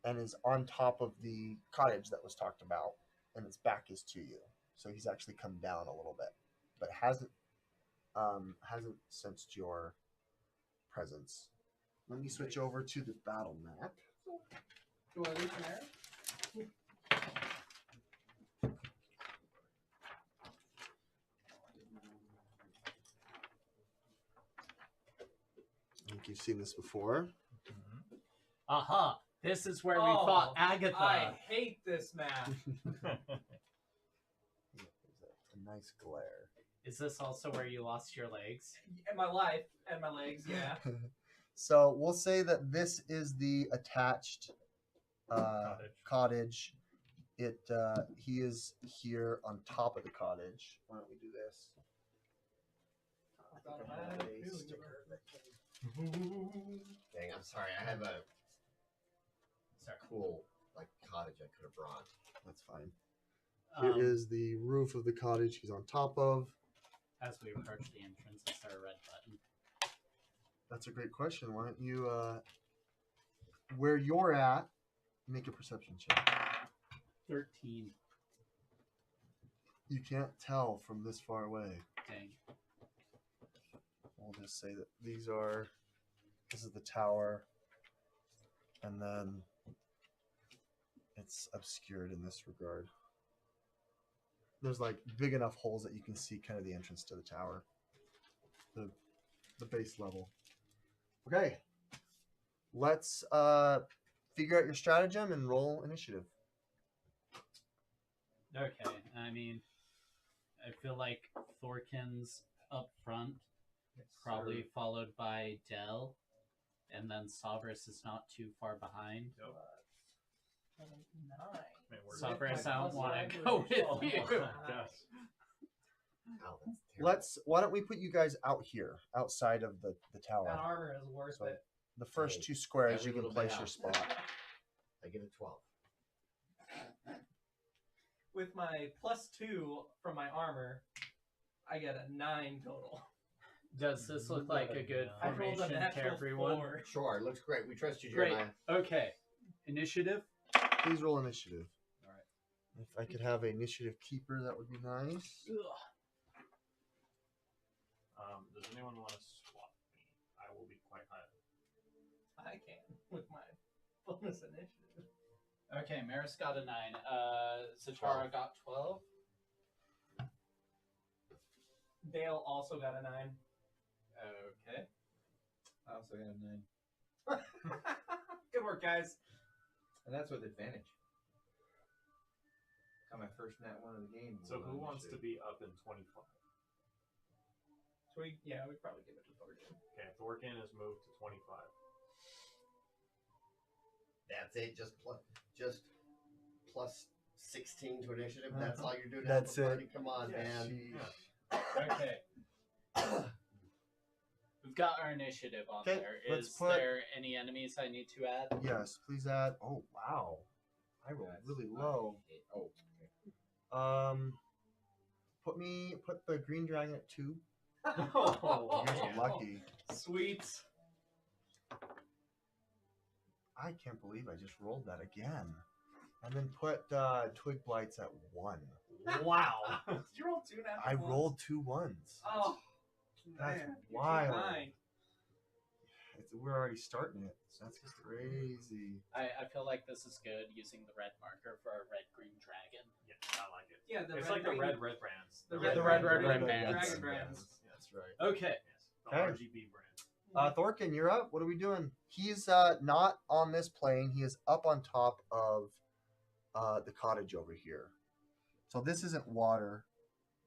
and is on top of the cottage that was talked about, and its back is to you. So he's actually come down a little bit, but hasn't sensed your presence. Let me switch over to the battle map. Do I leave an arrow? I think you've seen this before. Aha! This is where we Oh, fought Agatha. I hate this map. There's a nice glare. Is this also where you lost your legs? And my life and my legs, yeah. So we'll say that this is the attached cottage. He is here on top of the cottage. Why don't we do this? I think I have a sticker that Dang, I'm sorry. I have a cool cottage I could have brought. That's fine. Here is the roof of the cottage he's on top of. As we approach the entrance, is there a red button? That's a great question. Why don't you where you're at, make a perception check. 13. You can't tell from this far away. Dang. We'll just say that this is the tower, and then it's obscured in this regard. There's like big enough holes that you can see kind of the entrance to the tower, the base level. Okay, let's figure out your stratagem and roll initiative. Okay, I mean, I feel like Thorkin's up front, probably followed by Del, and then Savras is not too far behind. Nope. 9. Man, we're Savras, my I don't plus want nine to to go with initiative. you. Oh my gosh. Oh, that's terrible. Why don't we put you guys out here, outside of the That tower? armor is worth So- it. The first 2 squares Every you can little place bit your out. spot. I get a 12. With my +2 from my armor, I get a 9 total. Does this look like a good I rolled formation an to actual everyone? 4. Sure, it looks great. We trust you, Great. Jeremiah. Okay. Initiative? Please roll initiative. All right. If I could have an initiative keeper, that would be nice. Does anyone want to swap me? I will be quite high. I can with my bonus initiative. Okay, Maris got a 9. Zatara got 12. Dale also got a 9. Okay. I also got a 9. Good work, guys. And that's with advantage. Got my first nat 1 of the game. So who wants to be up in 25? So we probably give it to Thorkin. Okay, Thorkin is moved to 25. That's it. Just plus 16 to initiative. That's all you're doing. That's Alpha it. Party? Come on, man. Okay. We've got our initiative on Okay, there. let's Is put- there any enemies I need to add? Yes, please add. Oh wow, I rolled really low. Oh, Put the green dragon at 2. Oh, You guys are lucky. Sweet. I can't believe I just rolled that again. And then put twig blights at 1. Wow. Did you roll 2 now? I rolled 2 1s. Oh, That's man. wild. 9. We're already starting it. That's crazy. I feel like this is good using the red marker for a red-green dragon. Yes, I like it. Yeah, the It's red like the green- red brands. The red red bands. dragon brands. That's right. Okay. Yes, the Okay. RGB brand. Thorkin, you're up. What are we doing? He's not on this plane. He is up on top of the cottage over here. So this isn't water,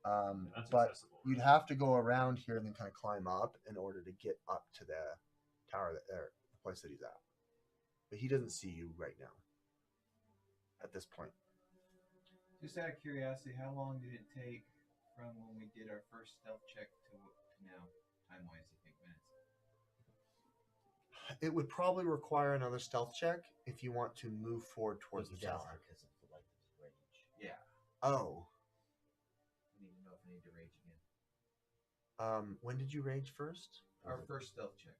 That's but accessible. you'd have to go around here and then kind of climb up in order to get up to the tower the place that he's at. But he doesn't see you right now. At this point, Just out of curiosity, how long did it take from when we did our first stealth check to now? Time-wise, you think minutes? it would probably require another stealth check if you want to move forward towards the He does tower. because of the light of his rage. Yeah. Oh, I need to know if I need to rage again. when did you rage first? Our first stealth check.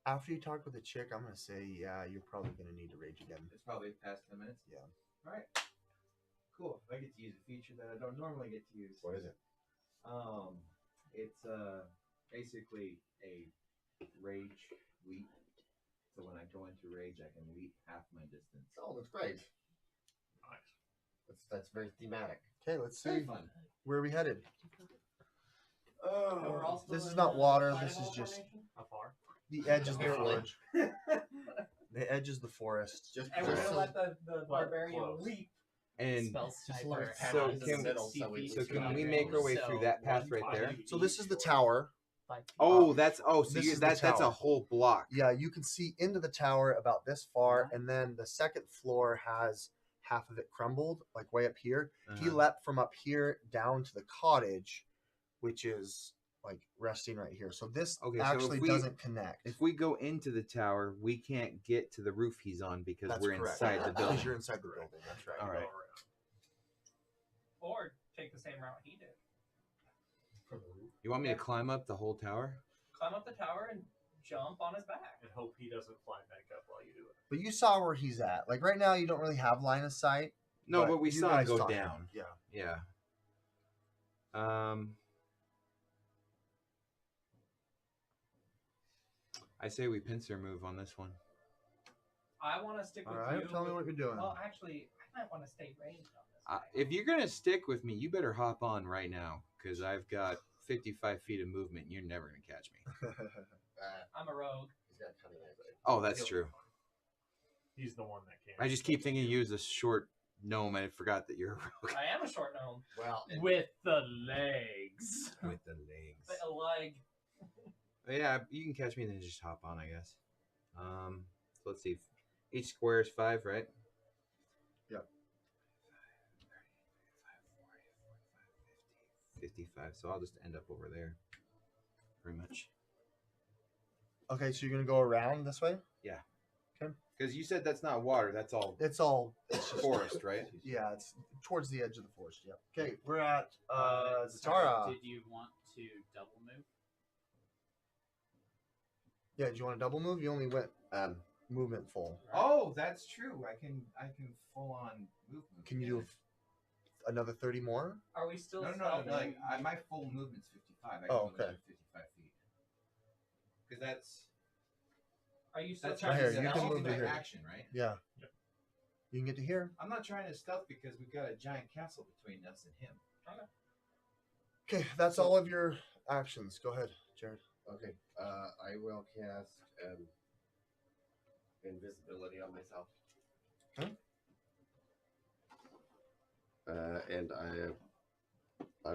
After you talk with the chick, I'm gonna say, yeah, you're probably gonna need to rage again. It's probably past 10 minutes. Yeah. All right. Cool. I get to use a feature that I don't normally get to use. What is it? It's basically a rage leap. So when I go into rage, I can leap half my distance. Oh, that's great. Nice. That's very thematic. Okay, let's Very see. fun. Where are we headed? So we're all still This is in not the water, fireball this is just- formation? How far? The edge is the Apparently. forest. The edge is the forest. Just, And we're just gonna so, let the barbarian close. leap. And Spell just sniper learn has so patterns in the can- middle 60 so we- feet so to can we range, make our way so through that path right 1 there? 5 So this is the feet. tower. Oh, that's This is the that's a tower. whole block. Yeah, you can see into the tower about this far, and then the second floor has half of it crumbled, like way up here. He Uh-huh. leapt from up here down to the cottage, which is like resting right here. So this Okay, so actually if we- doesn't connect. If we go into the tower, we can't get to the roof he's on because That's we're correct. inside the Because building. you're inside the building. That's right. All right. Go around. Or take the same route he did. You want me to climb up the whole tower? Climb up the tower and jump on his back. And hope he doesn't fly back up while you do it. But you saw where he's at. Like right now, you don't really have line of sight. No, but we you saw him guys go saw down. Yeah. Yeah. I say we pincer move on this one. I want to stick All with right. you. Tell me what you're doing. Well, actually, I might want to stay ranged on this. guy. If you're gonna stick with me, you better hop on right now, because I've got 55 feet of movement. And you're never gonna catch me. I'm a rogue. He's got cunning eyes. Oh, that's He'll be true. fine. He's the one that can't. I just keep thinking you as a short gnome, and I forgot that you're a rogue. I am a short gnome. Well, With the legs. With the legs. But a leg. Yeah, you can catch me and then just hop on, I guess. So let's see. Each square is 5, right? Yep. 55. So I'll just end up over there. Pretty much. Okay, so you're gonna go around this way. Because you said that's not water. That's all It's just forest, right? Yeah, it's towards the edge of the forest. Yeah. Okay, we're at Sorry, Zatara. did you want to double move? Yeah, do you want to double move? You only went movement full. Oh, that's true. I can full on move. Can you do another 30 more? Are we still? No, stealthing? like my full movement's 55. I can Oh, only okay. move 55 feet. Because that's Are you still? that's Right here, that's you can only move to my here. action, right? Yeah. Yep. You can get to here. I'm not trying to stealth because we've got a giant castle between us and him. Okay, that's all of your actions. Go ahead, Jared. okay. I will cast invisibility on myself. Okay. And I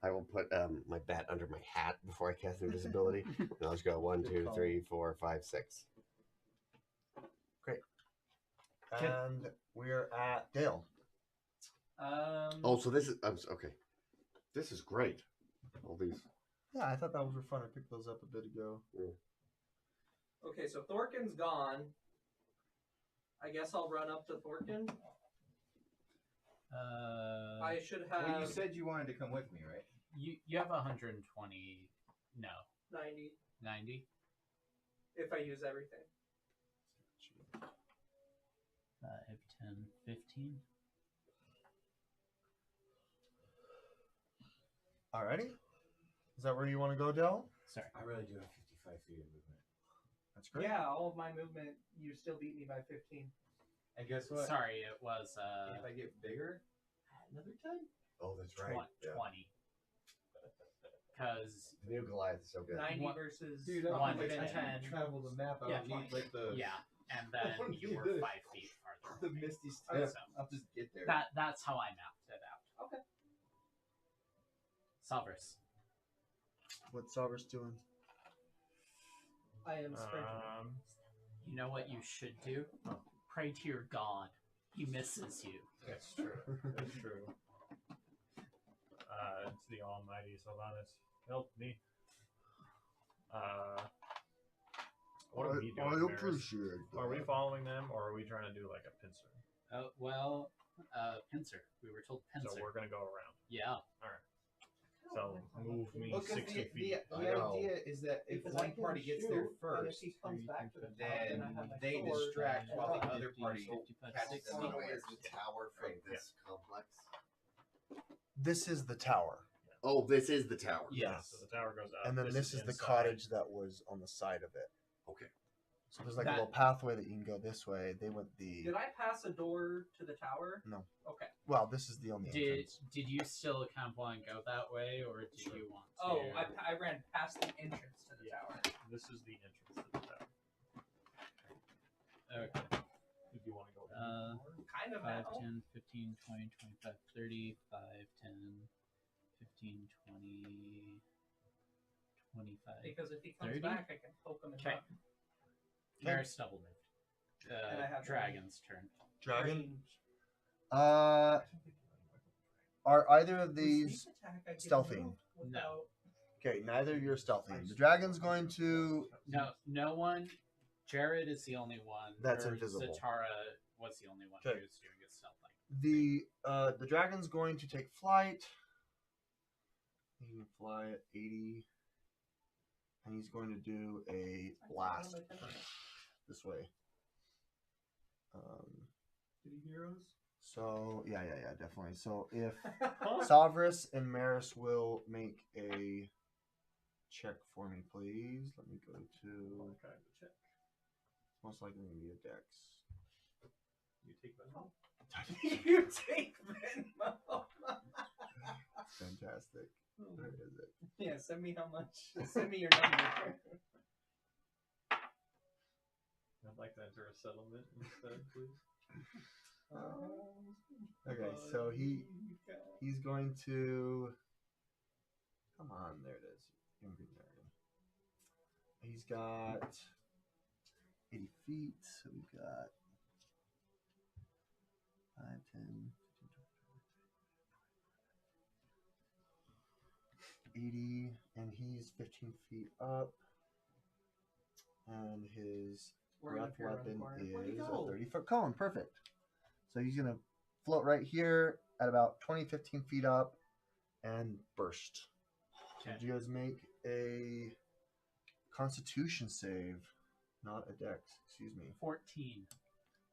will put my bat under my hat before I cast invisibility. And I'll just go 1, 2, 3, 4, 5, 6. And we're at Dale. Oh, so this is okay. This is great. All these. Yeah, I thought that was fun. I picked those up a bit ago. Okay, so Thorkin's gone. I guess I'll run up to Thorkin. I should have Well, you said you wanted to come with me, right? You have 120. No, 90 90. if I use everything. 5, 10, 15. Alrighty. Is that where you want to go, Dale? Sorry. I really do have 55 feet of movement. That's great. Yeah, all of my movement, you still beat me by 15. And guess what? Sorry, it was If I get bigger, another time. Oh, that's 20. Because The new Goliath is so good. 90 What- versus Dude, I One don't think I to can 10. travel the map. I Yeah, don't need like the yeah, and then you were 5 feet farther. the away. misty Okay, step. so I'll just get there. that's how I mapped it out. Okay. Salvers. What's Savers doing? I am sprinting. You know what you should do? Pray to your god. He misses you. That's true. That's true. It's the Almighty Sylvanas. Help me. What are we doing, Maris? Are we following them, or are we trying to do like a pincer? Well, pincer. We were told pincer. So we're gonna go around. Yeah. So move me Well, 'cause 60 feet. the I know. idea is that if Because I one can party gets shoot, there and if first, he comes back to the tower, then I have my they sword, distract and while the I- other party 55, catches 60. them How far unaware. away is the tower from Right, this complex? This is the tower. Oh, this is the tower. Yes. So the tower goes up. And then this is the inside. cottage that was on the side of it. Okay. So there's like a That- little pathway that you can go this way. They went the Did I pass a door to the tower? No. Okay. well. This is the only entrance. Did you still kind of want to go that way, or did you want to? Oh, I ran past the entrance to the Yeah. tower. This is the entrance to the tower. Okay. If you want to go. Kind of 5, now. 10, 15, 20, 25, 30, 5, 10, 15, 20, 25. Because if he comes 30? back, I can poke him in the Okay. butt. Maris double moved. And I have Dragon's turn. Dragon. Range. Are either of With these sneak attack, I can stealthing? move without- okay? Neither of you are stealthing. The dragon's going to. No one. Jared is the only one. That's or invisible. Zatara was the only one Okay. who's doing it stealthing. The dragon's going to take flight. He can fly at 80. and he's going to do a blast this way. Did he heroes? So yeah, definitely. So if Savras and Maris will make a check for me, please. Let me go to. What kind of check? Most likely going to be a dex. You take Venmo? You take Venmo. Fantastic. Where is it? Yeah, send me how much. Send me your number. I'd like to enter a settlement instead, please. Okay, so he's going to. Come on, there it is. He's got 80 feet, so we've got 5, 10, 15, 80, and he's 15 feet up. And his breath weapon is a 30-foot cone. Perfect. So he's going to float right here at about 20, 15 feet up and burst. So did you guys make a Constitution save? Not a dex, excuse me. 14.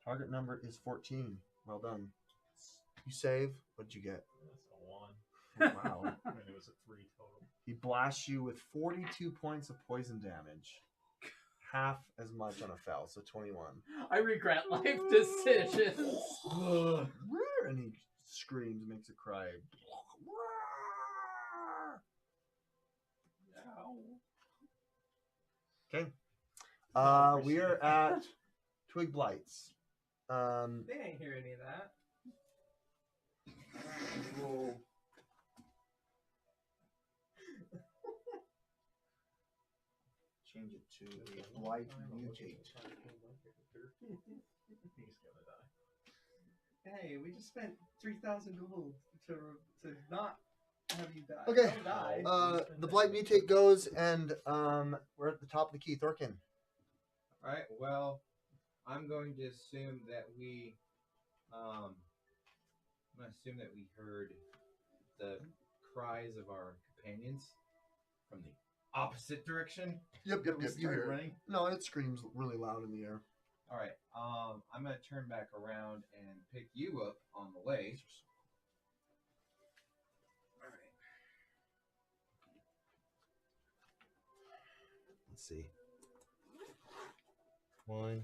Target number is 14. Well done. You save. What did you get? That's a 1. Oh, wow. And it was a 3 total. He blasts you with 42 points of poison damage. Half as much on a fell, so 21. I regret life decisions. And he screams, makes a cry. Okay. We are at Twig Blights. They ain't hear any of that. We'll change it to a Blight Mutate. He's gonna die. Hey, we just spent 3,000 gold to not have you die. Okay. Don't die. The Blight Mutate goes, and we're at the top of the key. Thorkin. Alright, well, I'm going to assume that we heard the cries of our companions from the opposite direction. Yep. We You hear started it. running. No, it screams really loud in the air. Alright, I'm gonna turn back around and pick you up on the way. Alright. Let's see. 1,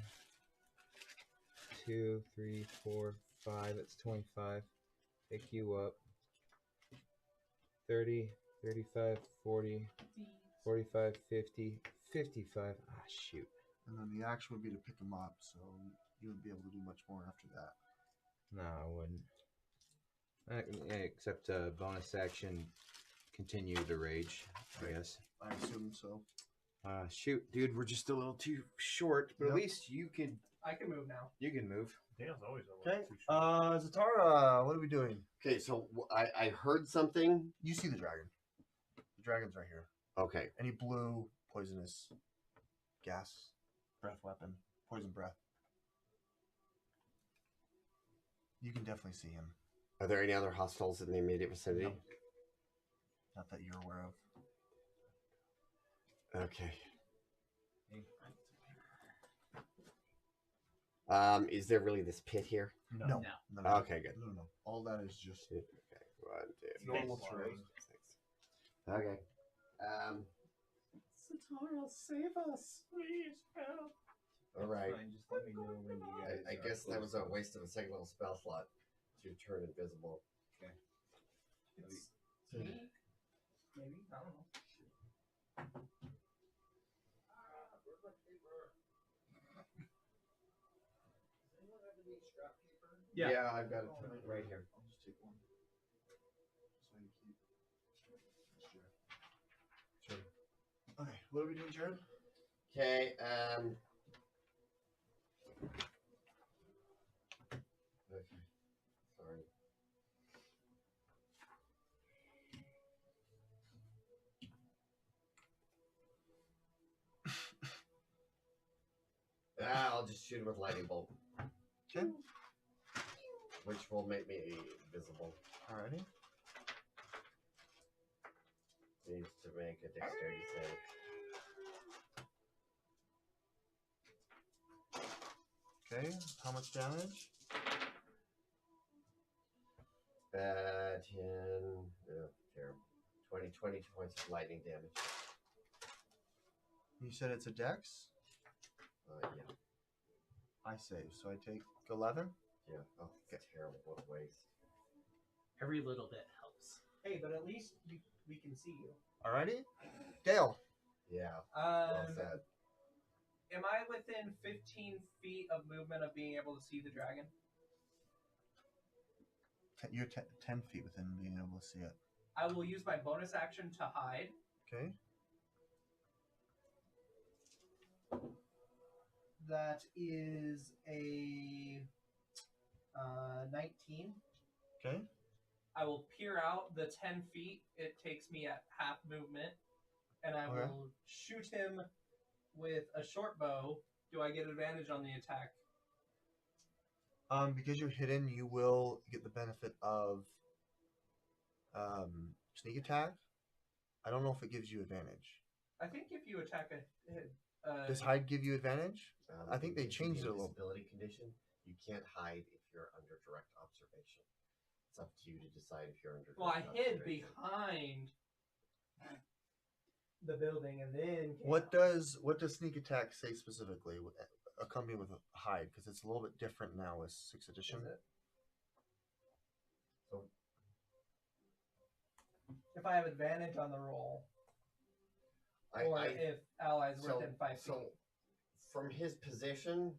2, 3, 4, 5. That's 25. Pick you up. 30, 35, 40, 45, 50, 55. Ah, shoot. And then the action would be to pick him up, so you wouldn't be able to do much more after that. No, I wouldn't. Except bonus action, continue to rage, I guess. I assume so. Shoot, dude, we're just a little too short, but at Yep. least you can I can move now. move. Dale's always a Okay. little too short. Zatara, what are we doing? Okay, so I heard something. You see the dragon. The dragon's right here. Okay. Any blue poisonous gas, breath weapon, poison breath. You can definitely see him. Are there any other hostiles in the immediate vicinity? No. Not that you're aware of. Okay. Is there really this pit here? No. Okay, good. No. All that is just Okay. 1, 2, normal 3, terrain. 4, 5, 6. Okay. Satara, save us. Please help. All right. Fine, just let me know when you guys I guess that was a waste of a second level spell slot to turn invisible. It's me. Maybe. I don't know. Yeah. I've got it right here. I'll just take one. So I can keep. Sure. Okay, what are we doing, Jared? Okay. Okay. Sorry. I'll just shoot him with lightning bolt, Okay. which will make me visible. Alrighty. Needs to make a dexterity save. Okay, how much damage? 10, terrible. 20 points of lightning damage. You said it's a dex? Yeah. I save, so I take 11. Yeah. Oh, it's terrible both ways. Every little bit helps. Hey, but at least we can see you. Alrighty. Dale. Yeah. Well said. Am I within 15 feet of movement of being able to see the dragon? You're 10 feet within being able to see it. I will use my bonus action to hide. Okay. That is a 19. Okay. I will peer out the 10 feet it takes me at half movement, and I Okay. will shoot him with a short bow. Do I get advantage on the attack? Because you're hidden, you will get the benefit of sneak attack. I don't know if it gives you advantage. I think if you attack Does hide give you advantage? I think they It should be changed it a little. Disability condition. You can't hide if you're under direct observation. It's up to you to decide if you're under. well, I direct hid observation. behind the building and then came What out. does sneak attack say specifically? Accompanied with a hide, because it's a little bit different now with 6th edition. Is it? So If I have advantage on the roll, or I if allies within 5 feet. So from his position,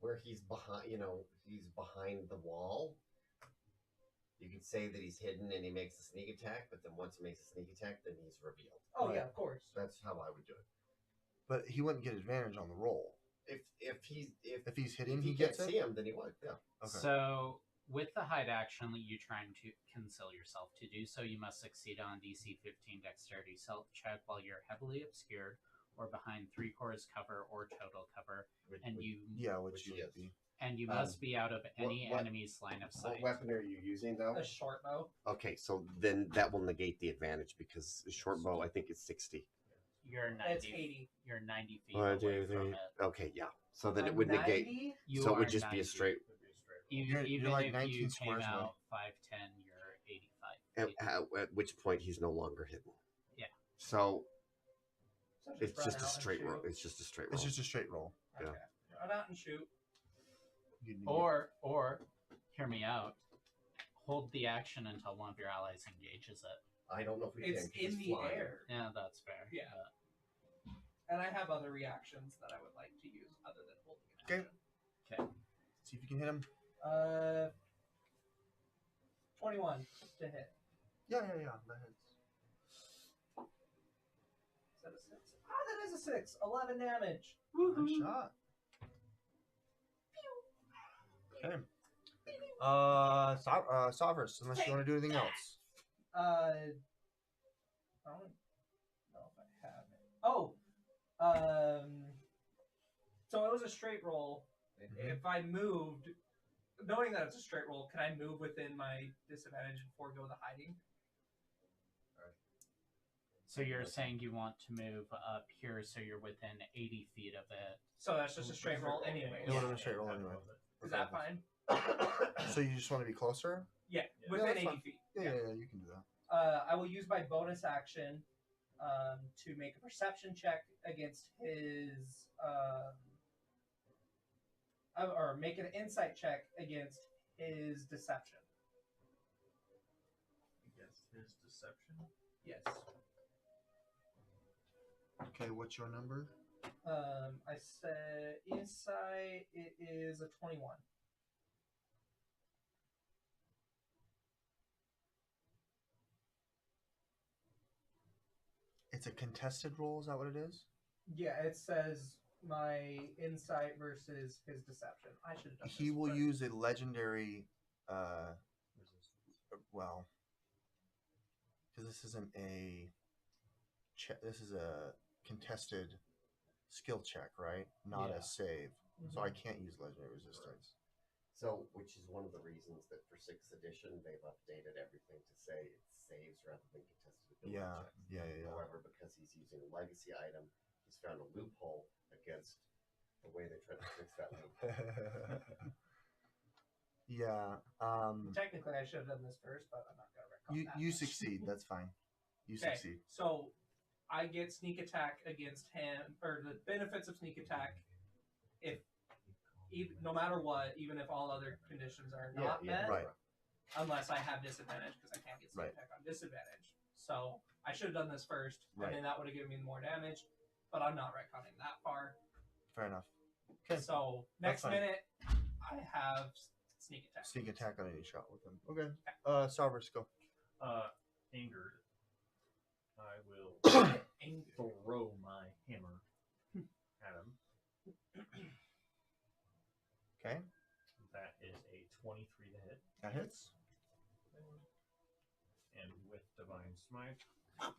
where he's behind, he's behind the wall. You could say that he's hidden and he makes a sneak attack, but then once he makes a sneak attack, then he's revealed. Oh Right. yeah, of course. That's how I would do it. But he wouldn't get advantage on the roll. If he's hidden, if he you gets can't it. see him, then he would. Yeah. Okay. So, with the hide action that you're trying to conceal yourself, to do so, you must succeed on DC 15 Dexterity Self check while you're heavily obscured or behind 3/4 cover or total cover, Which and you which he you would is. be. must be out of any what- enemy's line of What sight. weapon are you using though? A short bow. Okay, so then that will negate the advantage because the short bow I think is 60. You're It's 90. 80. You're 90 feet Oh, away from it. Okay, yeah. So then it I'm would negate. 90? You So it are would just be 90. a straight. Even You're like if 19 you came squares away. out 5'10", you're 85. At which point he's no longer hidden. Yeah. So So it's run just a out and straight roll. shoot. It's just a straight roll. It's just a straight roll. Yeah. Okay. Run out and shoot. Or, hear me out. Hold the action until one of your allies engages it. I don't know if we It's can. 'cause he's in the flying. air. Yeah, that's fair. Yeah. but- And I have other reactions that I would like to use other than holding an Okay. action. See if you can hit him. 21 to hit. Yeah. That hits. Is that a 6? Ah, that is a 6. 11 damage. Nice shot. Okay. Sovereigns, unless you want to do anything else. I don't know if I have it. Oh, so it was a straight roll. If I moved, knowing that it's a straight roll, can I move within my disadvantage and forego the hiding? So you're saying you want to move up here so you're within 80 feet of it. So that's just a straight roll anyway. It would have been a straight roll anyway. Is that fine? So you just want to be closer? Yeah, Yeah, within that's 80 fine. feet. Yeah, you can do that. I will use my bonus action to make a perception check against his, or make an insight check against his deception. Against his deception. Yes. Okay, what's your number? I said insight. It is a 21. It's a contested roll, is that what it is? Yeah, it says my insight versus his deception. I should have done He this, will but- use a legendary, well, because this isn't a check. This is a contested skill check, right? Not Yeah. a save. So I can't use legendary resistance. So, which is one of the reasons that for 6th edition they've updated everything to say it saves rather than contested ability Yeah, checks. yeah. However, because he's using a legacy item, he's found a loophole against the way they tried to fix that loop. Yeah. Technically, I should have done this first, but I'm not gonna retcon that. You much. succeed. That's fine. You Okay, succeed. so I get sneak attack against him, or the benefits of sneak attack, if no matter what, even if all other conditions are not met, Right. unless I have disadvantage because I can't get sneak Right. attack on disadvantage. So I should have done this first, Right. and then that would have given me more damage. But I'm not retconning that far. Fair enough. Okay. So next fine. minute, I have sneak attack. Sneak attack on any shot with him. Okay. Sarvers, go. Angered, I will Angered. throw my hammer at him. Okay. That is a 23 to hit. That hits. And with Divine Smite, I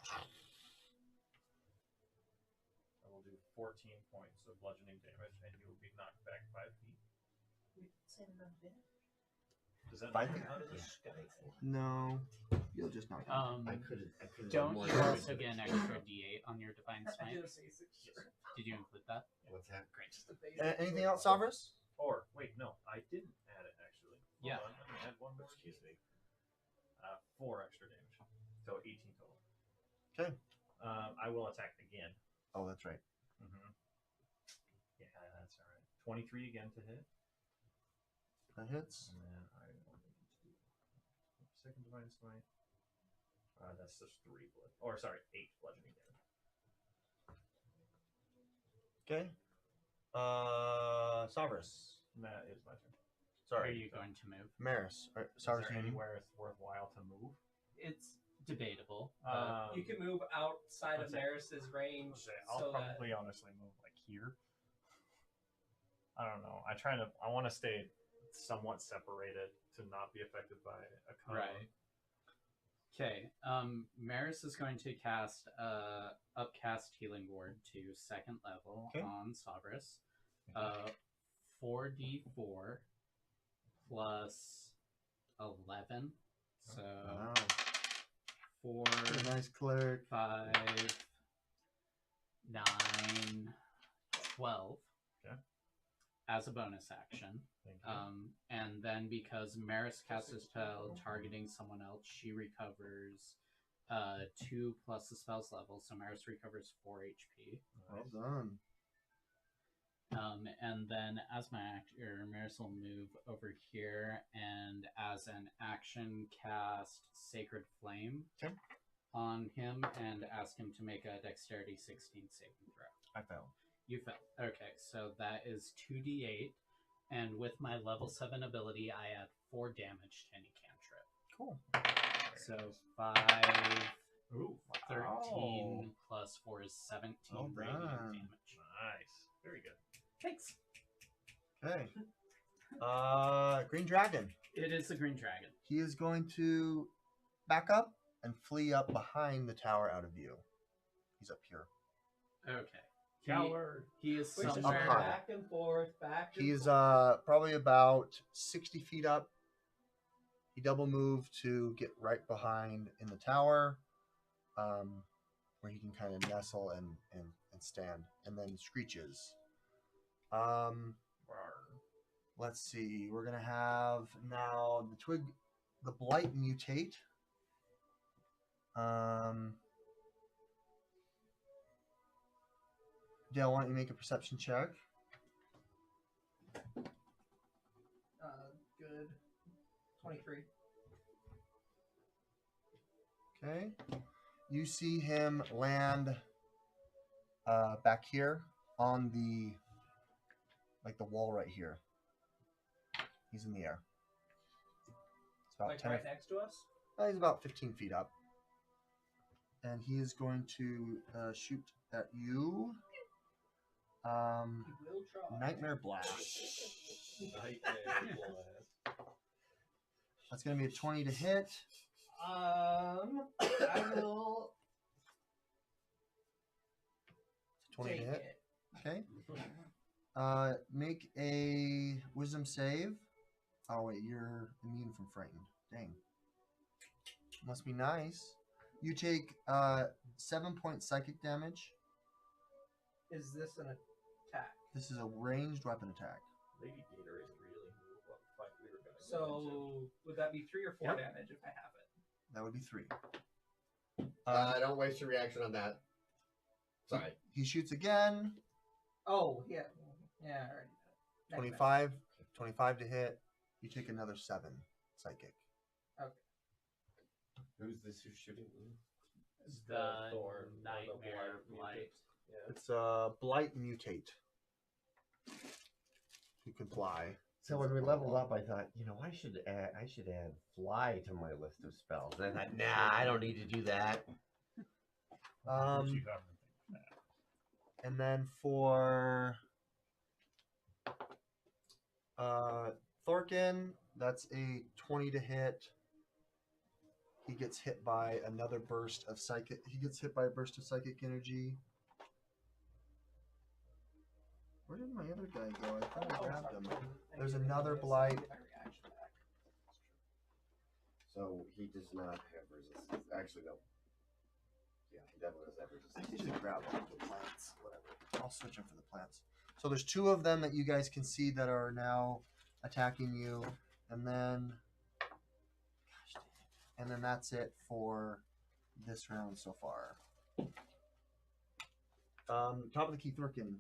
will do 14 points of bludgeoning damage, and you will be knocked back 5 feet. Does that 5 knock feet? you out of this? No. You'll just knock him. I could have. Don't you also get an extra D8 on your Divine I Smite? did a basic. Sure. Did you include that? What's that? Great, just a basic. Anything else, Sarvers? Or, wait, no, I didn't add it, actually. Yeah. Hold on, let me add one more. Excuse me. 4 extra damage. So 18 total. Okay. I will attack again. Oh, that's right. Mm-hmm. Yeah, that's alright. 23 again to hit. That hits. And then I will need to do second Divine Smite. That's just 8 bludgeoning damage. Okay. Sarvers. And that is my turn. Are Sorry. you going to move? Maris. Is Sarvers, there anywhere it's worthwhile to move? It's debatable. You can move outside of Let's say- Maris's range. I'll so that probably honestly move like here. I don't know. I want to stay somewhat separated to not be affected by a cone. Right. Okay. Maris is going to cast Upcast Healing Ward to 2nd level Okay. on Sabris. 4d4 plus 11. So Wow. 4, What a nice cleric. 5, 9, 12. Okay. As a bonus action. Thank you. And then because Maris casts a spell targeting someone else, she recovers 2 plus the spell's level, so Maris recovers 4 HP. Well done. And then as my actor, Maris will move over here and as an action cast Sacred Flame Okay. on him and ask him to make a Dexterity 16 saving throw. I failed. You failed. Okay, so that is 2d8. And with my level 7 ability, I add 4 damage to any cantrip. Cool. So 5, Ooh, 13 plus 4 is 17 Well radiant done. damage. nice. Very good. Thanks. Okay. Green Dragon. It is the green dragon. He is going to back up and flee up behind the tower out of view. He's up here. Okay. Coward. He is Which is somewhere. high. back and forth, back and He's forth. probably about 60 feet up. He double moved to get right behind in the tower, where he can kind of nestle and stand, and then screeches. Let's see. We're gonna have now the blight mutate. Dale, why don't you make a perception check? Good. 23. Okay. You see him land back here on the wall right here. He's in the air. It's about Like 10 right next to us? he's about 15 feet up. And he is going to shoot at you. He will try. Nightmare Blast. That's going to be a 20 to hit. I will 20 take to hit. it. Okay. Make a wisdom save. Oh, wait, you're immune from frightened. Dang. Must be nice. You take 7 point psychic damage. Is this an attack? This is a ranged weapon attack. Lady Gator is really what fight we were going to So would that be 3 or 4 Yep. damage if I have it? That would be 3. Don't waste your reaction on that. Sorry. He shoots again. Oh yeah, yeah, I already did. 25. 25 to hit. You take another 7 psychic. Who's this who's shooting? The Thorn, nightmare the blight. Yeah. It's Blight Mutate. Who can fly. So when we leveled up, I thought, I should add fly to my list of spells. And I thought, nah, I don't need to do that. And then for Thorkin, that's a 20 to hit. He gets hit by another burst of psychic. He gets hit by a burst of psychic energy. Where did my other guy go? I thought I grabbed him. There's another blight. So he does not have resistance. Actually, no. Yeah, he definitely does have I resistance. usually grab one of the plants. Whatever. I'll switch them for the plants. So there's 2 of them that you guys can see that are now attacking you, and then, that's it for this round so far. Top of the key, Thorkin.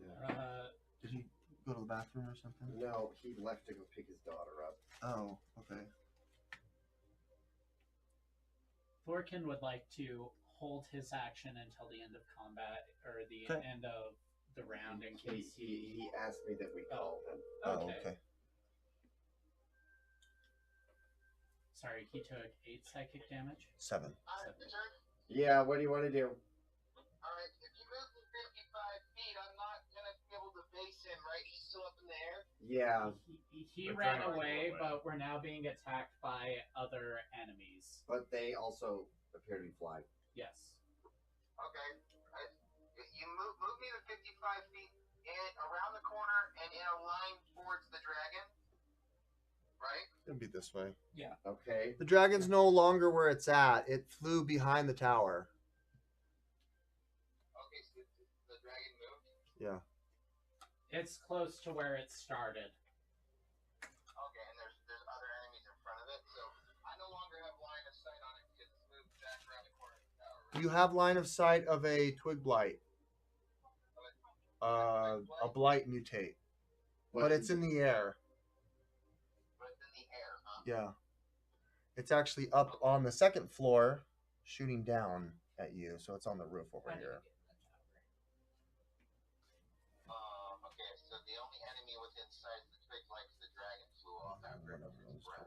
Yeah. Did he go to the bathroom or something? No, he left to go pick his daughter up. Oh, okay. Thorkin would like to hold his action until the end of combat or the Okay. end of the round in case He asked me that we call him. Oh, Okay. okay. Sorry, he took 8 psychic damage. 7. Yeah, what do you want to do? Alright, if you move me 55 feet, I'm not gonna be able to base him, right? He's still up in the air? Yeah, He We're ran trying to away, run away. but we're now being attacked by other enemies. but they also appear to be flying. Yes. Okay. You move me to 55 feet around the corner and in a line towards the dragon. Right? It'll be this way. Okay. The dragon's no longer where it's at. It flew behind the tower. Okay, so the dragon moved. Yeah. It's close to where it started. Okay, and there's other enemies in front of it, so I no longer have line of sight on it because it's moved back around the corner of the tower. Right? You have line of sight of a twig blight. A blight mutate. But it's in the air. But it's in the air, huh? Yeah. It's actually up on the 2nd floor, shooting down at you. So it's on the roof over here. Okay, so the only enemy within sight of the twig like the dragon flew off after it took its breath.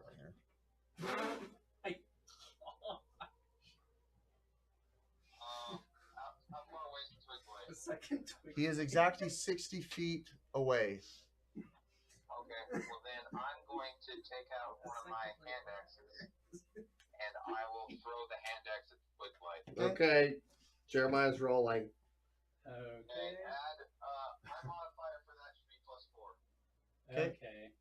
How far away is the twig blade? The second twig. He is exactly 60 feet away. Okay, well then I'm going to take out one of my hand axes and I will throw the hand axe at the twig blade. Okay. Jeremiah's rolling. And Okay. add my modifier for that should be +4. Okay. Okay.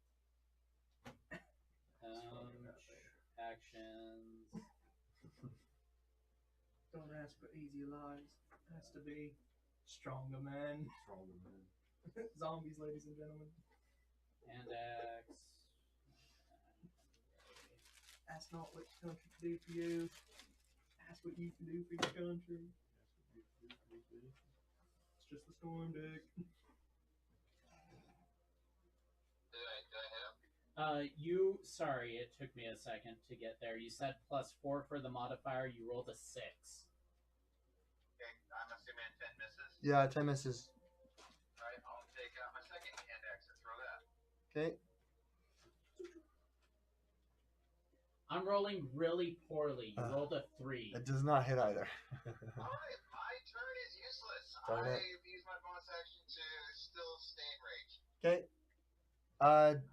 Actions. Don't ask for easy lives. Has to be stronger men. Zombies, ladies and gentlemen. And X. Ask not what your country can do for you. Ask what you can do for your country. It's just the storm deck. Did I hit him? Sorry, it took me a second to get there. You said +4 for the modifier. You rolled a 6. Okay, I'm assuming 10 misses. Yeah, 10 misses. Alright, I'll take out my second hand axe and throw that. Okay. I'm rolling really poorly. You Uh, rolled a 3. It does not hit either. Alright, my turn is useless. Darn it. I've used my bonus action to still stay in range. Okay.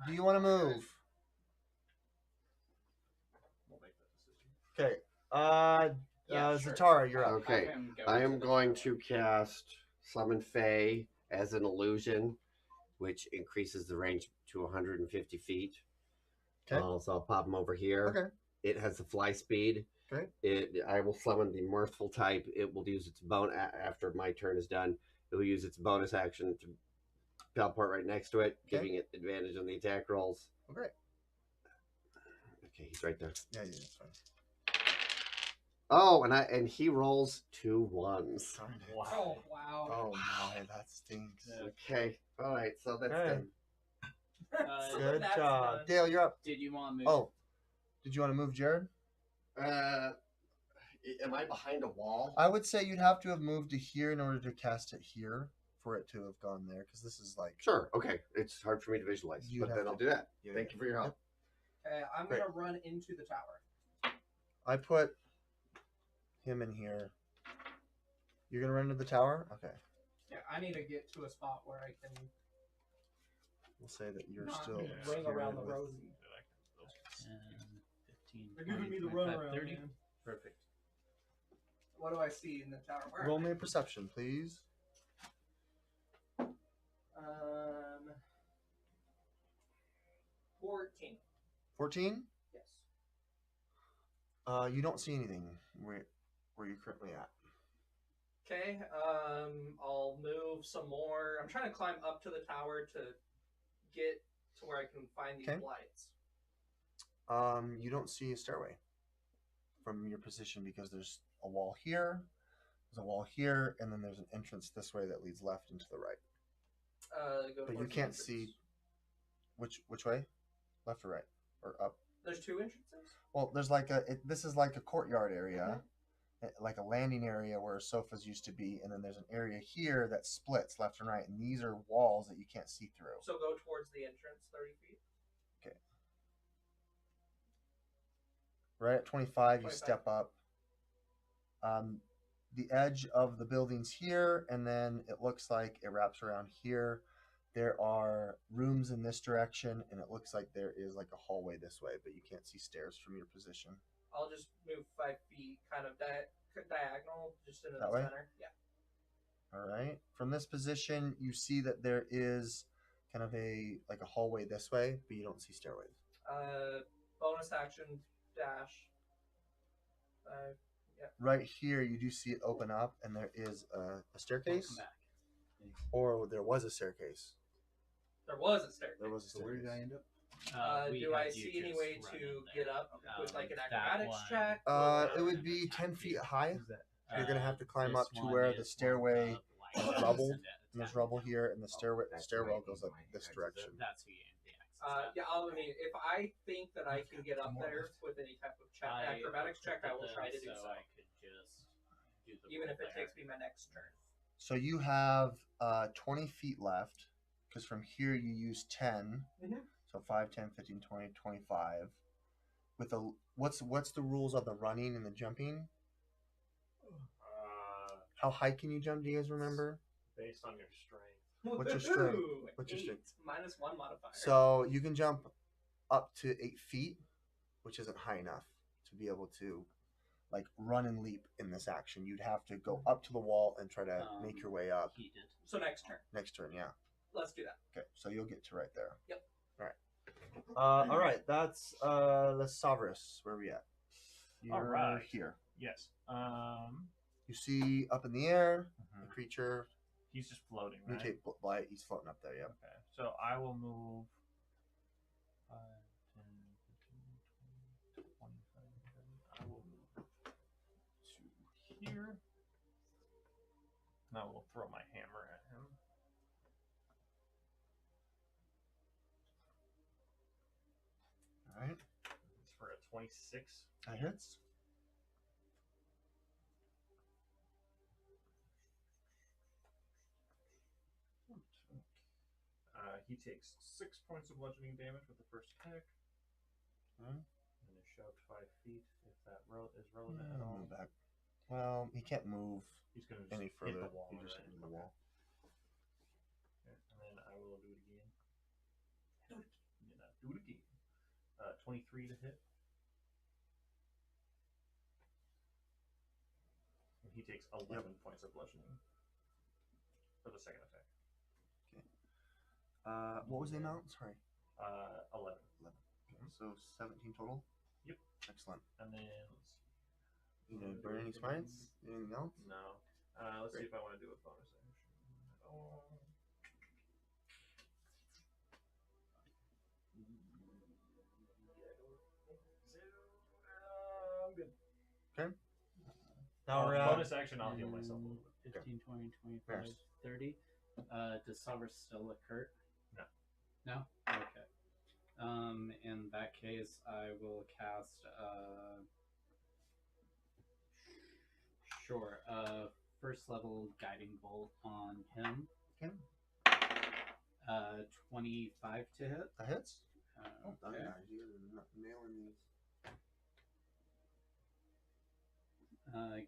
Do you want to move? We'll make that decision. Okay. Yeah, sure. Zatara, you're up. Okay. I am going to cast Summon Fae as an illusion, which increases the range to 150 feet. Okay. So I'll pop him over here. Okay. It has the fly speed. Okay. I will summon the Mirthful type. It will use its after my turn is done. It will use its bonus action to teleport right next to it, Okay. giving it advantage on the attack rolls. Oh, great. Okay, he's right there. Yeah, that's fine. Oh, and he rolls 2 1s. Wow. Oh wow. Oh my, that stinks. Yeah. Okay. All right. So that's Okay. done. So Good that's job. done. Dale, you're up. Did you want to move? Oh, did you want to move Jared? Am I behind a wall? I would say you'd have to have moved to here in order to cast it here for it to have gone there, because this is like. Sure. Okay. It's hard for me to visualize, You'd but have then to- I'll do that. Yeah, Thank you for your help. Okay, I'm Great. gonna run into the tower. I put him in here. You're gonna run to the tower? Okay. Yeah, I need to get to a spot where I can We'll say that you're not still ring around the with- rosy. 10, 15, They're 20, giving me the 25, runaround, 30. man. Perfect. What do I see in the tower? Where Roll am me a perception, please. I? 14. 14. Yes. You don't see anything where you're currently at. Okay. I'll move some more. I'm trying to climb up to the tower to get to where I can find these Okay. lights. You don't see a stairway from your position because there's a wall here, there's a wall here, and then there's an entrance this way that leads left and to the right. Go But you towards the can't entrance. see which way, left or right, or up. There's 2 entrances. Well, there's like this is like a courtyard area, like a landing area where sofas used to be, and then there's an area here that splits left and right, and these are walls that you can't see through. So go towards the entrance, 30 feet. Right at 25, you 25. step up. The edge of the building's here, and then it looks like it wraps around here. There are rooms in this direction, and it looks like there is like a hallway this way, but you can't see stairs from your position. I'll just move 5 feet, kind of diagonal, just into That the way? center. Yeah. All right. From this position, you see that there is kind of a hallway this way, but you don't see stairways. Bonus action dash. Right here, you do see it open up, and there is a staircase, Welcome back. or there was a staircase. There was a staircase. There was a So where did I staircase. end up? We Do I had you see any just way run to in get there. up with like an That acrobatics one, check? It would be 10 feet high. Who's that? You're gonna have to climb this up to one where is the more stairway of is like rubble, and and there's attack. rubble here, and the that's stairwell right, goes up behind this the direction. That's who you aim the axis at. Yeah, I mean, if I think that I can get up there with any type of check, acrobatics check, I will try to do so. I could just do the Even roll if it there. takes me my next turn. So you have 20 feet left, because from here you use 10. Mhm. So 5, 10, 15, 20, 25. With the what's the rules of the running and the jumping? How high can you jump? Do you guys remember? Based on your strength. What's your strength? Woohoo! What's your 8, strength? -1 modifier. So you can jump up to 8 feet, which isn't high enough to be able to like run and leap in this action. You'd have to go up to the wall and try to make your way up. He did. So next turn. Next turn, yeah. Let's do that. Okay, so you'll get to right there. Yep. All right. All right. That's Lesavris. Where are we at? All You're right. here. Yes. You see up in the air the creature He's just floating, right? mutate blight. He's floating up there. Yeah. Okay. So I will move 5, 10, 15, 20, 25, 30. I will move to here. Now we'll throw my hammer at him. All right. It's for a 26. That hits. He takes 6 points of bludgeoning damage with the first attack. Hmm. And is shoved 5 feet if that is relevant at all. Move back. Well, he can't move He's going to any hit further. the wall. He just right? hit the wall. Okay. And then I will do it again. Do it again. 23 to hit. And he takes 11 points of bludgeoning for the second attack. What was the amount? Sorry. 11. 11. Okay, so 17 total. Yep. Excellent. And then let's see. You gonna burn any spines? Anything else? No. Let's see if I want to do a bonus action at all. Now we're at bonus action. I'll heal myself a little bit. 15, 20, 25, Yes. 30. Does Silver still look hurt? No. No? Okay. In that case, I will cast, sure, first level guiding bolt on him. Okay. 25 to hit. That hits. Okay. You're not nailing these.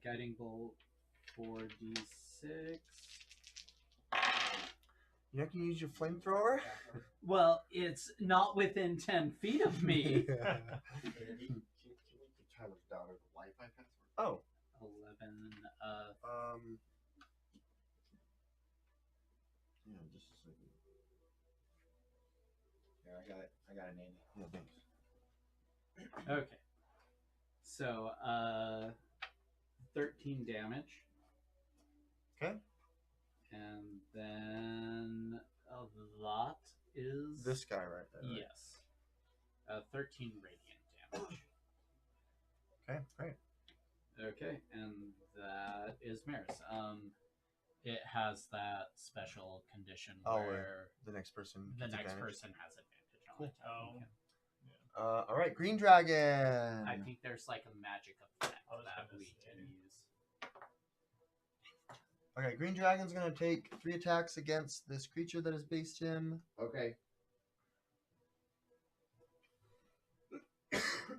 Guiding bolt 4d6. You can use your flamethrower. Well, it's not within 10 feet of me. Can we try to down the Wi-Fi password? Oh. 11. Yeah, just a second. Yeah, I got it named. Yeah, thanks. Okay. So, 13 damage. Okay. And then that is This guy right there. Right? Yes. 13 radiant damage. Okay, great. Okay, and that is Maris. It has that special condition where The next person. the gets next advantage. person has advantage on Cool. attacking him. All right, Green Dragon. I think there's like a magic effect I was that gonna we say. can use. Okay, Green Dragon's gonna take 3 attacks against this creature that has based him. Okay.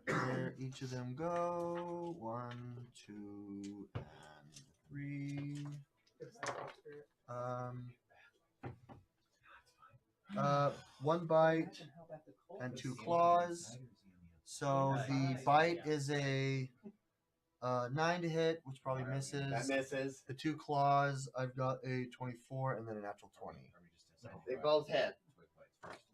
Where each of them go. 1, 2, and 3. One bite and 2 claws. So the bite is a 9 to hit, which probably misses. That misses. The 2 claws, I've got a 24 and then a natural 20. They both hit.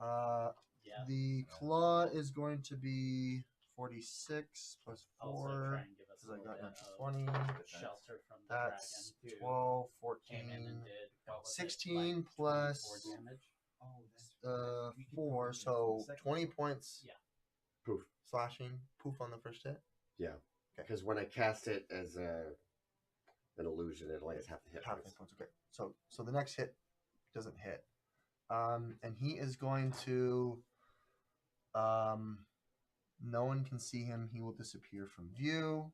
Yeah. The claw is going to be 46 plus Also 4 try and give us because a I got little natural bit 20. of shelter from the That's dragon. 12, Came in 14, and did what was 16 it, like plus 24 damage. 4, so 20 points. Yeah. Poof. Slashing. Poof on the first hit. Yeah. Because when I cast it as an illusion, it only has half the hit Half points. hit points. Okay. So the next hit doesn't hit. And he is going to. No one can see him. He will disappear from view.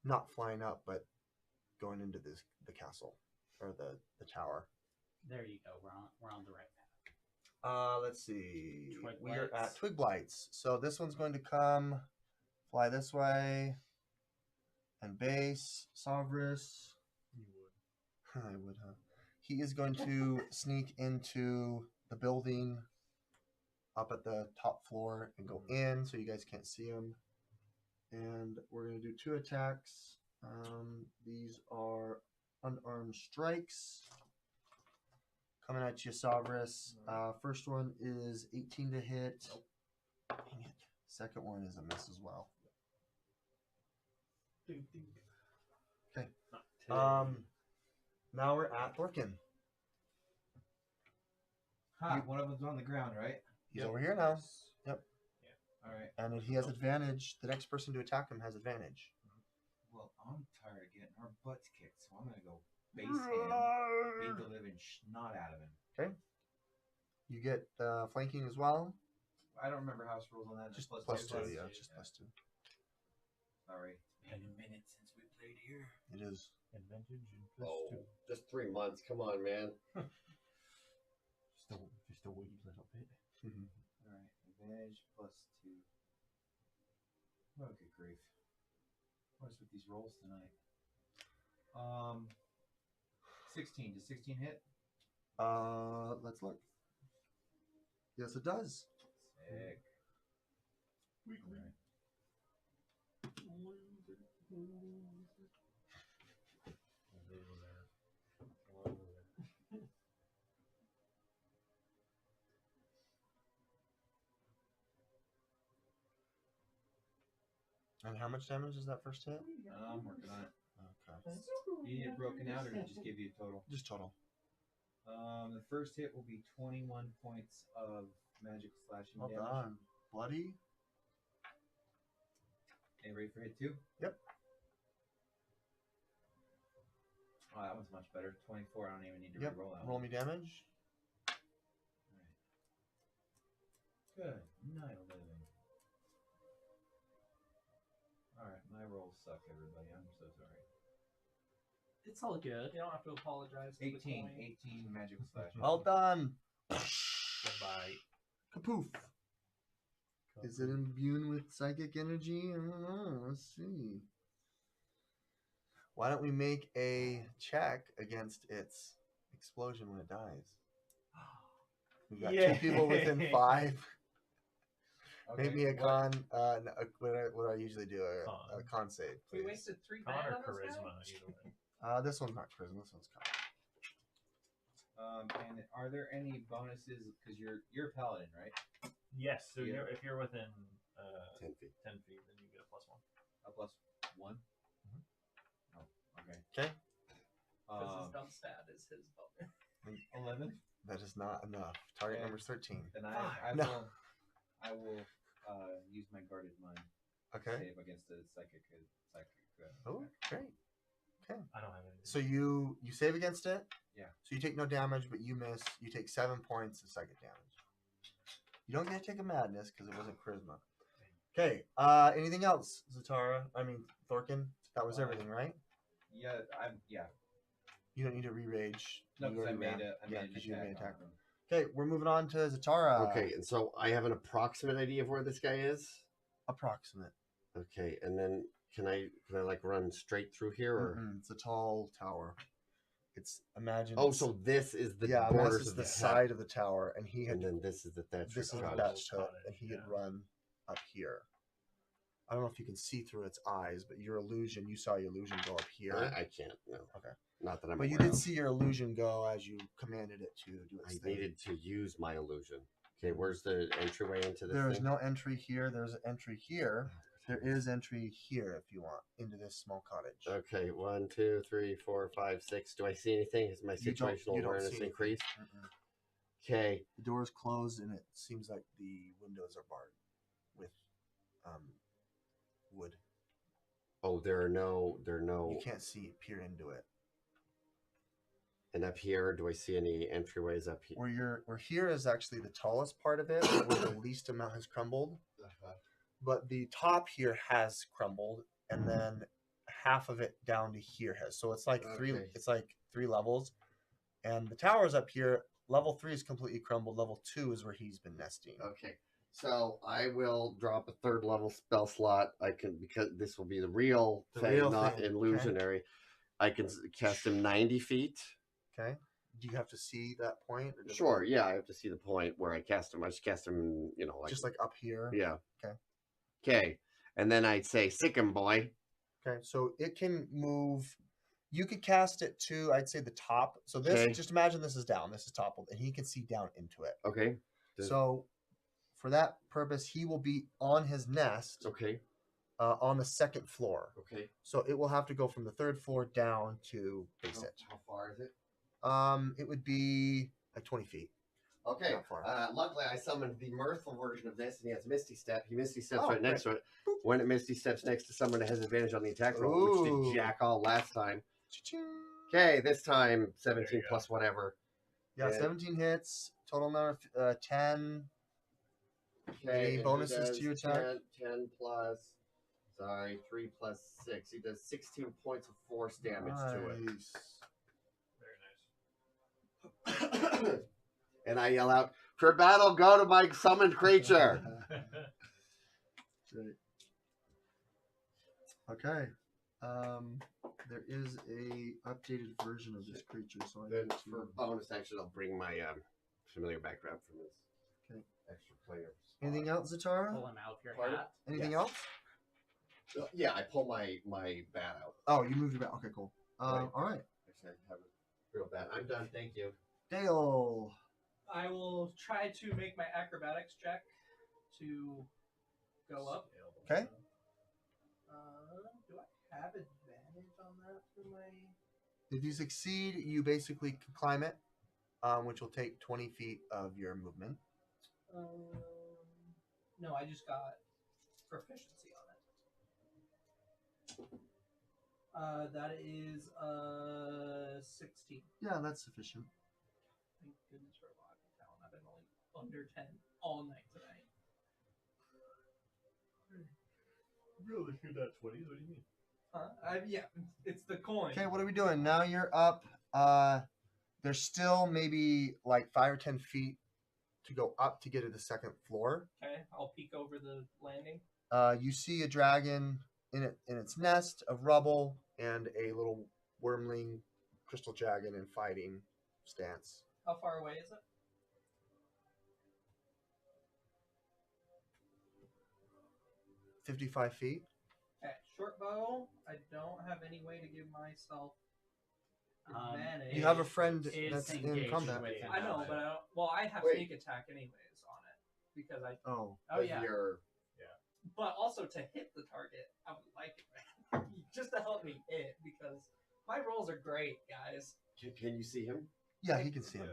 Not flying up, but going into the castle or the tower. There you go. We're on the right path. Let's see. Twig We are blights. at Twig Blights. So this one's going to fly this way, and base Sovereign. You would. I would, huh? He is going to sneak into the building up at the top floor and go in, so you guys can't see him. And we're going to do 2 attacks. These are unarmed strikes. Coming at you, Sovereign. First one is 18 to hit. Dang it. Second one is a miss as well. Okay. Now we're at Thorkin. One of them's on the ground, right? He's over here now. Yep. All right. And if he has advantage, the next person to attack him has advantage. Well, I'm tired of getting our butts kicked, so I'm gonna go base him, beat the living snot out of him. Okay. You get flanking as well. I don't remember house rules on that. Just plus plus two. 2, yeah. Just plus 2. Sorry. It's been a minute since we played here. It is. Advantage and plus Oh, 2. just 3 months. Come on, man. Just a wee little bit. All right. Advantage plus 2. Oh, good grief. What is with these rolls tonight? 16. Does 16 hit? Let's look. Yes, it does. Sick. Weekly. Alright. And how much damage is that first hit? I'm working on it. Okay. Do you need it broken out, or did it just give you a total? Just total. The first hit will be 21 points of magic slashing Well damage. done. Bloody. And ready for hit 2? Yep. Oh, that one's much better. 24. I don't even need to Yep. re-roll that Roll one. me damage. Good. Night living. Alright, my rolls suck, everybody. I'm so sorry. It's all good. You don't have to apologize. To the 18. coin. 18 magical slash. Well done. Goodbye. Kapoof. Is it imbued with psychic energy? I don't know. Let's see. Why don't we make a check against its explosion when it dies? We've got two people within Yay. 5. Okay, Make me a what- con. What do I usually do? A con save, We please. wasted 3 Con grand or on this guy? charisma, either way. This one's not charisma. This one's con. And are there any bonuses? Because you're a paladin, right? Yes, so Yeah. if you're within 10 feet. 10 feet, then you get a +1. A plus 1? Mhm. Oh, okay. Okay. Because his dumb stat is his bonus. 11. That is not enough. Target Okay. number is 13. Then No. I will use my guarded mind Okay. save against the psychic. Oh, great. I don't have any. So you save against it. Yeah. So you take no damage, but you miss. You take 7 points of psychic damage. You don't get to take a madness because it wasn't charisma. Okay. Anything else, Zatara? I mean, Thorkin. That was everything, right? Yeah, yeah. You don't need to re-rage. No, You because I already made ran. I made an 'cause you made an attack. attack. Okay, we're moving on to Zatara. Okay, and so I have an approximate idea of where this guy is. Approximate. Okay, and then can I like run straight through here or? Mm-mm, it's a tall tower. It's imagine. Oh, it's- so this is the yeah, borders this is of the the side of the tower, and he had and then this is the thatched this is the cottage. thatched hut, Cottage, and he had yeah. run up here. I don't know if you can see through its eyes, but your illusion, you saw your illusion go up here. I can't. No. Okay. Not that I'm. But you aware did of. see your illusion go as you commanded it to do its I thing. needed to use my illusion. Okay, where's the entryway into this There is thing? no entry here. There's an entry here. There is entry here if you want into this small cottage. Okay, 1, 2, 3, 4, 5, 6. Do I see anything? Has my You don't- situational you don't awareness see anything. increased? Mm-mm. Okay. The door is closed, and it seems like the windows are barred with wood. Oh, there are no. You can't see peer into it. And up here, do I see any entryways up here? Where here is actually the tallest part of it, where the least amount has crumbled. But the top here has crumbled, and then half of it down to here has. So it's like three. Okay. It's like 3 levels, and the towers up here. Level 3 is completely crumbled. Level 2 is where he's been nesting. Okay. So I will drop a 3rd level spell slot. I can, because this will be the real The thing, real not thing, okay. illusionary. I can cast him 90 feet. Okay. Do you have to see that point? Or does it- Sure. Yeah, I have to see the point where I cast him. I just cast him, like Just like up here. yeah. Okay. Okay. And then I'd say, sick him, boy. Okay. So it can move. You could cast it to, I'd say, the top. So this, Okay. just imagine this is down. This is toppled, and he can see down into it. Okay. Does- So, for that purpose, he will be on his nest Okay. on the 2nd floor. Okay. So it will have to go from the 3rd floor down to face it. How far is it? It would be like 20 feet. Okay. Not far. Luckily, I summoned the mirthful version of this, and he has Misty Step. He Misty Steps Oh, right next to it. When it Misty Steps next to someone that has advantage on the attack roll, which Ooh. did jack all last time. Cha-ching. Okay, this time There 17 you go. plus whatever. Yeah, Yeah. 17 hits. Total number 10. Okay, Any and he bonuses does to your attack? 10 plus. Sorry, 3 plus 6. He does 16 points of force damage to it. Nice. Very nice. And I yell out, "For battle, go to my summoned creature." Great. Okay. There is a updated version of this creature, so I Then need for to. bonus action, I'll bring my familiar background from this Okay. extra player. Anything else, Zatara? Pull him out of your Pardon? hat. Anything Yes. else? Yeah, I pull my bat out. Oh, you moved your back. Okay, cool. Right. All right. Actually, I have a real bat. I'm done. Thank you. Dale. I will try to make my acrobatics check to go up. Okay. Do I have advantage on that for my? If you succeed, you basically can climb it, which will take 20 feet of your movement. No, I just got proficiency on it. That is 16. Yeah, that's sufficient. Thank goodness for a lot of talent. I've been rolling under 10 all night tonight. Really? You're not 20? What do you mean? Yeah, it's the coin. Okay, what are we doing? Now you're up. There's still maybe like 5 or 10 feet to go up to get to the second floor. Okay, I'll peek over the landing. You see a dragon in its nest of rubble and a little wormling crystal dragon in fighting stance. How far away is it? 55 feet. Okay, short bow. I don't have any way to give myself advantage. You have a friend Is that's in engaged combat. with him. I know, but I don't. Well, I have Wait. sneak attack anyways on it because I. Oh, Oh yeah. You're, But also to hit the target, I would like it just to help me hit because my rolls are great, guys. can you see him? yeah, he can see him.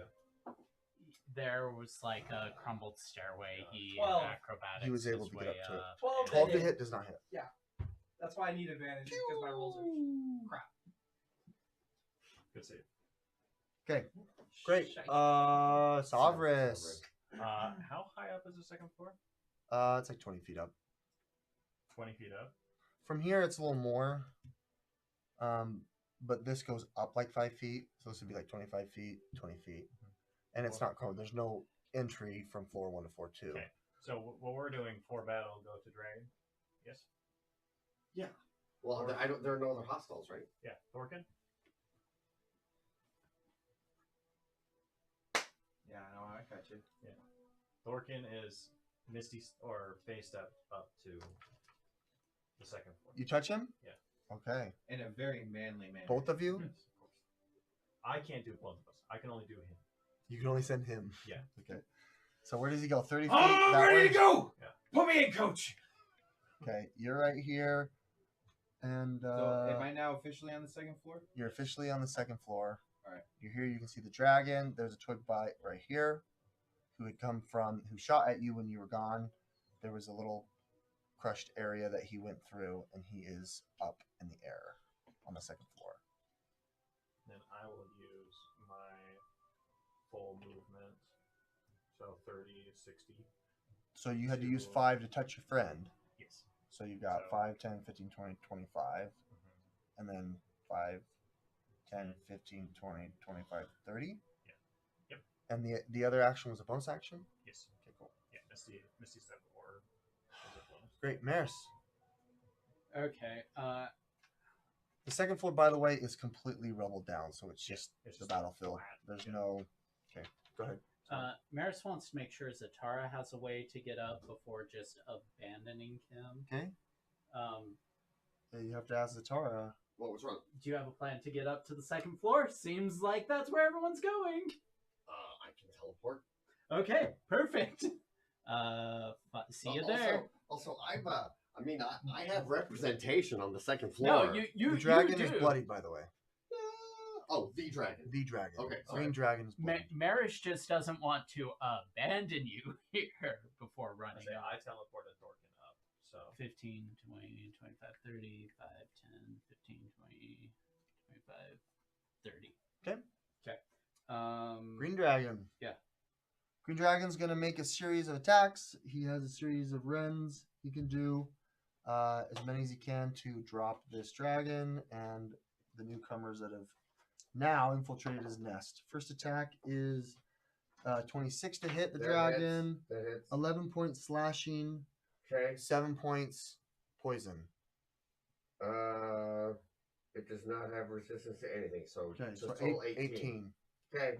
There was like a crumbled stairway. He 12. acrobatics He was able his to get way up to it. 12 12 to hit. hit does not hit. That's why I need advantage because my rolls are crap. Good save. Okay, great. Shite. Salvris. How high up is the second floor? It's like 20 feet up. 20 feet up. From here, it's a little more. But this goes up like 5 feet. So this would be like 25 feet, 20 feet. And it's not covered. There's no entry from floor 1 to floor 2. Okay. So what we're doing for battle, go to dragon. Yes. Well, I don't. There are no other hostiles, right? Yeah. Thorkin. Yeah, no, I got you. Thorkin is Misty or faced up to the second floor. You touch him? Yeah. Okay. In a very manly manner. Both of you? Yes, of course. I can't do both of us. I can only do him. You can only send him. Yeah. Okay. So where does he go? 30 feet? I'm that ready way? to go. Yeah. Put me in, coach. Okay. You're right here. And So, am I now officially on the second floor? you're officially on the second floor. All right. You're here. You can see the dragon. There's a twig bite right here who shot at you when you were gone. There was a little crushed area that he went through, and he is up in the air on the second floor. Then I will use my full movement. So 30, 60. So you had to use 5 to touch your friend. Yes. So you've got So- 5, 10, 15, 20, 25. Mm-hmm. And then 5, 10, 15, 20, 25, 30. Yeah. Yep. And the other action was a bonus action? Yes. Okay, cool. Yeah. Misty step or is it bonus? Great. Maris. Okay. The second floor, by the way, is completely rubbled down, so it's just It's the just battlefield. flat. There's Yeah. no... Okay, go ahead. Maris wants to make sure Zatara has a way to get up before just abandoning him. Okay. You have to ask Zatara. What was wrong? Do you have a plan to get up to the second floor? Seems like that's where everyone's going. I can teleport. Okay, perfect. See you there. Also, I have representation on the second floor. No, you The dragon you is do. bloodied, by the way. The dragon. The dragon. Okay, Green sorry. dragon is bloodied. Marish just doesn't want to abandon you here before I running say up. I teleported Thorkin up. So 15, 20, 25, 30, 5, 10, 15, 20, 25, 30. Okay. Okay. Green dragon. Yeah. Green dragon's going to make a series of attacks. He has a series of rends he can do. As many as he can to drop this dragon and the newcomers that have now infiltrated his nest. First attack is 26 to hit the That dragon. hits. That hits. 11 points slashing. Okay. 7 points poison. It does not have resistance to anything, so Okay, it's so a total 18. Okay.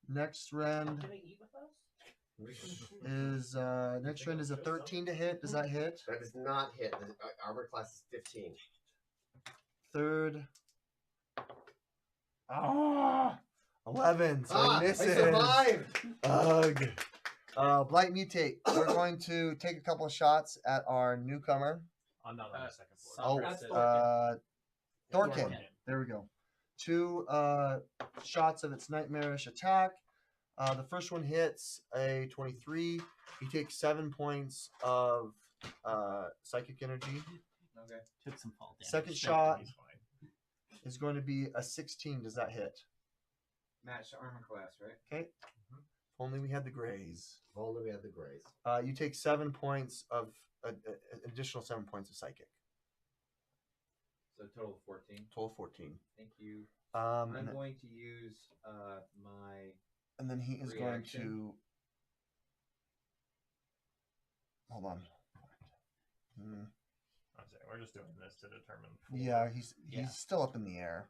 Next rend Can they eat with us? is a 13 to hit. Does that hit? That does not hit. The armor class is 15. Third. 11. So I he misses. survived! Ugh. Blight mutate. We're going to take a couple of shots at our newcomer. I'm not on the second floor. Oh, That's Thorkin. Thorkin. There we go. 2 shots of its nightmarish attack. The first one hits a 23. He takes 7 points of psychic energy. Okay. Took some fall damage. Second there. shot He's fine. is going to be a 16. Does that hit? Match the armor class, right? Okay. If only we had the grays. If only we had the grays. You take 7 points of additional 7 points of psychic. So total of 14. Total 14. Thank you. And I'm then, going to use my. and then he is reaction. going to. Hold on. I'm saying we're just doing this to determine. Yeah, he's Yeah. still up in the air.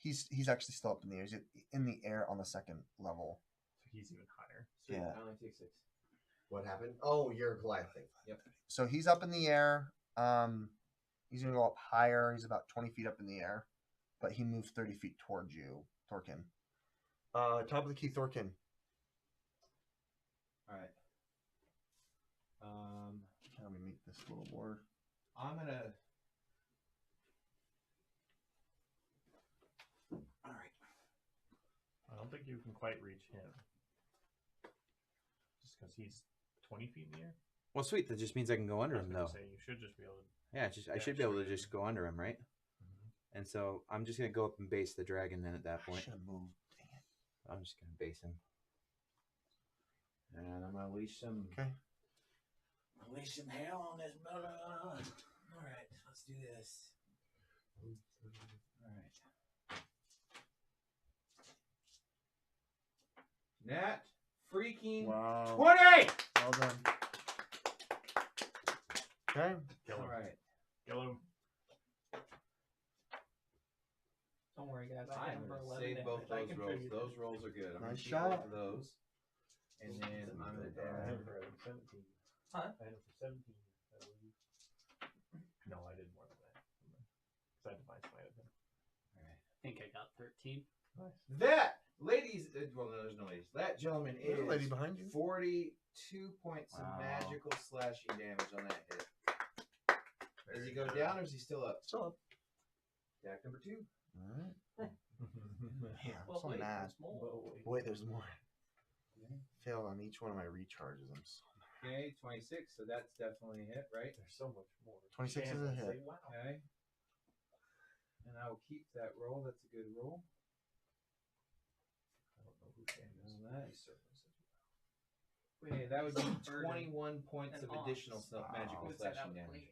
He's actually still up in the air. He's in the air on the second level. So he's even higher. Sweet, Yeah. I only take 6. What happened? Oh, you're Goliath thing. Yep. So he's up in the air. He's gonna go up higher. He's about 20 feet up in the air, but he moves 30 feet towards you, Thorkin. Top of the key, Thorkin. All right. Let me make this a little more. I'm gonna. All right. I don't think you can quite reach him. Just because he's 20 feet in the air. Well, sweet. That just means I can go under I was him, gonna though. say, you should just be able to. Yeah, I should be able to just go under him, right? And so I'm just gonna go up and base the dragon. Then at that I point, should have moved. Dang it. I'm just gonna base him, and I'm gonna unleash some. Okay. Unleash some hell on this brother. All right, let's do this. All right. Nat freaking Wow. 20. Well done. Okay. Kill him. All right. Kill him. Don't worry, guys. I I'm have number gonna 11 save damage. both I those rolls. contributed. Those rolls are good. I'm Nice gonna keep shot. both of those, and then I'm gonna I add. had for 17. Huh? I had it for 17. I believe. No, I did more than that. Because I had divine smite of him. I think I got 13. Nice. That, ladies, well, no, there's no ladies. That gentleman There's a is lady behind you. 42 points of Wow. magical slashing damage on that hit. Does he go down or is he still up? Still up. Attack number 2. All right. Man, I'm Well, so wait, mad. there's more. Wait, there's more. Failed on each one of my recharges. I'm so mad. Okay, 26. So that's definitely a hit, right? There's so much more. 26 is a Chance, hit. say, wow. Okay. And I will keep that roll. That's a good roll. I don't know who Shane is. Well, that is Okay, that would be Burden 21 points and of additional ops. magical Who would say that slashing was damage. clean?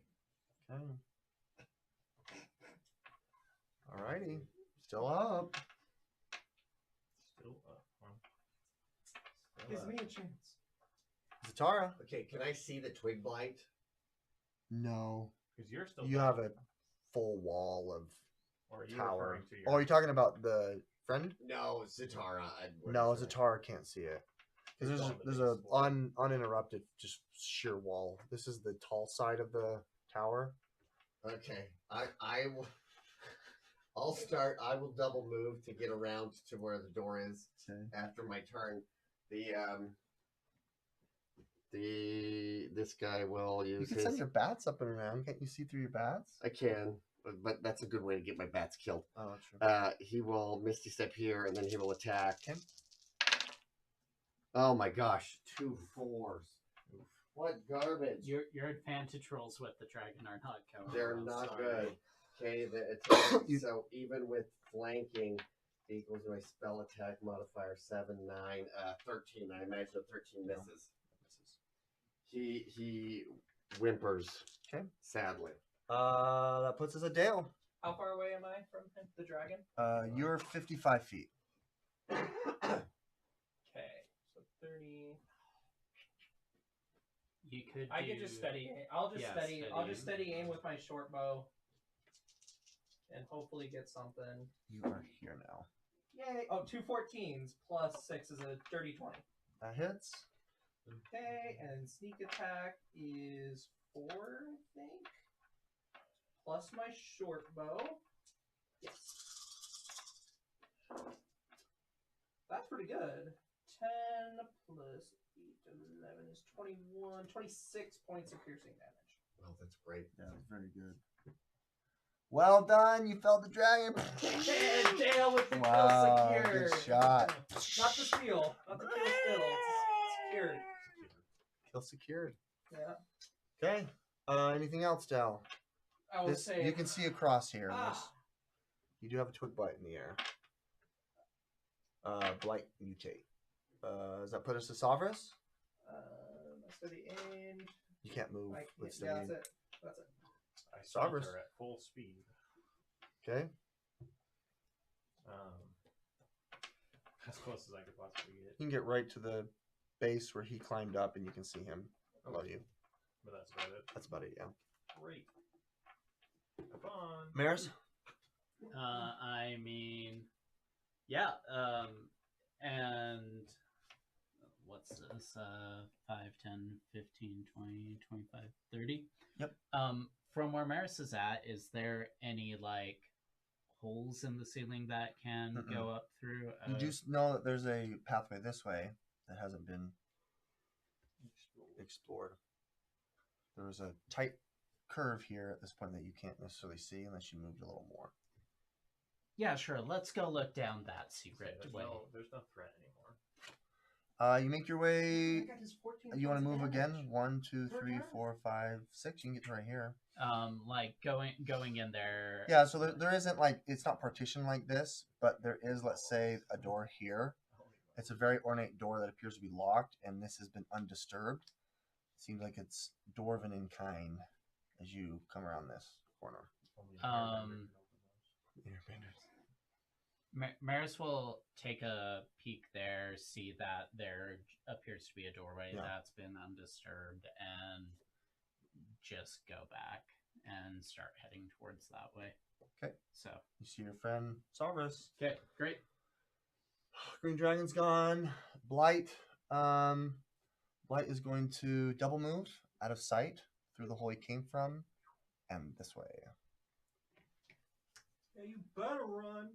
Okay. Alrighty. Still up. Still up. Huh? Gives me a chance. Zatara. Okay, can I see the twig blight? No. Because you're still. You have a full wall of Or are you tower. referring to your. Oh, are you talking about the friend? No, Zatara. No, Zatara can't see it. Because It's on the there's base a wall. uninterrupted, just sheer wall. This is the tall side of the tower. Okay, I will. I'll start. I will double move to get around to where the door is Okay. after my turn. This guy will You use can his. send your bats up and around. Can't you see through your bats? I can, but that's a good way to get my bats killed. Oh, true. He will Misty Step here, and then he will attack. Okay. Oh my gosh, 2 4s. What garbage! Your advantage rolls with the dragon are not going. They're well, not sorry. good. Okay, the attack. So even with flanking, equals my spell attack modifier 7, 9, 13. I imagine a 13 misses. He whimpers. Okay. Sadly. That puts us at Dale. How far away am I from him, the dragon? You're 55 feet. Okay, so 30. You could. I can just steady aim. I'll just Yeah, steady. I'll steady just steady aim with my short bow, and hopefully get something. You are here now. Yay! Oh, 2 14s plus 6 is a dirty 20. That hits. Okay, and sneak attack is 4, I think. Plus my short bow. Yes. That's pretty good. 10 plus 8, 11 is 21. 26 points of piercing damage. Well, that's great. Yeah, very good. Well done. You felled the dragon. And Dale with the Wow, kill secured. good shot. Not the steal. Not the kill still. It's secured. Kill secured. Yeah. Okay. Anything else, Dal? I would This say. you can see across here. Ah, You do have a twig blight in the air. Blight mutate. Does that put us to Sovereign? Steady aim. You can't move I with can't, steady yeah, aim. that's it. That's it. I Sovereign. saunter at full speed. Okay. As close as I could possibly get. You can get right to the base where he climbed up, and you can see him below you. But that's about it. That's about it. Yeah. Great. Have fun. Maris. I mean, yeah. And what's this? 5, 10, 15, 20, 25, 30? Yep. From where Maris is at, is there any, like, holes in the ceiling that can go up through? You do know that there's a pathway this way that hasn't been explored. There was a tight curve here at this point that you can't necessarily see unless you moved a little more. Yeah, sure. Let's go look down that secret There's way. there's no threat anymore. You make your way. I got just 14 You want to points of move damage. again? 1, 2, Per 3, turn. 4, 5, 6. You can get to right here. Like going in there. Yeah, so there isn't like, it's not partitioned like this, but there is, let's say, a door here. It's a very ornate door that appears to be locked, and this has been undisturbed. Seems like it's dwarven in kind as you come around this corner. Maris will take a peek there, see that there appears to be a doorway that's been undisturbed, and just go back and start heading towards that way. Okay. So you see your friend Salvus. Okay, great. Green Dragon's gone. Blight. Blight is going to double move out of sight through the hole he came from, and this way. Yeah, you better run.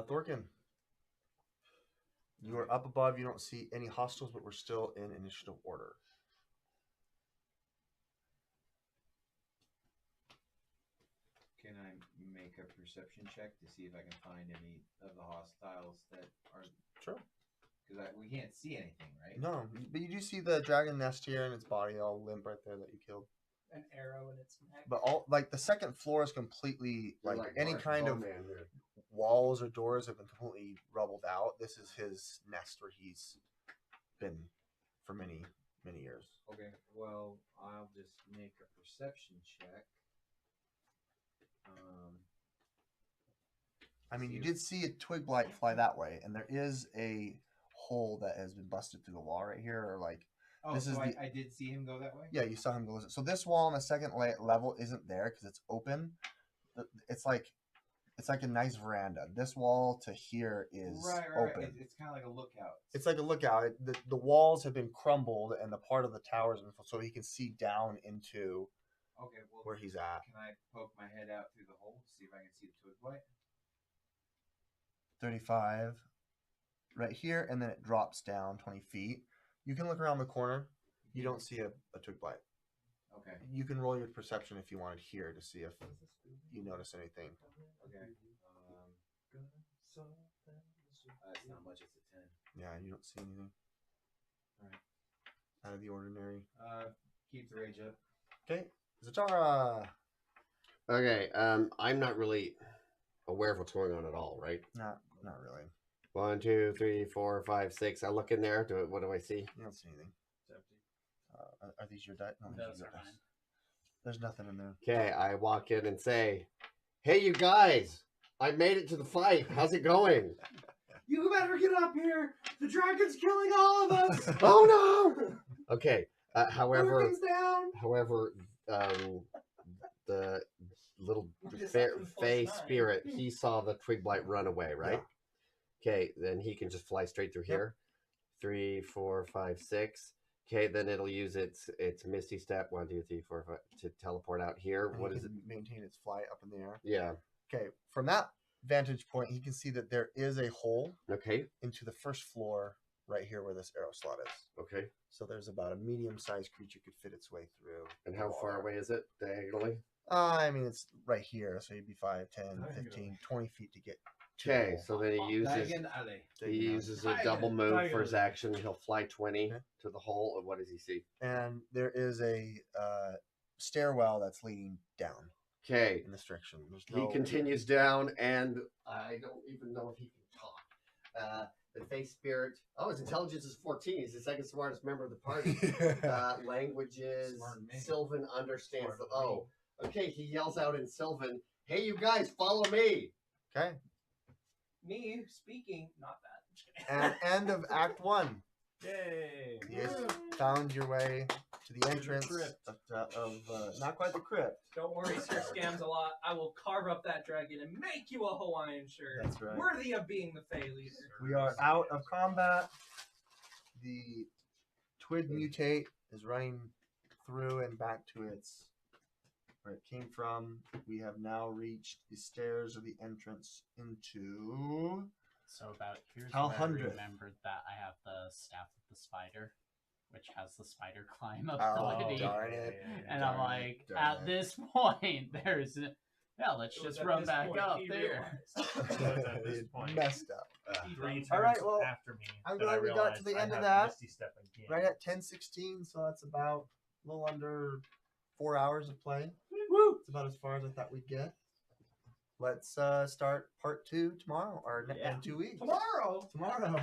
Thorkin. You are up above. You don't see any hostiles, but we're still in initiative order. Can I make a perception check to see if I can find any of the hostiles that are... Sure. Because we can't see anything, right? No, but you do see the dragon nest here and its body all limp right there that you killed. An arrow in its neck. But all like the second floor is completely like any Mark kind of Bowman here. walls or doors have been completely rubbled out. This is his nest where he's been for many, many years. Okay, well, I'll just make a perception check. I mean, you did see a twig blight fly that way, and there is a hole that has been busted through the wall right here, or like. Oh, This so is I did see him go that way? Yeah, you saw him go. So this wall on the second level isn't there because it's open. It's like a nice veranda. This wall to here is open. Right. It's kind of like a lookout. It's like a lookout. The walls have been crumbled, and the part of the towers, so he can see down into Okay, well, where he's at. Can I poke my head out through the hole to see if I can see the twig blight? 35, right here, and then it drops down 20 feet. You can look around the corner. You don't see a twig blight. Okay. You can roll your perception if you wanted here to see if you notice anything. Okay. That's not much. It's a 10. Yeah, you don't see anything. All right. Out of the ordinary. Keep the rage up. Okay, Zatara. Okay, I'm not really aware of what's going on at all, right? Not really. 1, 2, 3, 4, 5, 6. I look in there. What do I see? You don't see anything. It's empty. Are these your dice? No, these Those are your are dice. mine. There's nothing in there. Okay, I walk in and say, "Hey, you guys! I made it to the fight. How's it going?" You better get up here! The dragon's killing all of us! Oh no! Okay. However, Hurricane's down! the little Just happened fey plus 9. spirit, he saw the twig blight run away, right? Okay, then he can just fly straight through here. 3, 4, 5, 6. Okay, then it'll use its misty step 1, 2, 3, 4, 5 to teleport out here. And What he is it? can maintain its flight up in the air. Yeah. Okay, from that vantage point, he can see that there is a hole Okay. into the first floor right here where this arrow slot is. Okay. So there's about a medium-sized creature could fit its way through. And the how wall far there. away is it diagonally? I mean, it's right here, so you'd be 5, 10, 15, 20 feet to get to the Okay, hole. so then he uses Diagon alley. he uses a double move for his action. He'll fly 20 to the hole. And what does he see? And there is a stairwell that's leading down. Okay. in this direction. There's He no... continues down, and I don't even know if he can talk. The face spirit. Oh, his intelligence is 14. He's the second smartest member of the party. Languages. Smarter than me. Sylvan understands. Smarter than me. Okay. He yells out in Sylvan, "Hey, you guys, follow me!" Okay. Me speaking, not that. And end of Act 1. Yay! You guys found your way to the entrance crypt. of not quite the crypt. Don't worry, Sir Scams a lot. I will carve up that dragon and make you a Hawaiian shirt. That's right. Worthy of being the Fey leader. We are out of combat. The Twig mutate is running through and back to its where it came from. We have now reached the stairs of the entrance into... So about here's How where I 100? remembered that I have the staff of the spider, which has the spider climb Oh, ability. darn it. And Darn I'm like, it, darn at it. this point, there's let's It was just at run this back point up he there. realized. So it's at this point. Messed up. 3 turns All right, well, after me. I'm that glad I we got to realized the I end of have that. Misty Step again. Right at 10:16, so that's about a little under 4 hours of play. Woo! It's about as far as I thought we'd get. Let's start part 2 tomorrow or in 2 weeks. Tomorrow. Tomorrow.